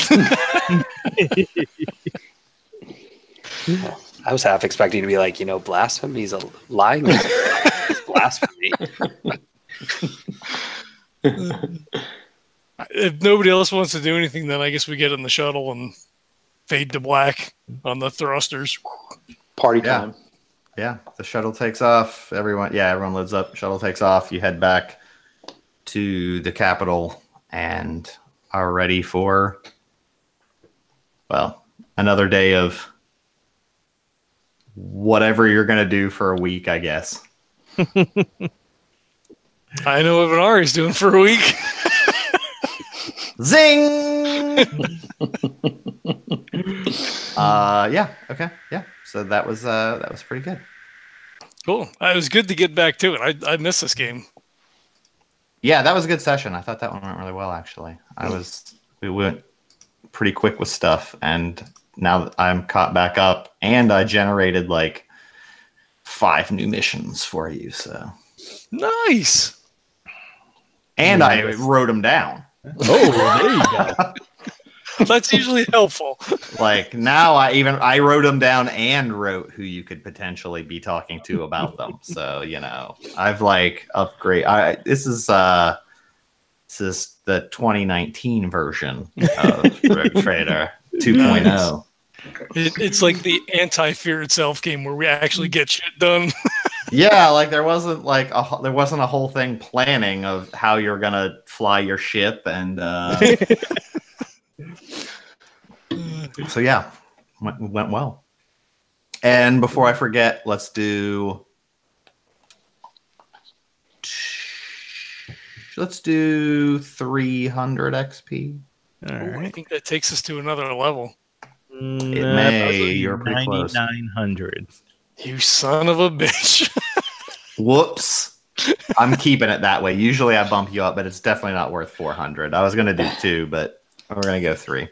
I was half expecting to be like, blasphemy's a lying. It's blasphemy. If nobody else wants to do anything, then I guess we get in the shuttle and fade to black on the thrusters. Party time. Yeah, the shuttle takes off. Everyone loads up. Shuttle takes off. You head back to the capital and are ready for, another day of whatever you're going to do for a week, I guess. I know what Venari's doing for a week. Zing! Okay. Yeah. So that was pretty good. Cool. It was good to get back to it. I missed this game. Yeah, that was a good session. I thought that one went really well, actually. We went pretty quick with stuff, and now that I'm caught back up, and I generated 5 new missions for you, so. Nice. And I wrote them down. Oh, there you go. That's usually helpful. Now I wrote them down and wrote who you could potentially be talking to about them. So, I've upgrade. This is the 2019 version of Rogue Trader 2.0. Nice. It's like the anti-fear itself game where we actually get shit done. Yeah, there wasn't a whole thing planning of how you're gonna fly your ship, and so yeah, went well. And before I forget, let's do Let's do 300 XP. All Ooh, I right. think that takes us to another level. It may. You're pretty close. 9,900. You son of a bitch. Whoops. I'm keeping it that way. Usually I bump you up, but it's definitely not worth 400. I was going to do 2, but we're going to go 3.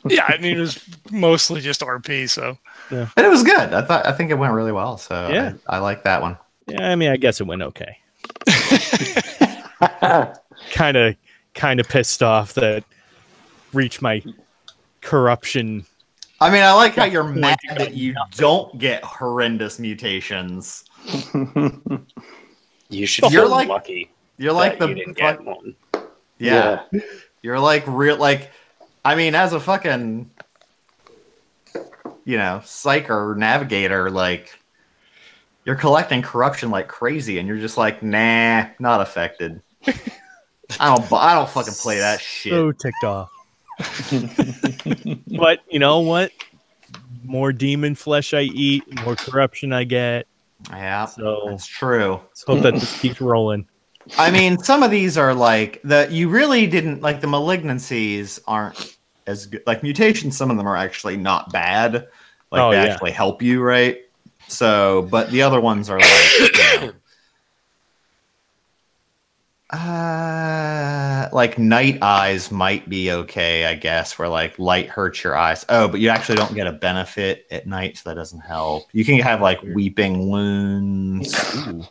Yeah, I mean, it was mostly just RP, so. And it was good. I think it went really well, so Yeah. I like that one. Yeah, I mean, I guess it went okay. Kind of pissed off that reached my corruption. I mean, I like how you're mad that you don't get horrendous mutations. You should You're feel like- lucky. You're like that the you didn't get one. Yeah. You're like real like I mean, as a fucking psych or navigator, like you're collecting corruption like crazy and you're just like, nah, not affected. I don't fucking play that shit. So ticked off. But you know what? More demon flesh I eat, more corruption I get. Yeah, So that's true. let's hope that this keeps rolling. I mean, some of these are like you really didn't like the malignancies aren't as good. Like mutations, some of them are actually not bad. Like they actually help you, right? So, but the other ones are like night eyes might be okay, I guess, where like light hurts your eyes. Oh, but you actually don't get a benefit at night, so that doesn't help. You can have like weeping wounds. Ooh.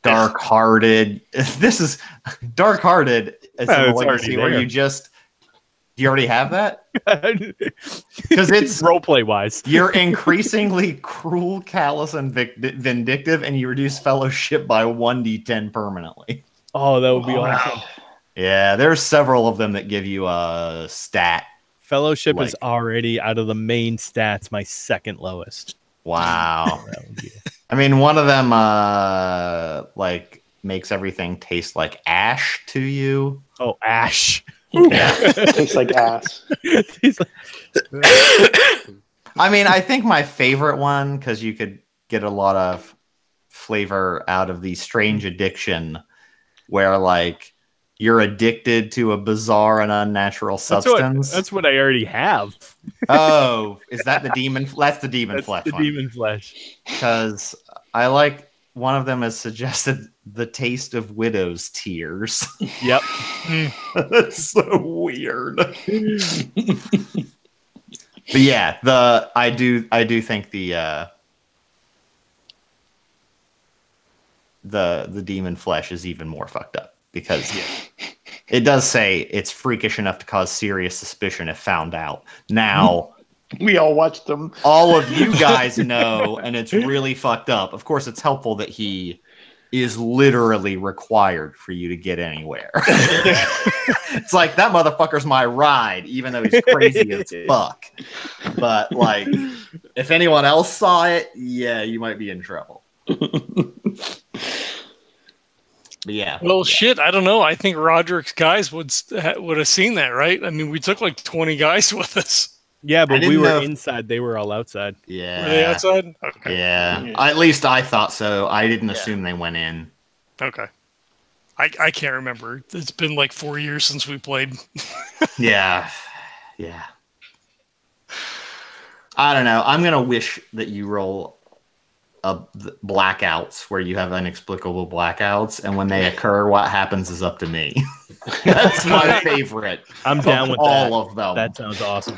Dark-hearted. This is dark-hearted. It's a malignancy where you just. Do you already have that? Because it's roleplay wise. You're increasingly cruel, callous, and vindictive, and you reduce fellowship by 1d10 permanently. Oh, that would be awesome. Yeah, there's several of them that give you a stat. Fellowship is already out of the main stats my second lowest. Wow. I mean, one of them like makes everything taste like ash to you. Oh, ash. Yeah. Tastes like ass. I mean, I think my favorite one, because you could get a lot of flavor out of the strange addiction, where like you're addicted to a bizarre and unnatural substance. That's what I already have. Oh, is that the demon? That's the demon flesh. The demon flesh. Because I like one of them has suggested the taste of widow's tears. Yep. That's so weird. But yeah, I do think the demon flesh is even more fucked up because it does say it's freakish enough to cause serious suspicion if found out. Now, we all watched them. All of you guys know, and it's really fucked up. Of course, it's helpful that he is literally required for you to get anywhere. It's like, that motherfucker's my ride, even though he's crazy as fuck. But, like, if anyone else saw it, yeah, you might be in trouble. But yeah. Well, shit, I don't know. I think Roderick's guys would have seen that, right? I mean, we took like 20 guys with us. Yeah, but we were inside. They were all outside. Yeah. Were they outside? Okay. Yeah. At least I thought so. I didn't assume they went in. Okay. I can't remember. It's been like 4 years since we played. Yeah. Yeah. I don't know. I'm going to wish that you roll blackouts where you have inexplicable blackouts, and when they occur, what happens is up to me. That's my favorite. I'm down with all of them. That sounds awesome.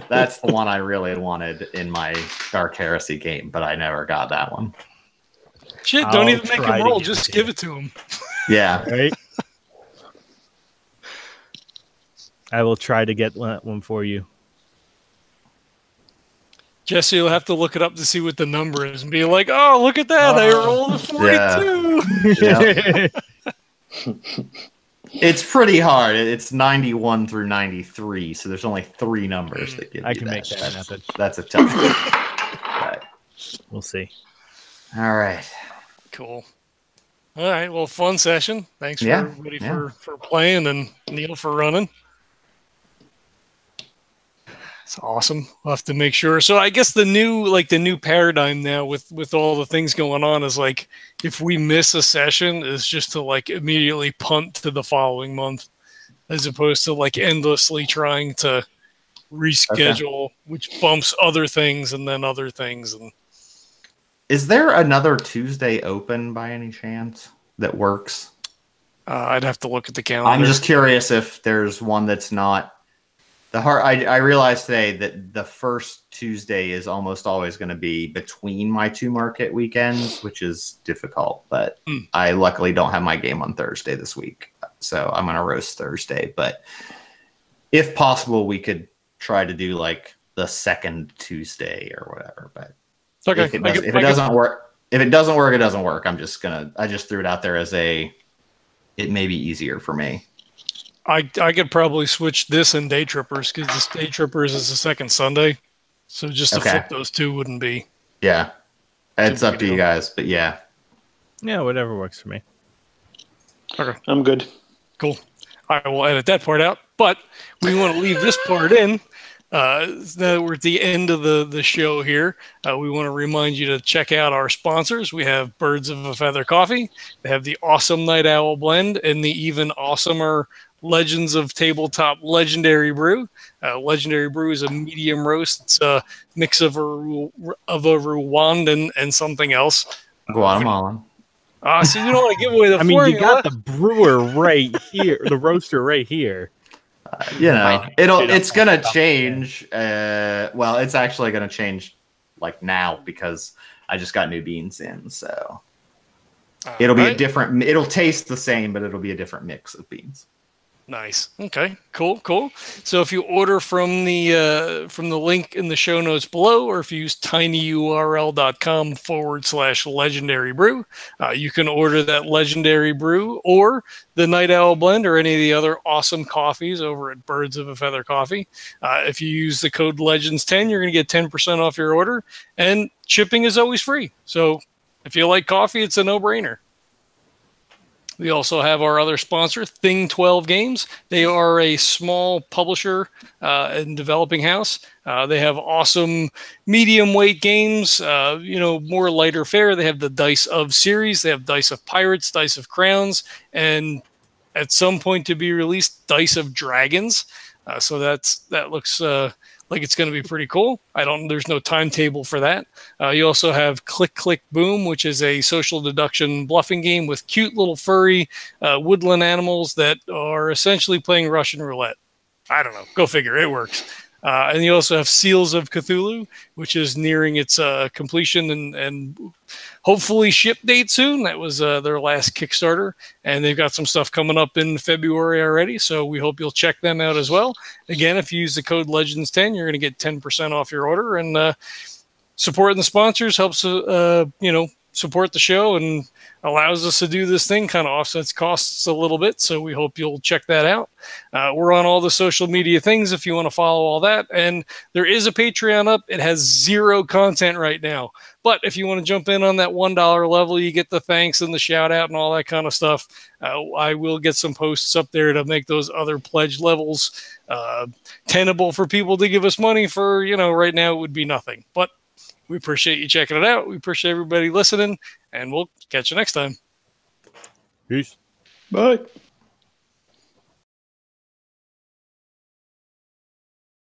That's the one I really wanted in my Dark Heresy game, but I never got that one. Shit, don't even make him roll. Just give it to him. Yeah. Right? I will try to get one for you. Jesse will have to look it up to see what the number is and be like, oh, look at that. I rolled a 42. Yeah. It's pretty hard. It's 91 through 93, so there's only 3 numbers that give you I can that. make that happen. That's a tough one. Right. We'll see. All right. Cool. All right. Well, fun session. Thanks for everybody for playing and Neil for running. It's awesome. We'll have to make sure. So I guess the new paradigm now with all the things going on is like if we miss a session is just to like immediately punt to the following month as opposed to like endlessly trying to reschedule, which bumps other things and then other things. And is there another Tuesday open by any chance that works? I'd have to look at the calendar. I'm just curious if there's one that's not. I realized today that the first Tuesday is almost always going to be between my two market weekends, which is difficult. But I luckily don't have my game on Thursday this week, so I'm going to roast Thursday. But if possible, we could try to do like the second Tuesday or whatever. But okay. if it doesn't work, it doesn't work. I just threw it out there as it may be easier for me. I could probably switch this and Day Trippers because this Day Trippers is the second Sunday. So just to flip those two wouldn't be. Yeah. It's up to you guys, but yeah. Yeah, whatever works for me. Okay. I'm good. Cool. I will edit that part out, but we want to leave this part in. Now that we're at the end of the show here, we want to remind you to check out our sponsors. We have Birds of a Feather Coffee. They have the awesome Night Owl Blend and the even awesomer Legends of Tabletop Legendary Brew. Legendary Brew is a medium roast. It's a mix of a Rwandan and something else. Guatemalan. So you don't want to give away the formula. You got the brewer right here, the roaster right here. It's gonna change. Well, it's actually gonna change like now because I just got new beans in, so it'll be a different. It'll taste the same, but it'll be a different mix of beans. Nice. Okay. Cool. So if you order from the link in the show notes below, or if you use tinyurl.com/legendary brew, you can order that legendary brew or the Night Owl Blend or any of the other awesome coffees over at Birds of a Feather Coffee. If you use the code Legends10, you're going to get 10% off your order, and shipping is always free. So if you like coffee, it's a no-brainer. We also have our other sponsor, Thing 12 Games. They are a small publisher and developing house. They have awesome medium weight games, more lighter fare. They have the Dice of series. They have Dice of Pirates, Dice of Crowns, and at some point to be released, Dice of Dragons. So that looks like it's going to be pretty cool. There's no timetable for that. You also have Click Click Boom, which is a social deduction bluffing game with cute little furry woodland animals that are essentially playing Russian roulette. I don't know. Go figure. It works. And you also have Seals of Cthulhu, which is nearing its completion and hopefully ship date soon. That was their last Kickstarter. And they've got some stuff coming up in February already. So we hope you'll check them out as well. Again, if you use the code Legends10, you're going to get 10% off your order. And supporting the sponsors helps, support the show and allows us to do this thing, kind of offsets costs a little bit. So we hope you'll check that out. We're on all the social media things if you want to follow all that. And there is a Patreon up. It has 0 content right now. But if you want to jump in on that $1 level, you get the thanks and the shout out and all that kind of stuff. I will get some posts up there to make those other pledge levels tenable for people to give us money for, right now it would be nothing. But we appreciate you checking it out. We appreciate everybody listening, and we'll catch you next time. Peace. Bye.